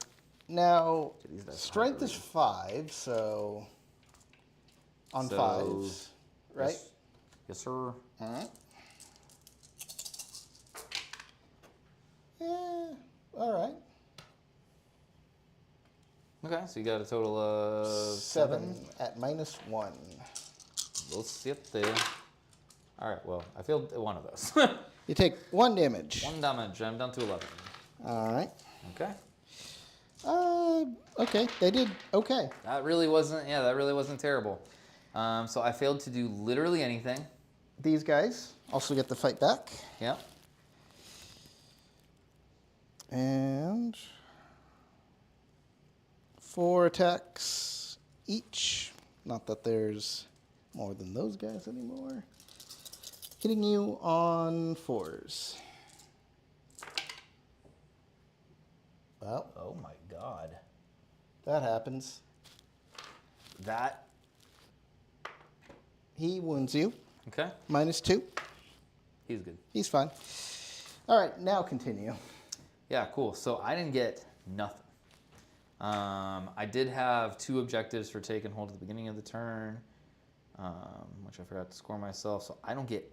Now, These dice strength is hybrid. 5, so on So, 5s, right? Yes, sir. All right. Yeah, all right. Okay, so you got a total of 7 at minus 1. We'll sit there. All right, well, I failed one of those. You take 1 damage. 1 damage. I'm down to 11. All right. Okay. Okay, they did okay. That really wasn't terrible. So I failed to do literally anything. These guys also get the fight back. Yep. And 4 attacks each. Not that there's more than those guys anymore. Hitting you on 4s. Well, Oh my god. that happens. That. He wounds you. Okay. Minus 2. He's good. He's fine. All right, now continue. Yeah, cool. So I didn't get nothing. I did have 2 objectives for take and hold at the beginning of the turn, which I forgot to score myself. So I don't get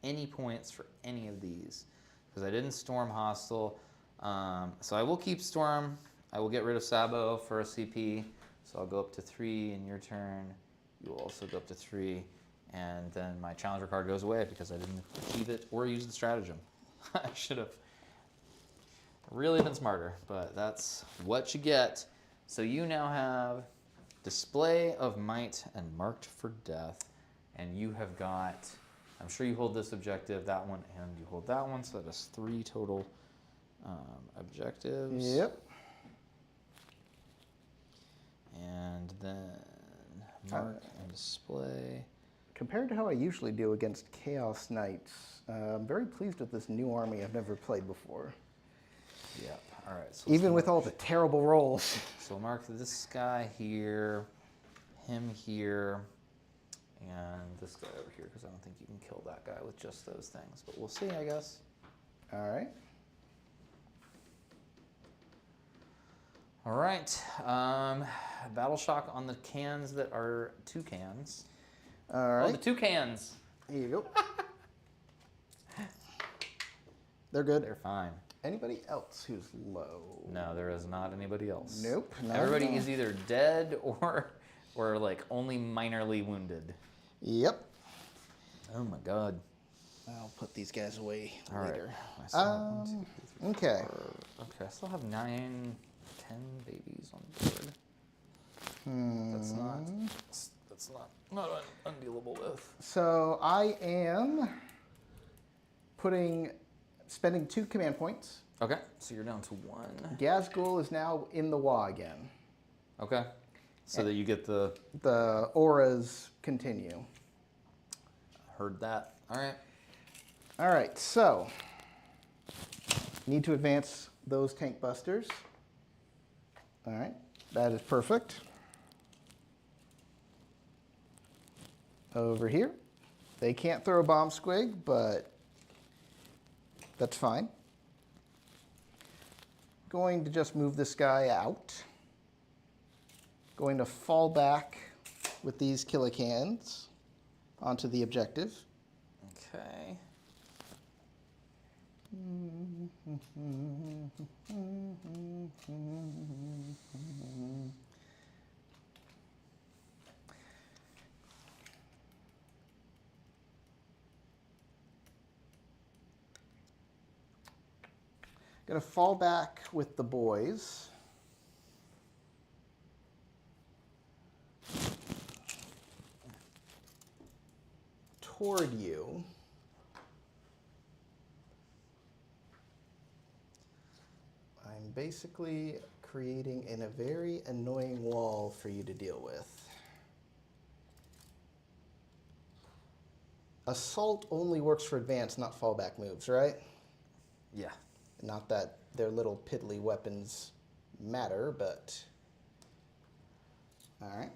any points for any of these because I didn't storm hostile. So I will keep storm. I will get rid of Sabo for a CP. So I'll go up to 3 in your turn. You will also go up to 3. And then my challenger card goes away because I didn't achieve it or use the stratagem. I should have really been smarter, but that's what you get. So you now have Display of Might and Marked for Death. And you have got, I'm sure you hold this objective, that one, and you hold that one. So that is 3 total objectives. Yep. And then mark and display. Compared to how I usually do against Chaos Knights, I'm very pleased with this new army I've never played before. Yep. All right. So Even with all the terrible rolls. So we'll mark this guy here, him here, and this guy over here, because I don't think you can kill that guy with just those things. But we'll see, I guess. All right. All right. Battle shock on the cans that are 2 cans. All Oh, right. the 2 cans. Here you go. They're good. They're fine. Anybody else who's low? No, there is not anybody else. Nope. not Everybody at all. is either dead or like only minorly wounded. Yep. Oh my god. I'll put these guys away All right. later. I still have 1, 2, 3, 4. Okay. Okay, I still have 9, 10 babies on board. That's not undealable with. So I am spending 2 command points. Okay, so you're down to 1. Gazgul is now in the Wa again. Okay, so that you get the The auras continue. heard that. All right. All right, so need to advance those tank busters. All right, that is perfect. Over here, they can't throw a bomb squig, but that's fine. Going to just move this guy out. Going to fall back with these killicans onto the objective. Okay. Gonna fall back with the boys. Toward you. I'm basically creating a very annoying wall for you to deal with. Assault only works for advanced, not fallback moves, right? Yeah. Not that their little piddly weapons matter, but... All right.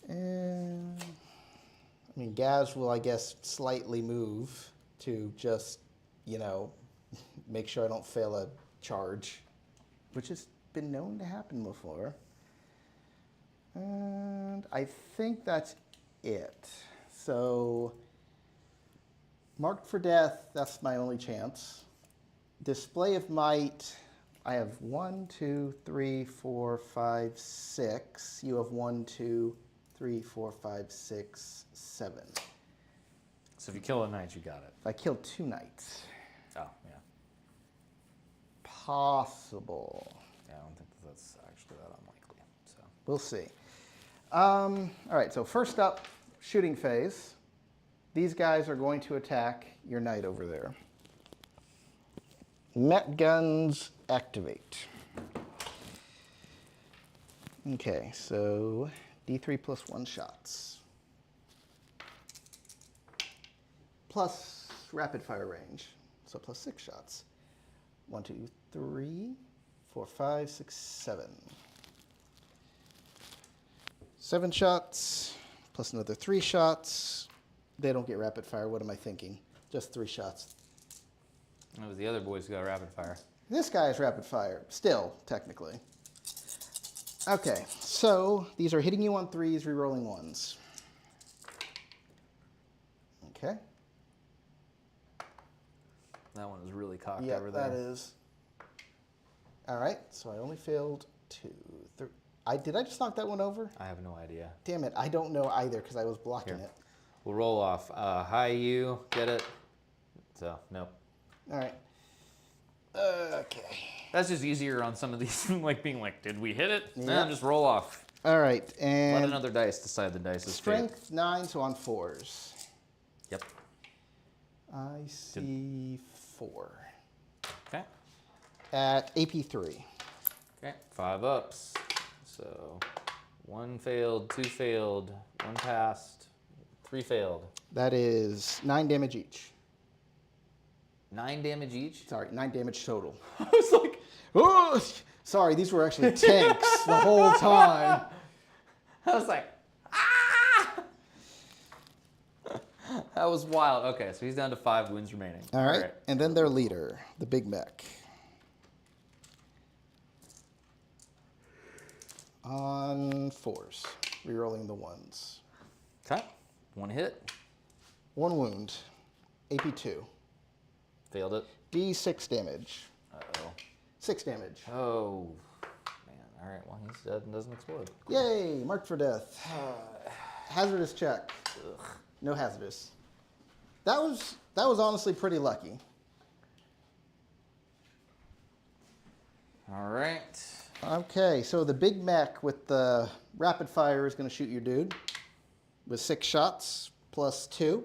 And... I mean, Gaz will, I guess, slightly move to just, you know, make sure I don't fail a charge, which has been known to happen before. And I think that's it. So, marked for death, that's my only chance. Display of might, I have 1, 2, 3, 4, 5, 6. You have 1, 2, 3, 4, 5, 6, 7. So if you kill a knight, you got it. If I kill 2 knights. Oh, yeah. Possible. Yeah, I don't think that's actually that unlikely. So We'll see. All right, so first up, shooting phase. These guys are going to attack your knight over there. Met guns activate. Okay, so D3 plus 1 shots. Plus rapid fire range, so plus 6 shots. 1, 2, 3, 4, 5, 6, 7. 7 shots, plus another 3 shots. They don't get rapid fire. What am I thinking? Just 3 shots. It was the other boys who got rapid fire. This guy is rapid fire, still, technically. Okay, so these are hitting you on 3s, rerolling 1s. Okay. that one is really cocked Yeah, over there. that is. All right, so I only failed 2, 3. Did I just knock that one over? I have no idea. Damn it, I don't know either because I was blocking Here. it. We'll roll off. Hi, you. Get it? So, nope. All right. Okay. That's just easier on some of these, like being like, did we hit it? Yeah. Nah, just roll off. All right, Let and another dice decide the dice's fate. strength 9, so on 4s. Yep. I see 4 Okay. at AP 3. Okay. 5 ups. So, 1 failed, 2 failed, 1 passed, 3 failed. That is 9 damage each. 9 damage each. Sorry, 9 damage total. I was like, Oh, sorry, these were actually tanks the whole time. I was like, ah! That was wild. Okay, so he's down to 5 wounds remaining. All right, and then their leader, the big mech. On 4s, rerolling the 1s. Okay. 1 hit. 1 wound, AP 2. Failed it. D6 damage. Uh-oh. 6 damage. Oh, man. All right, well, he's dead and doesn't explode. Yay, marked for death. Hazardous check. Ugh. No hazardous. That was honestly pretty lucky. All right. Okay, so the big mech with the rapid fire is going to shoot your dude with 6 shots plus 2.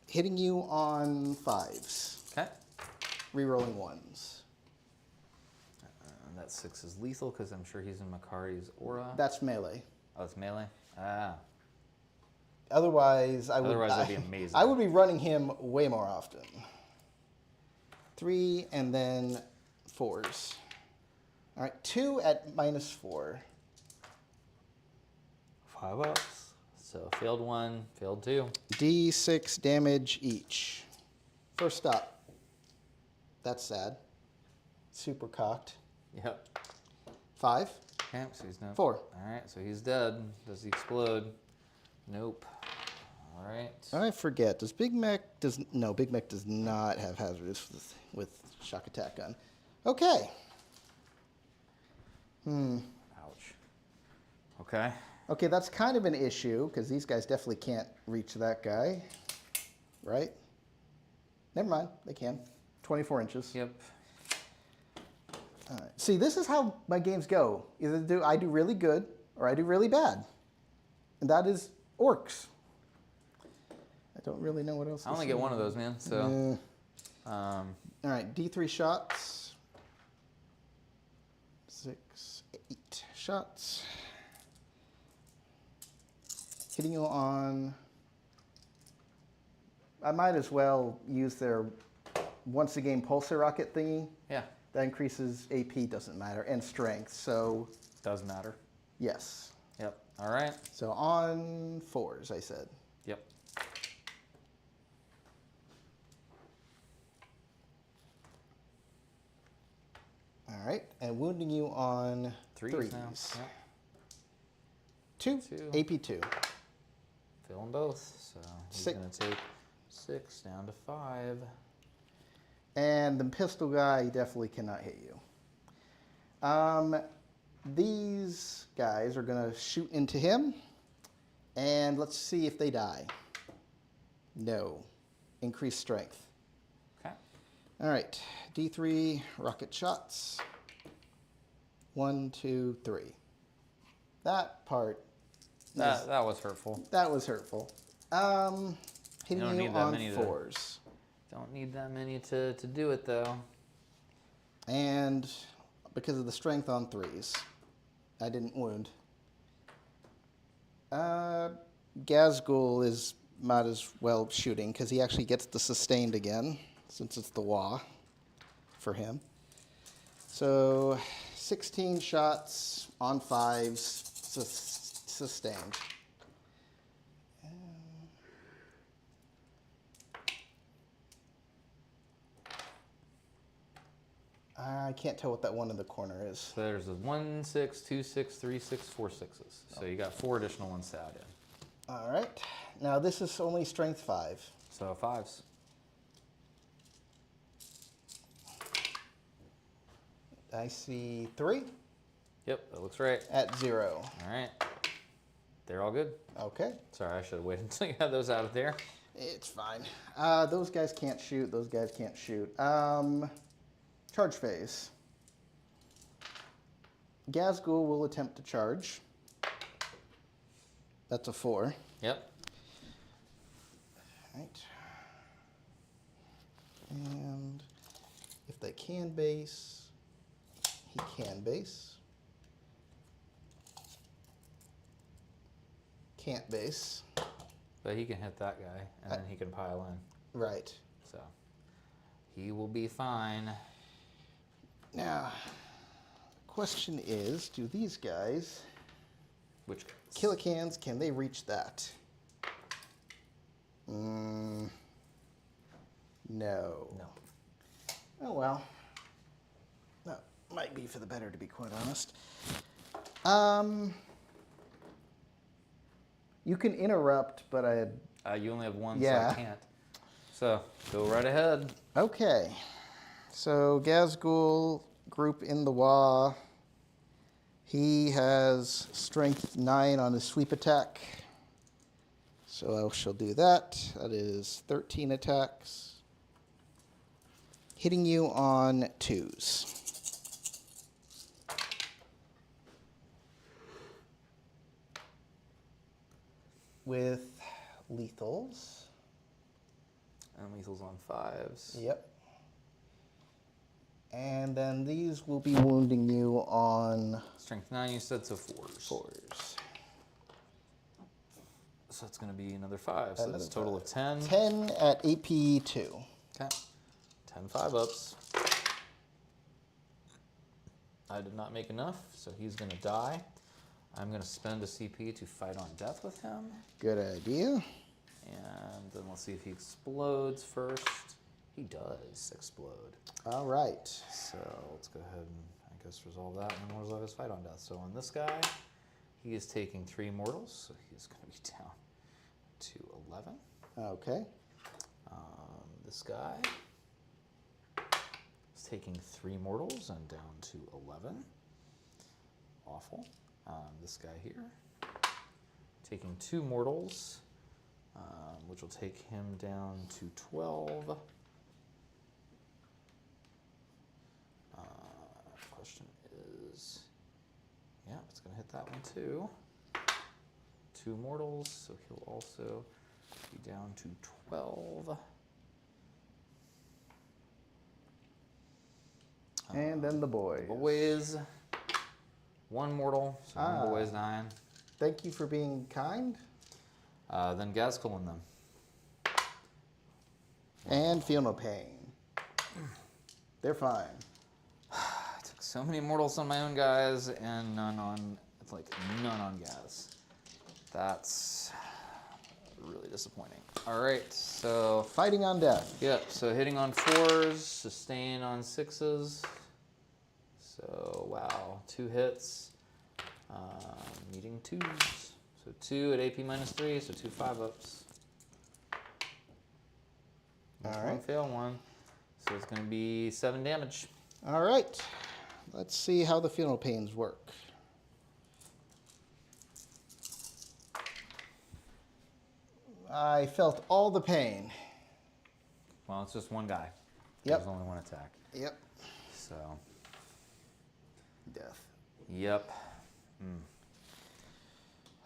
Hitting you on 5s, Okay. rerolling 1s. That 6 is lethal because I'm sure he's in Makari's aura. That's melee. Oh, it's melee? Ah. Otherwise, Otherwise, that'd be amazing. I would be running him way more often. 3 and then 4s. All right, 2 at -4. 5 ups. So failed 1, failed 2. D6 damage each. First up. That's sad. Super cocked. Yep. 5. Okay, so he's now 4. All right, so he's dead. Does he explode? Nope. All right. I forget. Does Big Mac no? Big Mac does not have hazardous with shock attack gun. Okay. Ouch. Okay. Okay, that's kind of an issue because these guys definitely can't reach that guy, right? Never mind, they can. 24 inches. Yep. All right. See, this is how my games go. Either I do really good or I do really bad, and that is Orks. I don't really know what else. I only get one of those, man. So. All right, D3 shots. 6, 8 shots. Hitting you on. I might as well use their once a game pulsar rocket thingy. Yeah. That increases AP, doesn't matter, and strength. So Does matter. yes. Yep. All right. So on 4s, I said. Yep. All right, and wounding you on Threes now. Yep. 2, Two. AP2. Fill them both. So he's Six. going to take 6 down to 5. And the pistol guy definitely cannot hit you. These guys are going to shoot into him. And let's see if they die. No. Increased strength. Okay. All right. D3 rocket shots. 1, 2, 3. That part. That was hurtful. That was hurtful. Hitting don't you need that on many to- 4s. Don't need that many to do it, though. And because of the strength on 3s, I didn't wound. Gazgul is might as well shooting because he actually gets the sustained again since it's the wah for him. So 16 shots on 5s, sustained. I can't tell what that one in the corner is. So there's a 1, 6, 2, 6, 3, 6, 4 sixes. So you got 4 additional ones to add in. All right. Now this is only strength 5. So 5s. I see 3 Yep, that looks right. at 0. All right. They're all good. Okay. Sorry, I should have waited until you had those out of there. It's fine. Those guys can't shoot. Those guys can't shoot. Charge phase. Gazgul will attempt to charge. That's a 4. Yep. Right. And if they can base, he can base. Can't base. But he can hit that guy, and then he can pile in. Right. So he will be fine. Now, the question is, do these guys, Which Killicans, can they reach that? No. No. Oh well. That might be for the better, to be quite honest. You can interrupt, but You only have one, Yeah. so I can't. So go right ahead. okay. So Gazgul, group in the Wa. He has strength 9 on his sweep attack. So I shall do that. That is 13 attacks. Hitting you on 2s. With lethals. And lethal's on 5s. Yep. And then these will be wounding you on Strength 9, you said, so 4s. 4s. So it's going to be another 5. So Another that's a total of 10. 10 at AP2. Okay. 10 5-ups. I did not make enough, so he's going to die. I'm going to spend a CP to fight on death with him. Good idea. And then let's see if he explodes first. He does explode. All right. So let's go ahead and, I guess, resolve that, and then we'll resolve his fight on death. So on this guy, he is taking 3 mortals, so he's going to be down to 11. Okay. This guy is taking 3 mortals and down to 11. Awful. This guy here taking 2 mortals, which will take him down to 12. Question is, yeah, it's going to hit that one too. 2 mortals, so he'll also be down to 12. And then the boys. Boys. 1 mortal, so 1 boy is 9. Thank you for being kind. Then Gazkul and them. And feel no pain. They're fine. I took so many mortals on my own guys and none on Gaz. That's really disappointing. All right, so Fighting on death. yep. So hitting on 4s, sustain on 6s. So wow, 2 hits, meeting 2s. So 2 at AP -3, so 2 5-ups. All One right. fail, 1. So it's going to be 7 damage. All right. Let's see how the feel no pains work. I felt all the pain. Well, it's just 1 guy. Yep. There's only 1 attack. Yep. So, Death. yep.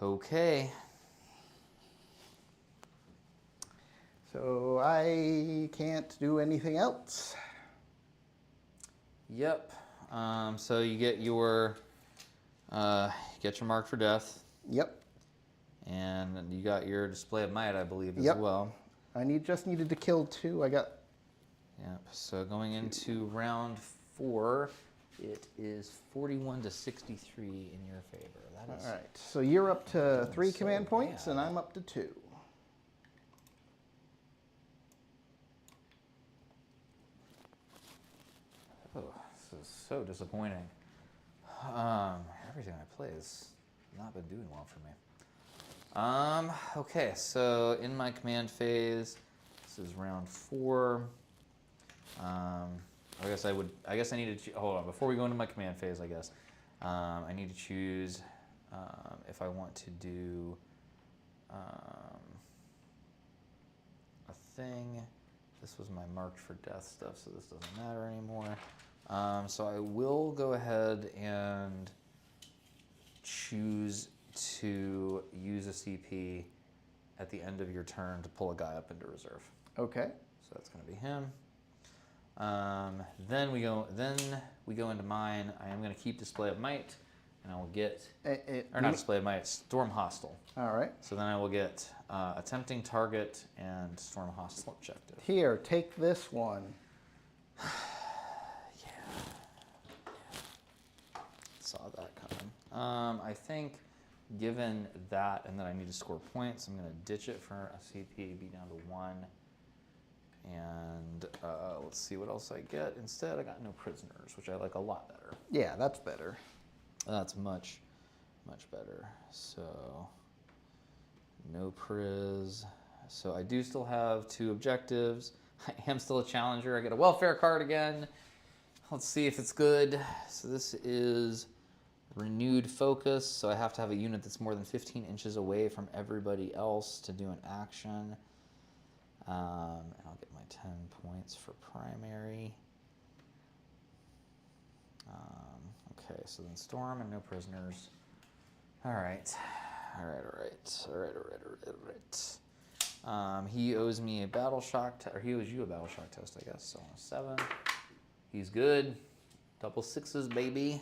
Okay. So I can't do anything else. Yep. So you get your mark for death, Yep. and you got your display of might, I believe, Yep. as well. I just needed to kill 2. I got. Yep. So going into round 4, it is 41 to 63 in your favor. That is All right. So you're up to 3 so command points, and bad. I'm up to 2. Oh, this is so disappointing. Everything I play has not been doing well for me. Okay, so in my command phase, this is round 4. I guess I need to hold on before we go into my command phase. I guess I need to choose if I want to do a thing. This was my marked for death stuff, so this doesn't matter anymore. So I will go ahead and choose to use a CP at the end of your turn to pull a guy up into reserve. Okay. So that's going to be him. Then we go into mine. I am going to keep display of might, and I will get or not display of might, storm hostile. All right. So then I will get attempting target and storm hostile objective. Here, take this one. Saw that coming. I think given that and that I need to score points, I'm going to ditch it for a CP, be down to 1. And let's see what else I get. Instead, I got no prisoners, which I like a lot better. Yeah, that's better. That's much, much better. So, no priz. So I do still have 2 objectives. I am still a challenger. I get a welfare card again. Let's see if it's good. So this is renewed focus. So I have to have a unit that's more than 15 inches away from everybody else to do an action. And I'll get my 10 points for primary. Okay, so then storm and no prisoners. All right. He owes me a battle shock, or he owes you a battle shock test, I guess. So on a 7, he's good. Double 6s, baby.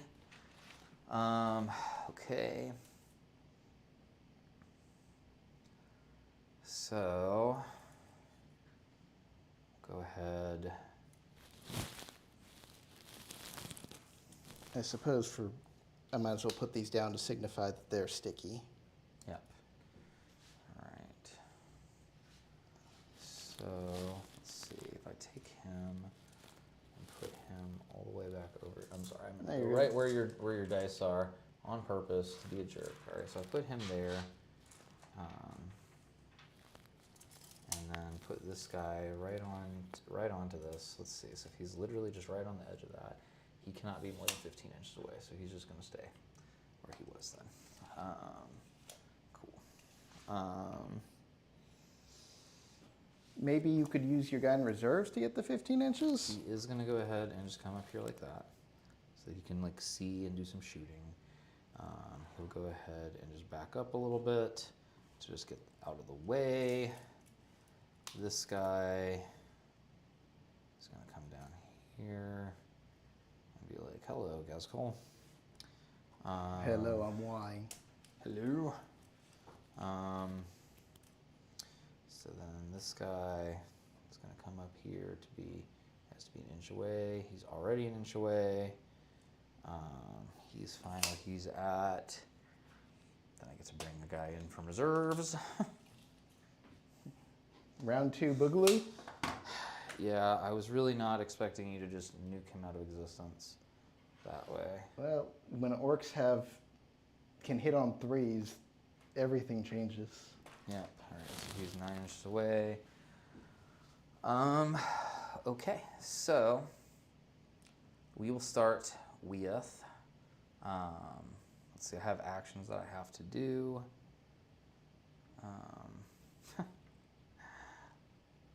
Okay. So go ahead. I suppose I might as well put these down to signify that they're sticky. Yep. All right. So let's see if I take him and put him all the way back over. I'm sorry, I'm gonna There go you right where your dice are on purpose to be a jerk. All right, so I put him there. and then put this guy right onto this. Let's see. So if he's literally just right on the edge of that, he cannot be more than 15 inches away. So he's just going to stay where he was then. Cool. Maybe you could use your guy in reserves to get the 15 inches? He is going to go ahead and just come up here like that so that he can like see and do some shooting. He'll go ahead and just back up a little bit to just get out of the way. This guy is going to come down here and be like, hello, Gazcol. Hello, I'm Wine. Hello. So then this guy is going to come up here has to be an inch away. He's already an inch away. He's fine where he's at. Then I get to bring the guy in from reserves. Round 2 Boogaloo? Yeah, I was really not expecting you to just nuke him out of existence that way. Well, when orcs can hit on 3s, everything changes. Yeah, all right, so he's 9 inches away. Okay, so we will start with, let's see, I have actions that I have to do.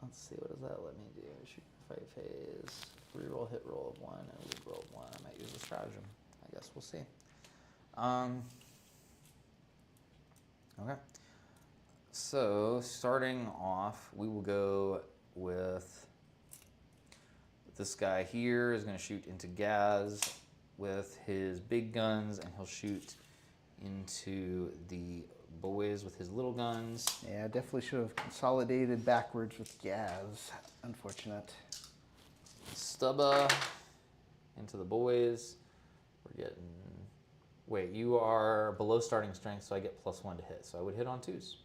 Let's see, what does that let me do? Shoot, fight phase, reroll, hit roll of 1, and lead roll of 1. I might use a stratagem. I guess we'll see. Okay. So starting off, we will go with this guy here is going to shoot into Gaz with his big guns, and he'll shoot into the boys with his little guns. Yeah, I definitely should have consolidated backwards with Gaz. Unfortunate. Stubba into the boys. We're getting... Wait, you are below starting strength, so I get +1 to hit. So I would hit on 2s.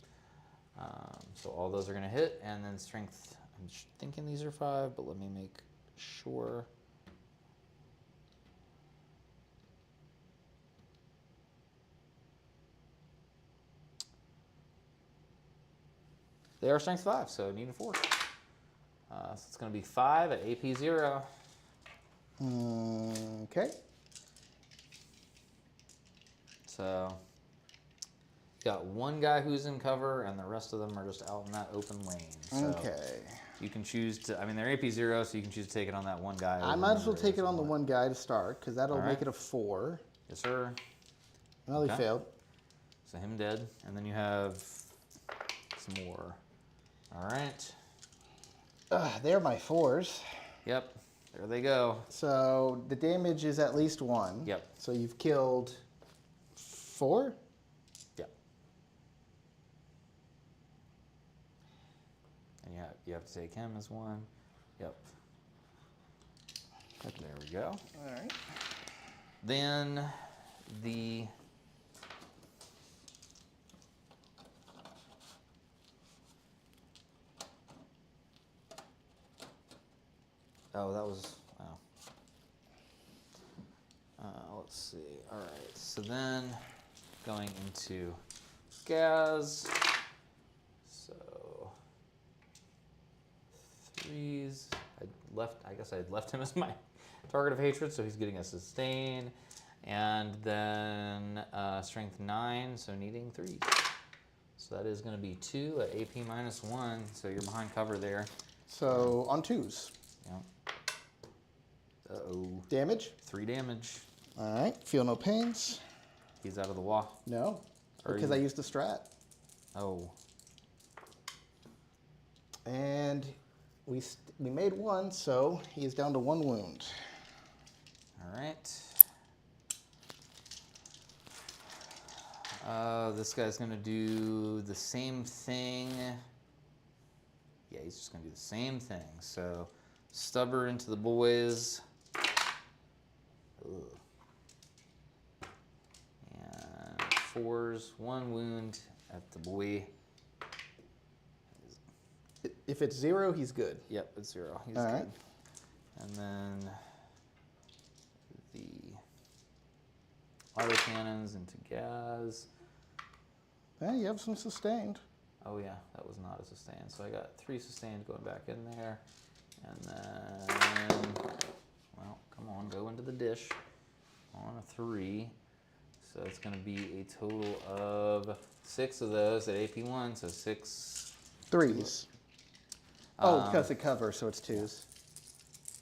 So all those are going to hit, and then strength, I'm thinking these are 5, but let me make sure. They are strength 5, so need a 4. So it's going to be 5 at AP 0. Okay. So you got one guy who's in cover, and the rest of them are just out in that open lane. So Okay. you can choose to, I mean, they're AP 0, so you can choose to take it on that one guy. I might as well take it on the one guy to start, because that'll All right. make it a 4. Yes, sir. Well, Okay. he failed. So him dead, and then you have some more. All right. They're my 4s. Yep. There they go. So the damage is at least 1. Yep. So you've killed 4? Yep. And you have to take him as 1. Yep. There we go. All right. Then the that was let's see. All right. So then going into Gaz. So 3s. I guess I had left him as my target of hatred, so he's getting a sustain. And then strength 9, so needing 3. So that is going to be 2 at AP -1, so you're behind cover there. So on 2s. Yeah. Uh-oh. Damage? 3 damage. All right. Feel no pains? He's out of the wall. No. Or Because I used the strat. Oh. And we made 1, so he is down to 1 wound. All right. This guy's going to do the same thing. Yeah, he's just going to do the same thing. So, stubber into the boys. Ugh. And 4s, 1 wound at the boy. If it's 0, he's good. Yep, it's 0. He's All good. right. And then the auto cannons into Gaz. Yeah, you have some sustained. Oh yeah, that was not a sustain. So I got 3 sustains going back in there. And then, well, come on, go into the dish on a 3. So it's going to be a total of 6 of those at AP1, so 6 3s. Oh, because it covers, so it's 2s.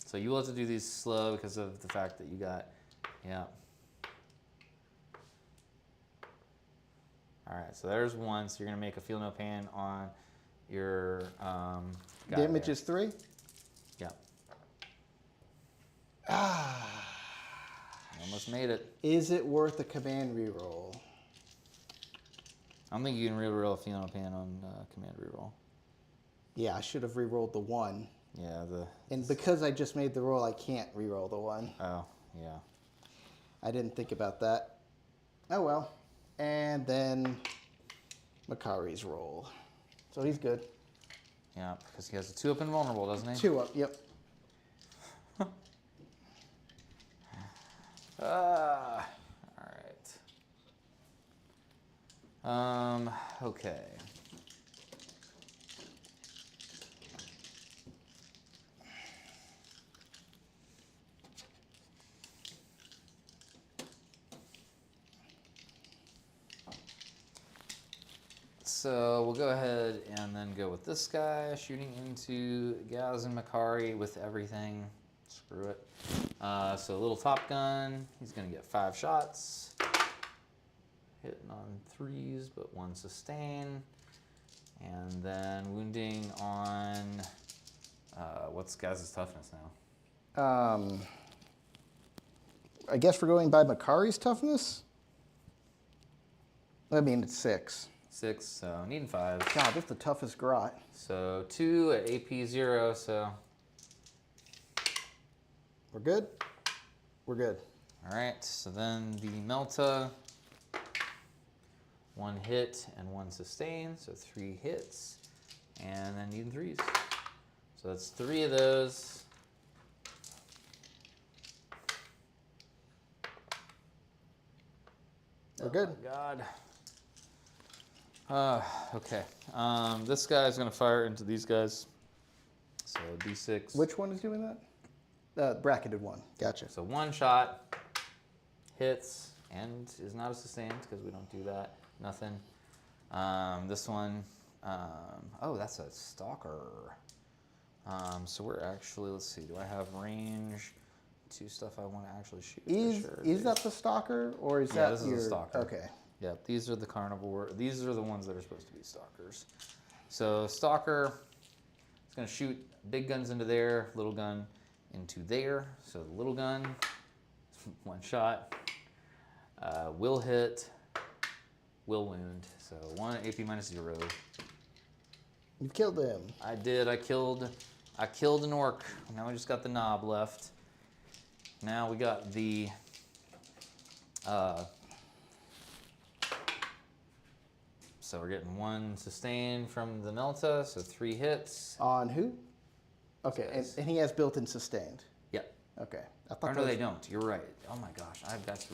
So you will have to do these slow because of the fact that you got, yeah. All right, so there's 1. So you're going to make a feel no pain on your guy Damage there. is 3? Yeah. Ah. Almost made it. Is it worth a command reroll? I don't think you can reroll a feel no pain on command reroll. Yeah, I should have rerolled the 1. Yeah, And because I just made the roll, I can't reroll the 1. oh, yeah. I didn't think about that. Oh well. And then Makari's roll. So he's good. Yeah, because he has a 2 up invulnerable, doesn't he? 2 up, yep. All right. Okay. So we'll go ahead and then go with this guy, shooting into Gaz and Makari with everything. Screw it. So a little top gun. He's going to get 5 shots. Hitting on 3s, but 1 sustain. And then wounding on, what's Gaz's toughness now? I guess we're going by Makari's toughness? I mean, it's 6. 6, so needing 5. God, that's the toughest grot. So 2 at AP 0, so. We're good? We're good. All right, so then the Melta, 1 hit and 1 sustain, so 3 hits, and then needing 3s. So that's 3 of those. We're good. Oh my God. Okay. This guy's gonna fire into these guys. So D6. Which one is doing that? Bracketed one. Gotcha. So 1 shot, hits, and is not a sustained because we don't do that. Nothing. This one, oh, that's a stalker. So we're actually, let's see, do I have range to stuff I want to actually shoot? Is that the stalker, or is Yeah, that this is your... a stalker. Okay. Yeah, these are the carnivore. These are the ones that are supposed to be stalkers. So stalker is going to shoot big guns into there, little gun into there. So the little gun, 1 shot, will hit, will wound. So 1 AP minus 0. You've killed him. I did. I killed an orc. Now we just got the knob left. Now we got the so we're getting 1 sustain from the Melta, so 3 hits. On who? Okay, and he has built-in sustained. Yep. Okay. I Or thought no, that they was- don't. You're right. Oh my gosh, I've got to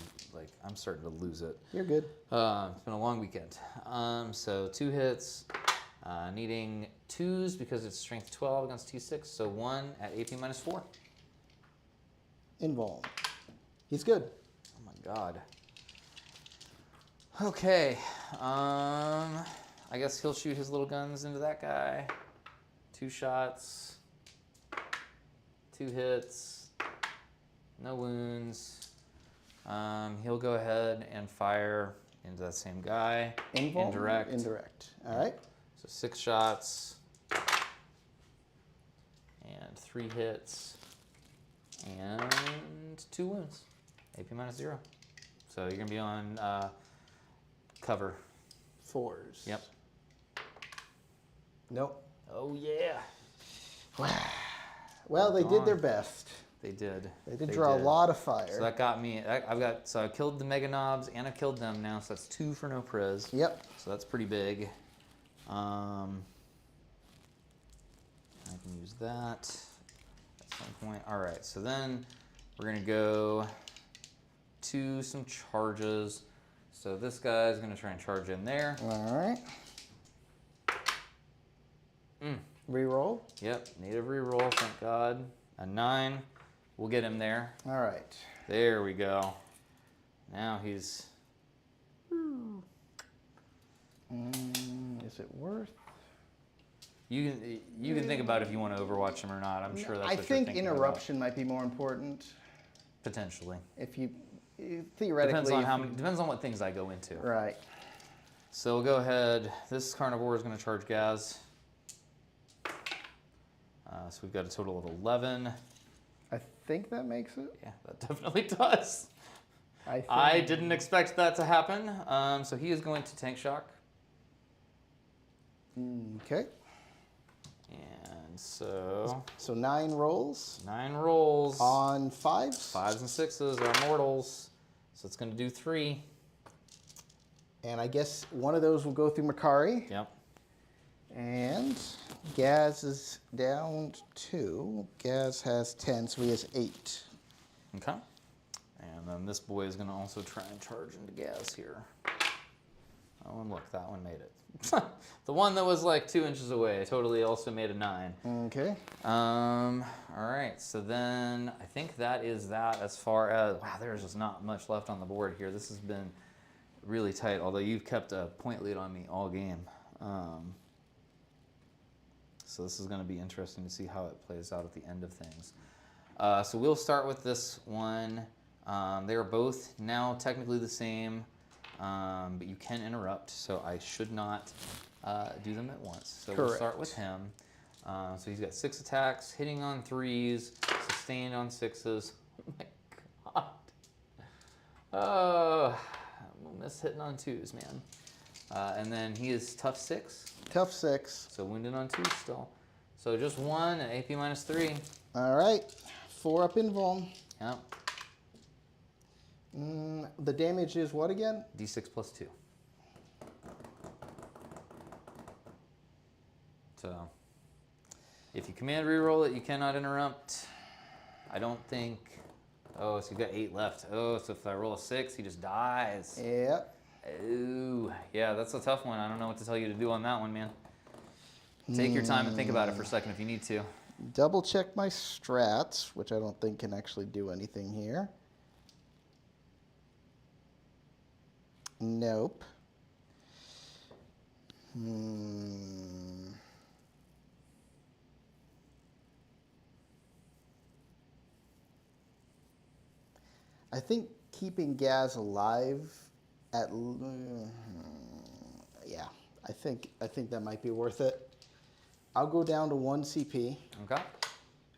I'm starting to lose it. You're good. It's been a long weekend. So 2 hits, needing 2s because it's strength 12 against T6. So 1 at AP minus 4. Invuln. He's good. Oh my god. Okay. I guess he'll shoot his little guns into that guy. 2 shots. 2 hits. No wounds. He'll go ahead and fire into that same guy. Invuln? Indirect. Indirect. All right. So 6 shots. And 3 hits. And 2 wounds. AP minus 0. So you're going to be on cover. 4s. Yep. Nope. Oh, yeah. Well, they did their Gone. best. They did. They did draw a lot of fire. So that got me. So I killed the Mega Knobs and I killed them now. So that's 2 for no priz. Yep. So that's pretty big. I can use that at some point. All right. So then we're going to go to some charges. So this guy's going to try and charge in there. All right. Reroll. Yep, native reroll, thank God. A 9. We'll get him there. All right. There we go. Now he's... Is it worth? You can think about if you want to overwatch him or not. I'm sure that's I what think you're thinking interruption might be more important. Potentially. If you theoretically Depends on what things I go into. Right. So we'll go ahead. This carnivore is going to charge Gaz. So we've got a total of 11. I think that makes it. Yeah, that definitely does. I I didn't expect that to happen. So he is going to tank shock. Okay. And so 9 rolls 9 rolls. on 5s. 5s and 6s are mortals. So it's going to do 3. And I guess one of those will go through Makari. Yep. And Gaz is down 2. Gaz has 10, so he has 8. Okay. And then this boy is going to also try and charge into Gaz here. Oh, and look, that one made it. The one that was like 2 inches away totally also made a 9. Okay. All right, so then I think that is that as far as, wow, there's just not much left on the board here. This has been really tight, although you've kept a point lead on me all game. So this is going to be interesting to see how it plays out at the end of things. So we'll start with this one. They are both now technically the same, but you can interrupt, so I should not do them at once. So we'll start with him. So he's got 6 attacks, hitting on 3s, sustained on 6s. Oh my god. Oh, we'll miss hitting on 2s, man. And then he is tough 6. Tough 6. So wounded on 2 still. So just 1 and AP minus 3. All right. 4 up in Vuln. Yep. The damage is what again? D6 plus 2. So if you command reroll it, you cannot interrupt. I don't think. Oh, so you've got 8 left. Oh, so if I roll a 6, he just dies. Yep. Ooh, yeah, that's a tough one. I don't know what to tell you to do on that one, man. Take your time and think about it for a second if you need to. Double check my strats, which I don't think can actually do anything here. Nope. I think keeping Gaz alive at yeah, I think that might be worth it. I'll go down to 1 CP. Okay.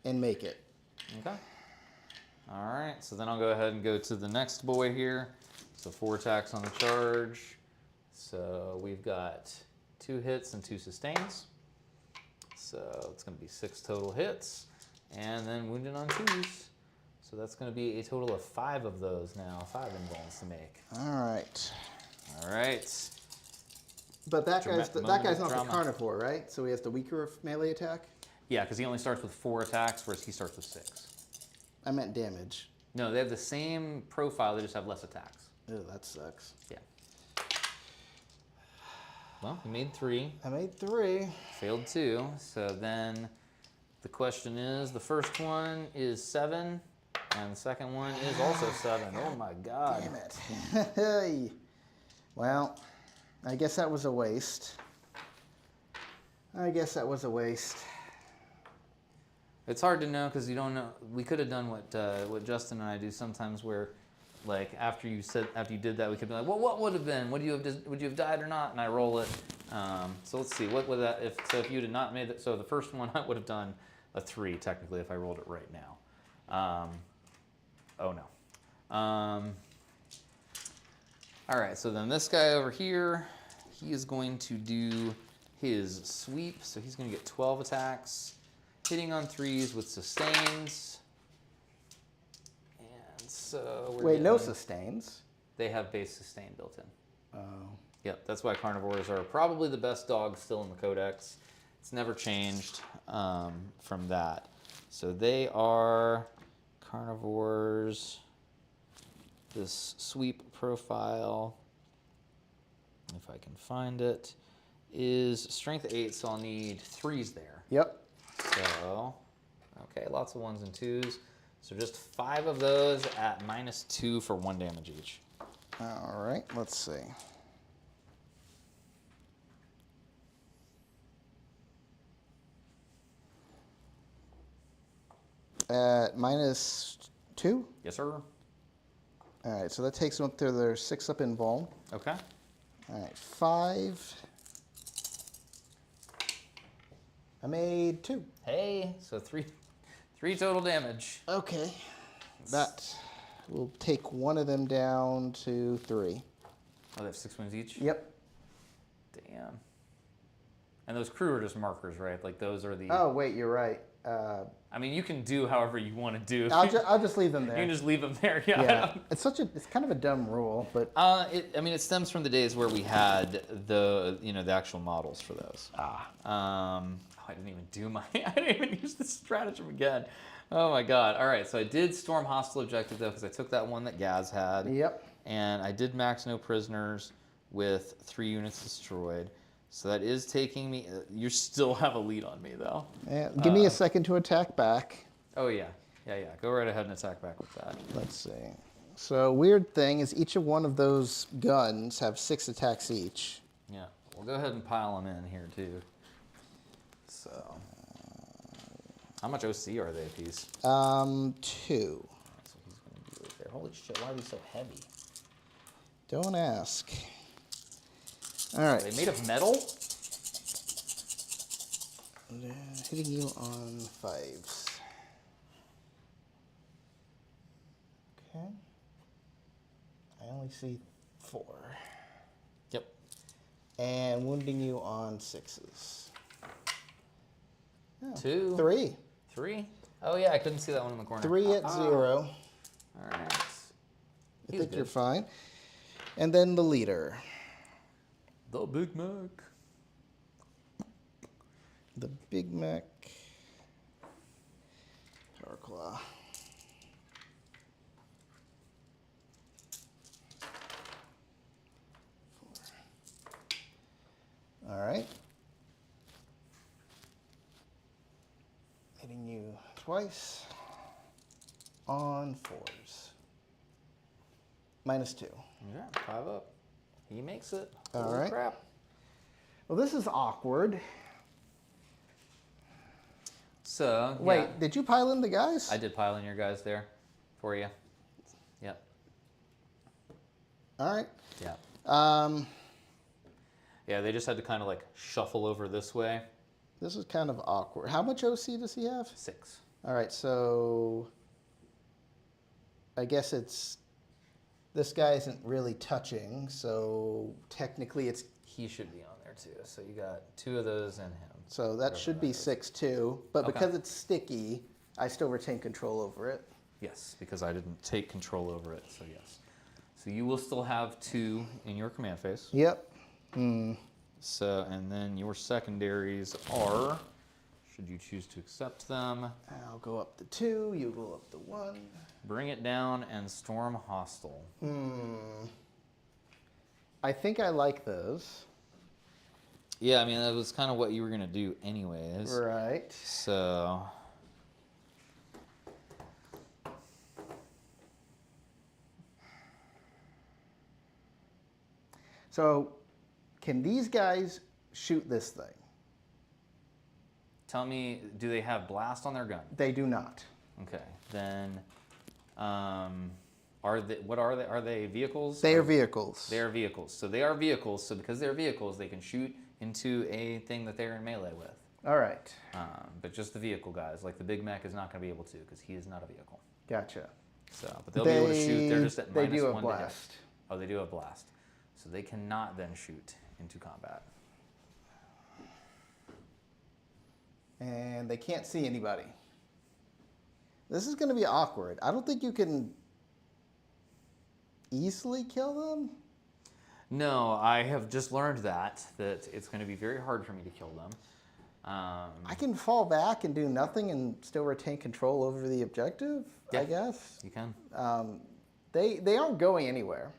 And make it. Okay. All right, so then I'll go ahead and go to the next boy here. So 4 attacks on the charge. So we've got 2 hits and 2 sustains. So it's going to be 6 total hits. And then wounded on 2s. So that's going to be a total of 5 of those now. 5 invulns to make. All right. All right. But that guy's not drama. the carnivore, right? So he has the weaker melee attack? Yeah, because he only starts with 4 attacks, whereas he starts with 6. I meant damage. No, they have the same profile, they just have less attacks. Ew, that sucks. Yeah. Well, he made 3. I made 3. Failed 2. So then the question is, the first one is 7, and the second one is also 7. Oh my god. Damn it. Hey. Well, I guess that was a waste. It's hard to know because you don't know. We could have done what Justin and I do sometimes, where like after you did that, we could be like, well, what would have been? Would you have died or not? And I roll it. So let's see. What would that if you had not made it? So the first one I would have done a 3 technically if I rolled it right now. Oh no. All right. So then this guy over here, he is going to do his sweep. So he's going to get 12 attacks. Hitting on 3s with sustains. And so we're Wait, no sustains. They have base sustain built in. Oh. Yep, that's why carnivores are probably the best dogs still in the codex. It's never changed from that. So they are carnivores. This sweep profile, if I can find it, is strength 8, so I'll need 3s there. Yep. So, okay, lots of 1s and 2s. So just 5 of those at -2 for 1 damage each. All right, let's see. At -2? Yes, sir. All right, so that takes them up to their 6 up in Vol. Okay. All right, 5. I made 2. Hey, so 3 total damage. Okay. That will take one of them down to 3. Oh, they have 6 wounds each? Yep. Damn. And those crew are just markers, right? Like those are the... Oh, wait, you're right. I mean, you can do however you want to do. I'll just leave them You there. can just leave them there, yeah. Yeah, it's kind of a dumb rule, but I mean, it stems from the days where we had the actual models for those. I didn't even do my, I didn't even use this stratagem again. Oh my God. All right, so I did storm hostile objective though, because I took that one that Gaz had. yep. And I did max no prisoners with 3 units destroyed. So that is taking me, you still have a lead on me though. Yeah, give me a second to attack back. Oh yeah, go right ahead and attack back with that. Let's see. So weird thing is each of one of those guns have 6 attacks each. Yeah, we'll go ahead and pile them in here too. So, how much OC are they a piece? 2. That's what he's gonna do right there. Holy shit, why are these so heavy? Don't ask. All right. Are they made of metal? Hitting you on 5s. Okay. I only see 4. Yep. And wounding you on 6s. Oh, 2. 3. 3? Oh yeah, I couldn't see that one in the corner. 3 at 0. All right. I think you're fine. And then the leader. The Big Mac. The Big Mac. Power Claw. All right. Hitting you twice on 4s. -2. Yeah, 5 up. He makes it. All Holy right. crap. Well, this is awkward. So, Wait, yeah, did you pile in the guys? I did pile in your guys there for you. Yep. All right. Yeah. Yeah, they just had to kind of like shuffle over this way. This is kind of awkward. How much OC does he have? 6. All right, so I guess this guy isn't really touching, so technically it's, He should be on there too. So you got 2 of those in him. so that should be 6 too, but Okay. because it's sticky, I still retain control over it. Yes, because I didn't take control over it, so yes. So you will still have 2 in your command phase. Yep. So, and then your secondaries are, should you choose to accept them, I'll go up to 2, you go up to 1. bring it down and storm hostile. I think I like those. Yeah, I mean, that was kind of what you were going to do anyways. Right. So, So can these guys shoot this thing? tell me, do they have blast on their gun? They do not. Okay, then, what are they? Are they vehicles? They are vehicles. They are vehicles. So they are vehicles. So because they're vehicles, they can shoot into a thing that they're in melee with. All right. But just the vehicle guys, like the Big Mac is not going to be able to because he is not a vehicle. Gotcha. So, but they'll be able to shoot. They're just at They -1 do have to hit. blast. Oh, they do have blast. So they cannot then shoot into combat. And they can't see anybody. This is going to be awkward. I don't think you can easily kill them. No, I have just learned that it's going to be very hard for me to kill them. I can fall back and do nothing and still retain control over the objective, Yeah. I guess. You can. They aren't going anywhere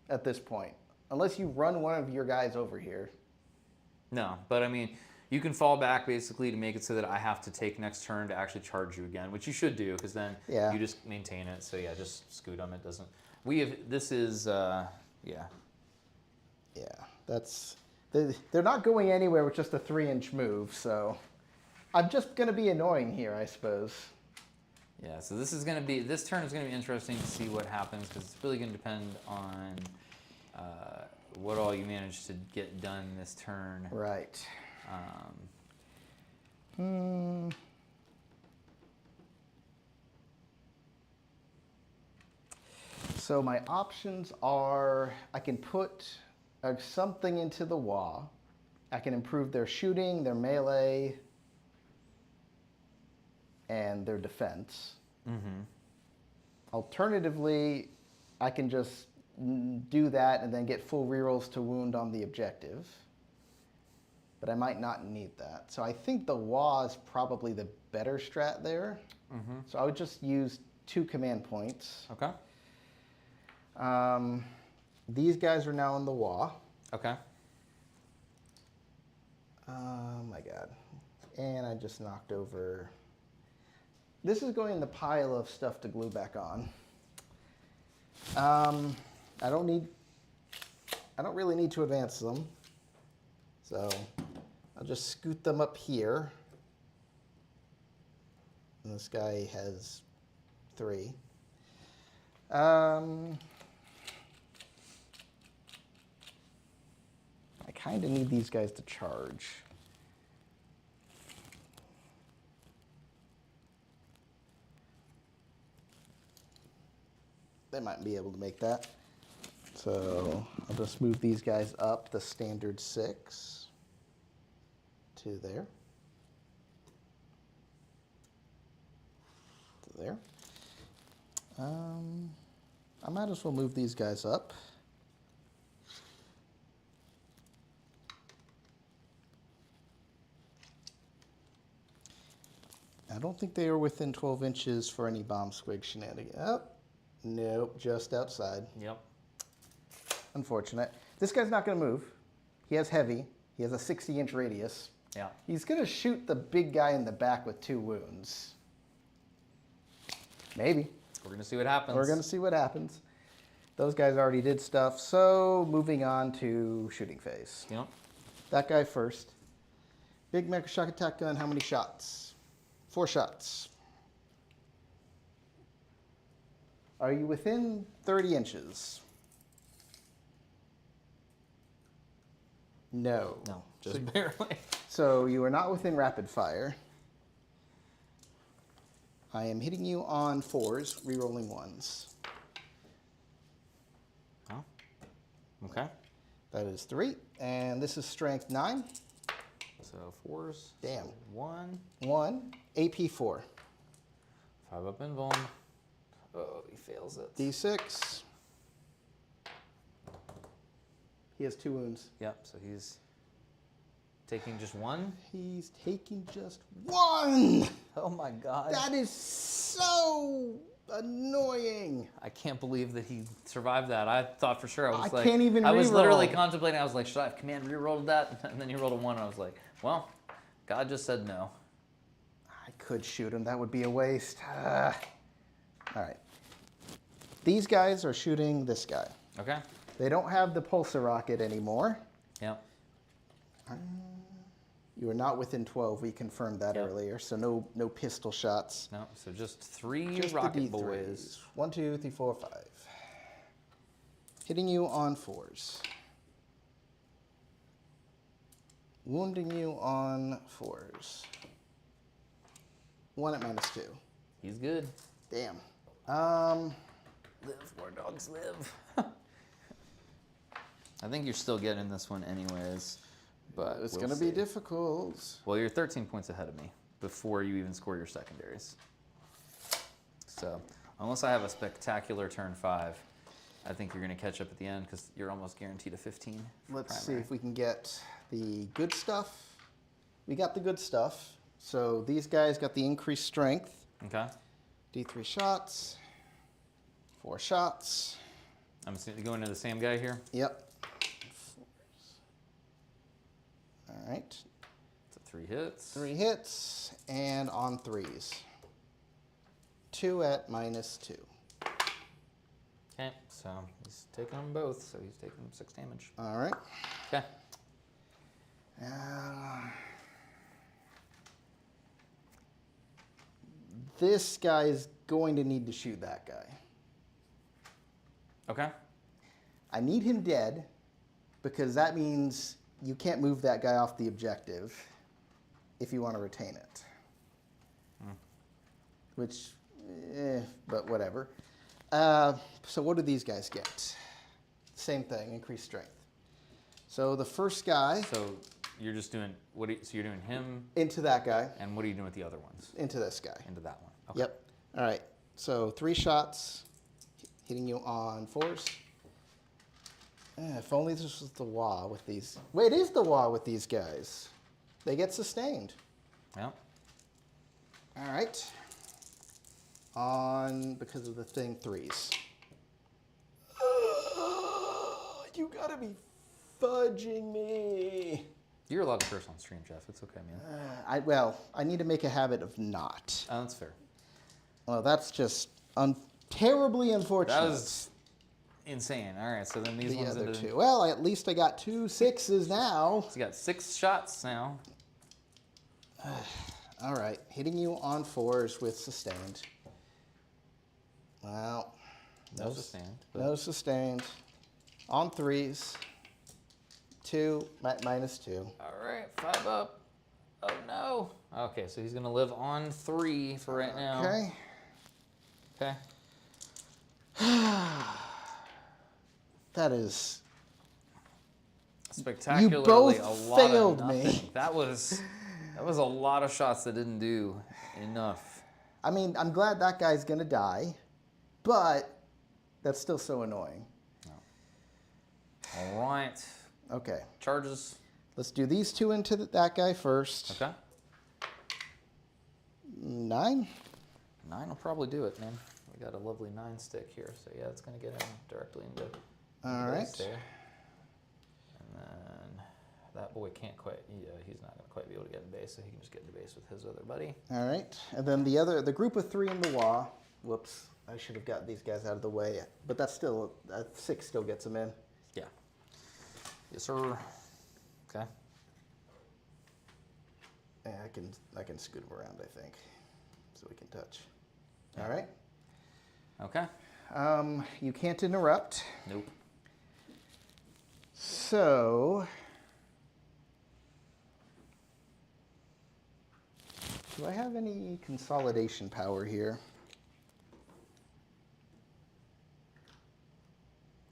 at this point. Unless you run one of your guys over here. No, but I mean, you can fall back basically to make it so that I have to take next turn to actually charge you again, which you should do because then Yeah. you just maintain it. So yeah, just scoot them. It doesn't. We have. This is. Yeah. Yeah, that's they're not going anywhere with just a 3-inch move, so I'm just gonna be annoying here, I suppose. Yeah. So this turn is gonna be interesting to see what happens because it's really gonna depend on what all you manage to get done this turn. Right. Hmm. So my options are I can put something into the wall. I can improve their shooting, their melee, and their defense. Mm-hmm. Alternatively, I can just do that and then get full rerolls to wound on the objective. But I might not need that. So I think the wall is probably the better strat there. Mm-hmm. So I would just use 2 command points. Okay. These guys are now in the wall. Okay. Oh my god. And I just knocked over. This is going in the pile of stuff to glue back on. I don't really need to advance them. So I'll just scoot them up here. And this guy has 3. I kind of need these guys to charge. They might be able to make that. So I'll just move these guys up the standard 6 to there. To there. I might as well move these guys up. I don't think they are within 12 inches for any bomb squig shenanigans. Oh, nope, just outside. Yep. Unfortunate. This guy's not going to move. He has heavy. He has a 60-inch radius. Yeah. He's going to shoot the big guy in the back with 2 wounds. Maybe. We're gonna see what happens. We're going to see what happens. Those guys already did stuff. So moving on to shooting phase. Yep. That guy first. Big Mecha Shock Attack Gun. How many shots? 4 shots. Are you within 30 inches? No. No, just barely. So you are not within rapid fire. I am hitting you on 4s, rerolling 1s. Oh. Okay. That is 3. And this is strength 9. So 4s. Damn. So 1. 1. AP 4. 5 up invuln. Oh, he fails it. D6. He has 2 wounds. Yep, so he's taking just 1. He's taking just 1! Oh my god. That is so annoying. I can't believe that he survived that. I thought for sure. I was I like, can't even I was reroll. literally contemplating. I was like, should I have command rerolled that? And then he rolled a 1. And I was like, well, God just said no. I could shoot him. That would be a waste. All right. These guys are shooting this guy. Okay. They don't have the pulsar rocket anymore. Yep. You are not within 12. We confirmed that Yep. earlier. So no pistol shots. No, so just 3 Just rocket the D3s. boys. 1, 2, 3, 4, 5. Hitting you on 4s. Wounding you on 4s. 1 at -2. He's good. Damn. Live, war dogs live. I think you're still getting this one anyways, but It's we'll going to be see. difficult. Well, you're 13 points ahead of me before you even score your secondaries. So, unless I have a spectacular turn 5, I think you're going to catch up at the end because you're almost guaranteed a 15. for Let's see primary. if we can get the good stuff. We got the good stuff. So these guys got the increased strength. Okay. D3 shots. 4 shots. I'm going to the same guy here. Yep. 3 hits. 3 hits, and on 3s. 2 at -2. Okay, so he's taking them both, so he's taking 6 damage. All right. Okay. This guy is going to need to shoot that guy. Okay. I need him dead because that means you can't move that guy off the objective if you want to retain it. Which, but whatever. So what do these guys get? Same thing, increased strength. So the first guy So you're just doing so you're doing him, into that guy, and what are you doing with the other ones? into this guy. Into that one. Okay. Yep. All right. So 3 shots, hitting you on 4s. If only this was the wah with these. Wait, it is the wah with these guys. They get sustained. Yep. All right. On, because of the thing, 3s. You gotta be fudging me. You're allowed to curse on stream, Jeff. It's okay, man. I need to make a habit of not. Oh, that's fair. Well, that's just terribly unfortunate. That was insane. All right, so then these the ones other into, 2. Well, at least I got 2 6s now. So you got 6 shots now. All right, hitting you on 4s with sustained. Well, No sustained. But no sustained. On 3s. 2 -2. All right, 5 up. Oh no. Okay, so he's gonna live on 3 for right now. Okay. Okay. That is. Spectacularly, both a lot failed of me. nothing. That was a lot of shots that didn't do enough. I mean, I'm glad that guy's gonna die, but that's still so annoying. All right. Okay, Charges. let's do these 2 into that guy first. Okay. 9. 9 will probably do it, man. We got a lovely 9 stick here, so yeah, it's gonna get him directly into All the right. base there. And then that boy can't quite. Yeah, he's not gonna quite be able to get in base, so he can just get into base with his other buddy. All right, and then the group of 3 in the wah. Whoops, I should have got these guys out of the way, but that's still 6 still gets them in. Yeah. Yes, sir. Okay. Yeah, I can scoot them around, I think, so we can touch. All right. Okay. You can't interrupt. Nope. So, do I have any consolidation power here?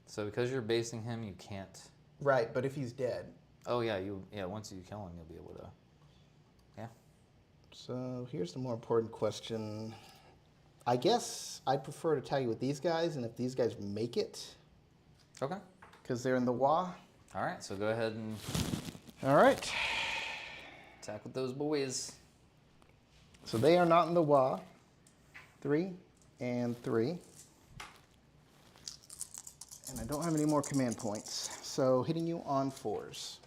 So because you're basing him, you can't. Right, but if he's dead. Oh yeah, once you kill him, you'll be able to. Yeah. So here's the more important question. I guess I'd prefer to tag you with these guys, and if these guys make it, Okay. because they're in the wah. All right. So go ahead and All right. attack with those boys. So they are not in the wah. 3 and 3. And I don't have any more command points. So hitting you on 4s.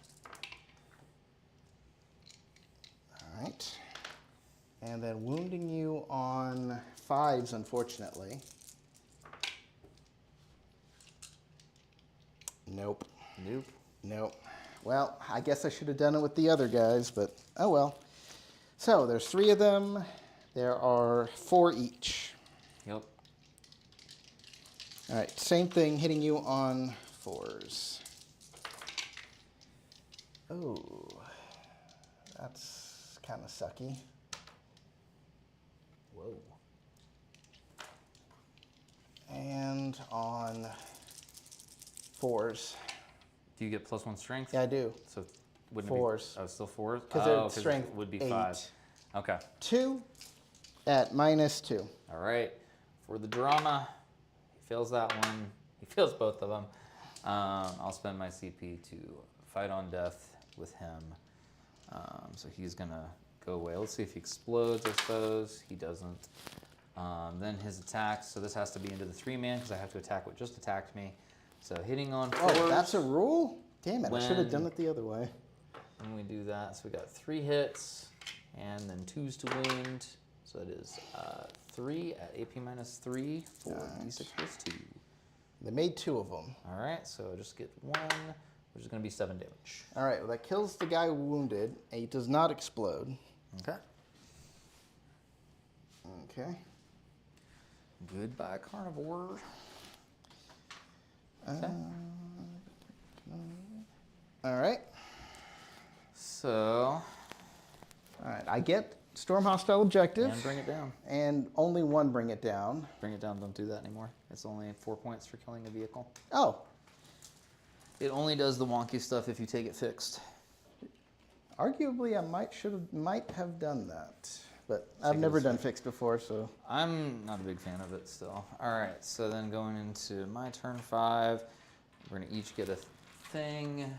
All right. And then wounding you on 5s, unfortunately. Nope. Nope. Nope. Well, I guess I should have done it with the other guys, but oh well. So there's 3 of them. There are 4 each. Yep. All right, same thing, hitting you on 4s. Oh, that's kind of sucky. Whoa. And on 4s. Do you get +1 strength? Yeah, I do. So wouldn't 4s. it be? Oh, still 4s. Because their strength would be 8. 5. Okay. 2 at -2. All right. For the drama, he fails that one. He fails both of them. I'll spend my CP to fight on death with him. So he's gonna go away. Let's see if he explodes. I suppose he doesn't. Then his attacks. So this has to be into the 3-man because I have to attack what just attacked me. So hitting on 4s. Oh, that's a rule? Damn it, I should have When- done it the other way. when we do that. So we got 3 hits and then 2s to wound. So that is 3 at AP minus 3 for D6 plus 2. They made 2 of them. All right, so just get 1, which is going to be 7 damage. All right, well, that kills the guy wounded. He does not explode. Okay. Okay. Goodbye, carnivore. Okay. All right. So. All right, I get storm hostile objective. And bring it down. And only 1 bring it down. Bring it down, don't do that anymore. It's only 4 points for killing a vehicle. Oh. It only does the wonky stuff if you take it fixed. Arguably, I might have done that. But I've never done fixed before, so. I'm not a big fan of it still. All right, so then going into my turn 5, we're going to each get a thing.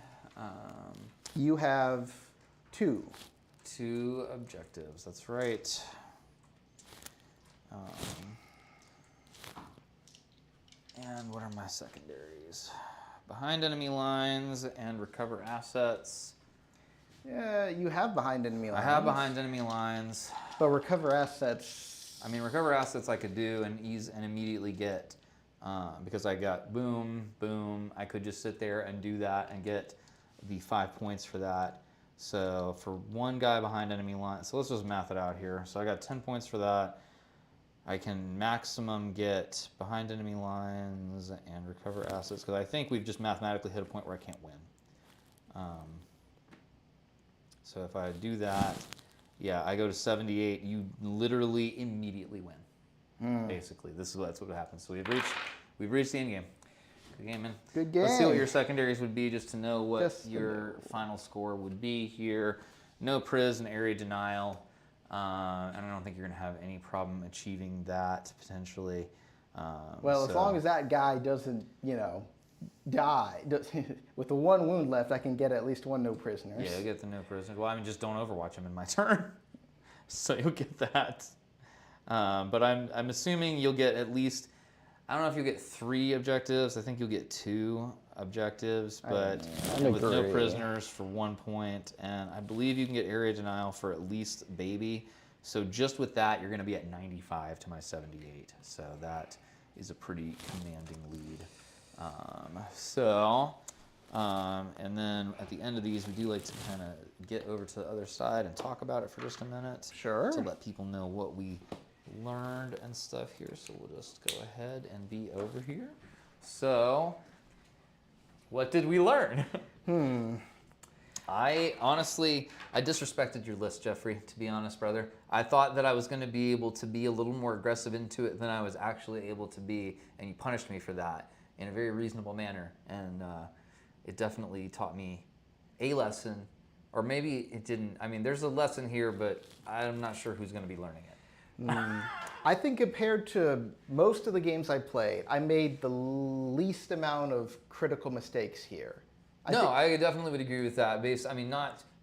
You have 2. 2 objectives, that's right. And what are my secondaries? Behind enemy lines and recover assets. Yeah, you have behind enemy lines. I have behind enemy lines. But recover assets. I mean, recover assets I could do and immediately get because I got boom, boom. I could just sit there and do that and get the 5 points for that. So for 1 guy behind enemy lines, so let's just math it out here. So I got 10 points for that. I can maximum get behind enemy lines and recover assets because I think we've just mathematically hit a point where I can't win. So if I do that, yeah, I go to 78. You literally immediately win. Basically, that's what happens. So we've reached the end game. Good game, man. Good game. Let's see what your secondaries would be, just to know what your final score would be here. No priz and area denial. And I don't think you're going to have any problem achieving that potentially. Well, as long as that guy doesn't, die. With the 1 wound left, I can get at least 1 no prisoners. Yeah, you'll get the no prisoners. Well, I mean, just don't overwatch him in my turn. So you'll get that. But I'm assuming you'll get at least, I don't know if you'll get 3 objectives. I think you'll get 2 objectives, but with no prisoners for 1 point. And I believe you can get area denial for at least baby. So just with that, you're going to be at 95 to my 78. So that is a pretty commanding lead. And then at the end of these, we do like to kind of get over to the other side and talk about it for just a minute. Sure. To let people know what we learned and stuff here. So we'll just go ahead and be over here. So, what did we learn? I disrespected your list, Jeffrey, to be honest, brother. I thought that I was going to be able to be a little more aggressive into it than I was actually able to be, and you punished me for that in a very reasonable manner. And it definitely taught me a lesson, or maybe it didn't. I mean, there's a lesson here, but I'm not sure who's going to be learning it. I think compared to most of the games I played, I made the least amount of critical mistakes here. I definitely would agree with that.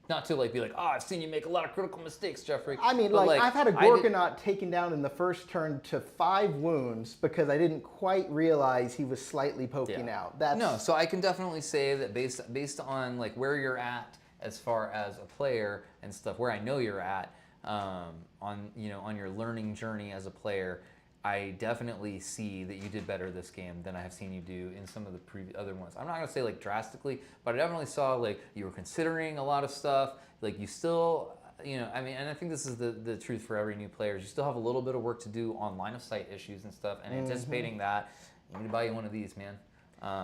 Not to be like, I've seen you make a lot of critical mistakes, Jeffrey. I mean, I've had a Gorgonaut taken down in the first turn to 5 wounds because I didn't quite realize he was slightly poking out. So I can definitely say that based on where you're at as far as a player and stuff, where I know you're at on your learning journey as a player, I definitely see that you did better this game than I have seen you do in some of the other ones. I'm not going to say drastically, but I definitely saw you were considering a lot of stuff. You still, and I think this is the truth for every new player. You still have a little bit of work to do on line of sight issues and stuff, and anticipating that. I'm going to buy you one of these, man.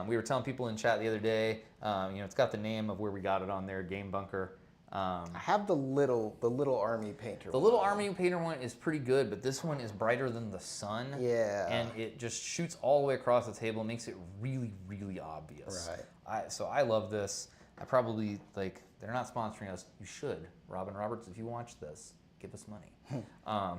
We were telling people in chat the other day, it's got the name of where we got it on there, Game Bunker. I have the little army painter. The little army painter one is pretty good, but this one is brighter than the sun. Yeah. And it just shoots all the way across the table, makes it really, really obvious. Right. So I love this. I probably they're not sponsoring us. You should, Robin Roberts, if you watch this, give us money. Yeah.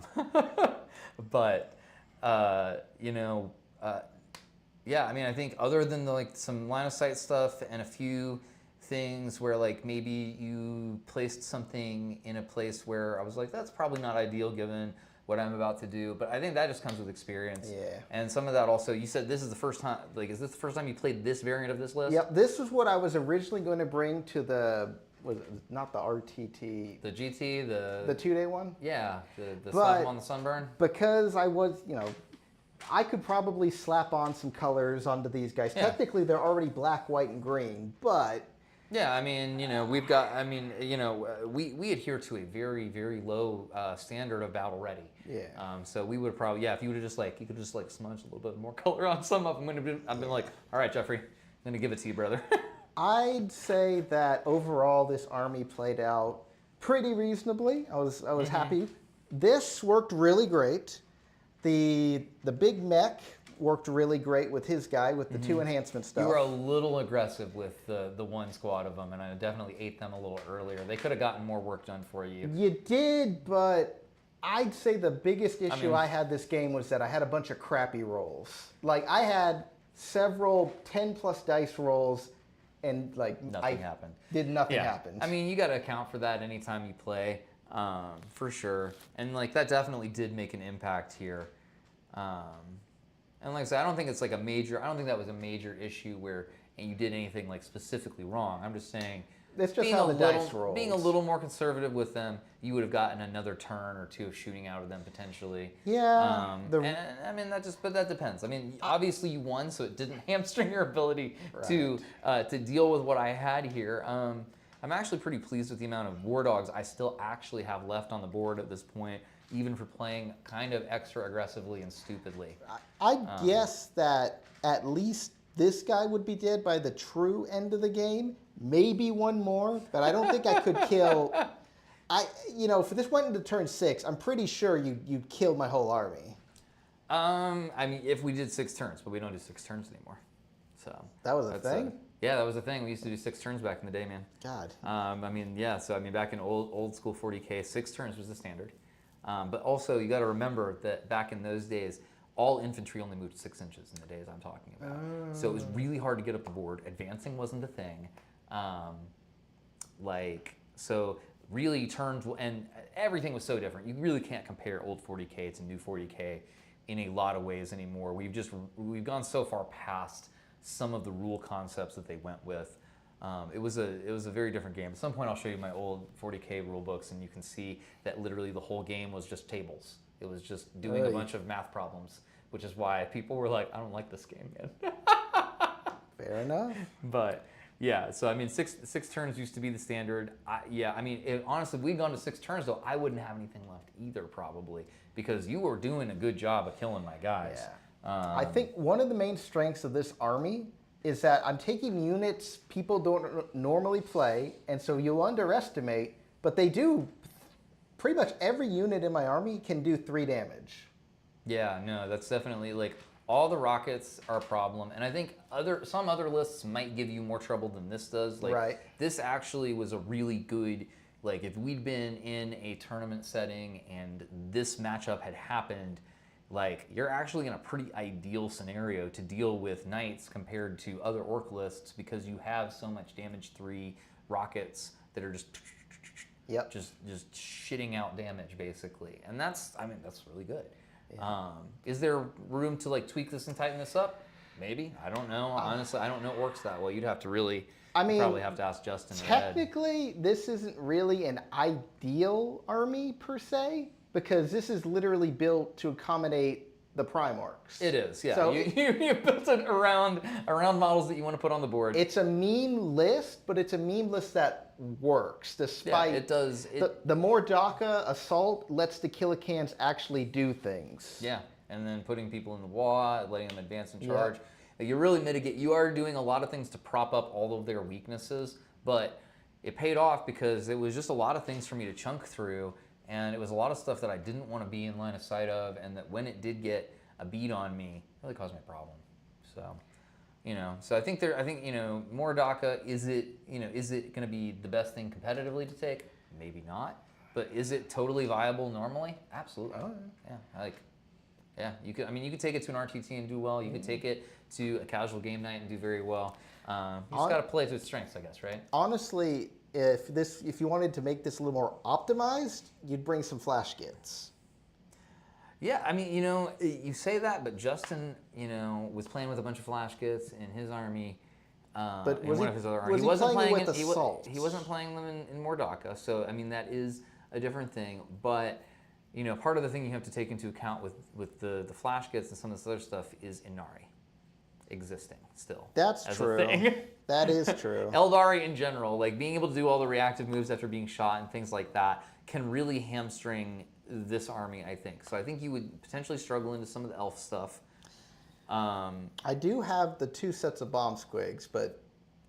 I think other than some line of sight stuff and a few things where maybe you placed something in a place where I was that's probably not ideal given what I'm about to do, but I think that just comes with experience. Yeah. And some of that also, you said this is the first time, is this the first time you played this variant of this list? Yep, this is what I was originally going to bring to the was not the RTT, The GT, the 2-day one. yeah, the But- slap 'em on the sunburn. Because I was, I could probably slap on some colors onto these guys. Yeah. Technically, they're already black, white, and green, but Yeah, I mean, we've got, we adhere to a very, very low standard of battle ready. Yeah. So we would probably, if you would have just you could just smudge a little bit more color on some of them, I've been like, all right, Jeffrey, I'm gonna give it to you, brother. I'd say that overall this army played out pretty reasonably. I was happy. This worked really great. The big mech worked really great with his guy with the 2 enhancement stuff. You were a little aggressive with the one squad of them, and I definitely ate them a little earlier. They could have gotten more work done for you. You did, but I'd say the biggest issue I had this game was that I had a bunch of crappy rolls. Like I had several 10+ dice rolls, and Nothing happened. Did nothing happen. I mean, you got to account for that anytime you play, for sure. And that definitely did make an impact here. And like I said, I don't think it's I don't think that was a major issue where you did anything specifically wrong. I'm just saying, it's just how the dice rolls. Being a little more conservative with them, you would have gotten another turn or 2 of shooting out of them potentially. Yeah. And I mean but that depends. I mean, obviously you won, so it didn't hamstring your ability to deal with what I had here. I'm actually pretty pleased with the amount of war dogs I still actually have left on the board at this point, even for playing kind of extra aggressively and stupidly. I guess that at least this guy would be dead by the true end of the game. Maybe one more, but I don't think I could kill. If this went into turn 6, I'm pretty sure you'd kill my whole army. I mean, if we did 6 turns, but we don't do 6 turns anymore. So that was a thing. Yeah, that was a thing. We used to do 6 turns back in the day, man. God. I mean, yeah. So I mean, back in old school 40K, 6 turns was the standard. But also, you got to remember that back in those days, all infantry only moved 6 inches in the days I'm talking about. So it was really hard to get up the board. Advancing wasn't a thing. So really turns, and everything was so different. You really can't compare old 40K to new 40K in a lot of ways anymore. We've gone so far past some of the rule concepts that they went with. It was a very different game. At some point, I'll show you my old 40K rule books, and you can see that literally the whole game was just tables. It was just doing a bunch of math problems, which is why people were like, I don't like this game, man. Fair enough. But yeah, so I mean, six turns used to be the standard. Honestly, if we'd gone to 6 turns, though, I wouldn't have anything left either, probably, because you were doing a good job of killing my guys. Yeah. I think one of the main strengths of this army is that I'm taking units people don't normally play, and so you'll underestimate, but they do. Pretty much every unit in my army can do 3 damage. Yeah, no, that's definitely all the rockets are a problem, and I think some other lists might give you more trouble than this does. Right. This actually was a really good, if we'd been in a tournament setting and this matchup had happened, you're actually in a pretty ideal scenario to deal with knights compared to other orc lists, because you have so much damage 3 rockets that are just just shitting out damage basically, and that's really good. Yeah. Is there room to tweak this and tighten this up? Maybe. I don't know. Honestly, I don't know orcs that well. You'd have to really. Probably have to ask Justin. Technically, this isn't really an ideal army per se, because this is literally built to accommodate the Primorks. It is, yeah. So you built it around models that you want to put on the board. It's a meme list, but it's a meme list that works, despite... Yeah, it does. The Mordaka Assault lets the Killicans actually do things. Yeah, and then putting people in the wall, letting them advance and charge. Yeah. You really mitigate. You are doing a lot of things to prop up all of their weaknesses, but it paid off because it was just a lot of things for me to chunk through. And it was a lot of stuff that I didn't want to be in line of sight of, and that when it did get a beat on me, it really caused me a problem. So, so I think Mordaka, is it going to be the best thing competitively to take? Maybe not. But is it totally viable normally? Absolutely. Oh, yeah. You could take it to an RTT and do well. You could take it to a casual game night and do very well. You just got to play to its strengths, I guess, right? Honestly, if you wanted to make this a little more optimized, you'd bring some flash kits. Yeah, I mean, you say that, but Justin, was playing with a bunch of flash kits in his army. But in was one he- of his other was armies. he playing with he, wa- assault? he wasn't playing them in Mordaka, so I mean that is a different thing. But you know, part of the thing you have to take into account with the flash gets and some of this other stuff is Inari existing still. That's as true. A thing. That is true. Eldari in general, like being able to do all the reactive moves after being shot and things like that, can really hamstring this army, I think. So I think you would potentially struggle into some of the elf stuff. I do have the 2 sets of bomb squigs, but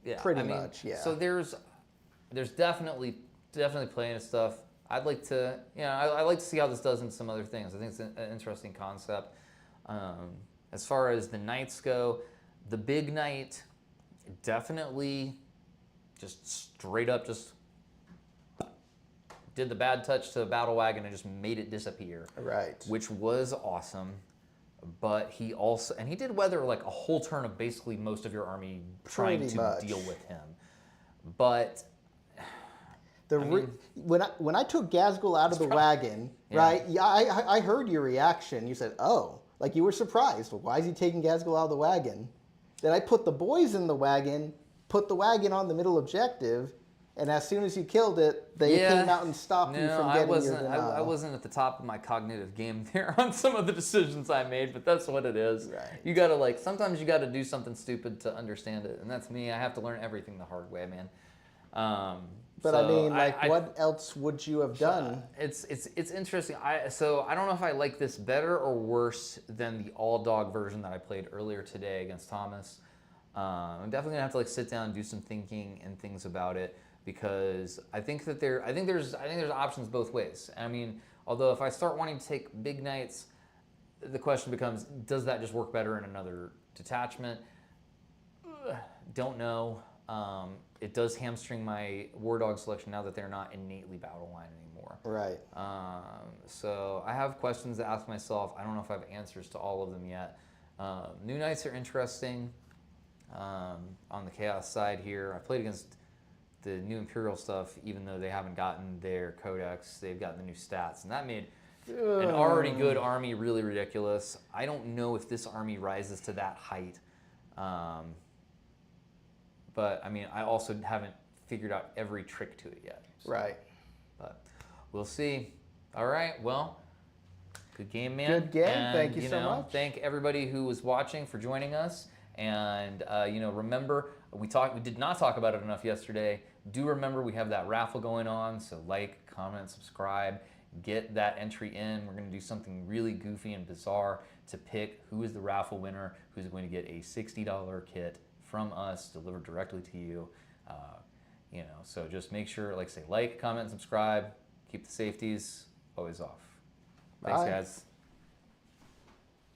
Yeah, pretty I mean, much, yeah. So there's definitely playing of stuff. I'd like to, I like to see how this does in some other things. I think it's an interesting concept. As far as the knights go, the big knight definitely just straight up just did the bad touch to the battle wagon and just made it disappear. Right. Which was awesome. But he also, and he did weather like a whole turn of basically most of your army trying Pretty to much. deal with him. But When I took Gazgul out of the wagon, Yeah. right? Yeah, I heard your reaction. You said, "Oh," like you were surprised. Why is he taking Gazgul out of the wagon? Then I put the boys in the wagon, put the wagon on the middle objective, and as soon as you killed it, they came out and stopped you from getting your denial. I wasn't at the top of my cognitive game there on some of the decisions I made, but that's what it is. Right. You gotta sometimes you gotta do something stupid to understand it, and that's me. I have to learn everything the hard way, man. But so I mean, what else would you have done? It's interesting. So I don't know if I like this better or worse than the all dog version that I played earlier today against Thomas. I'm definitely gonna have to sit down and do some thinking and things about it, because I think there's options both ways. I mean, although if I start wanting to take big knights, the question becomes, does that just work better in another detachment? Don't know. It does hamstring my war dog selection now that they're not innately battle line anymore. Right. So I have questions to ask myself. I don't know if I have answers to all of them yet. New Knights are interesting on the Chaos side here. I played against the new Imperial stuff, even though they haven't gotten their codex. They've gotten the new stats, and that made an already good army really ridiculous. I don't know if this army rises to that height. But I mean, I also haven't figured out every trick to it yet. So, Right. but we'll see. All right. Well, good game, man. Good game. And, Thank you so much. Thank everybody who was watching for joining us. And remember, we did not talk about it enough yesterday. Do remember we have that raffle going on. So comment, subscribe, get that entry in. We're going to do something really goofy and bizarre to pick who is the raffle winner, who's going to get a $60 kit from us delivered directly to you. So just make sure, comment, subscribe, keep the safeties always off. Thanks, Bye. guys.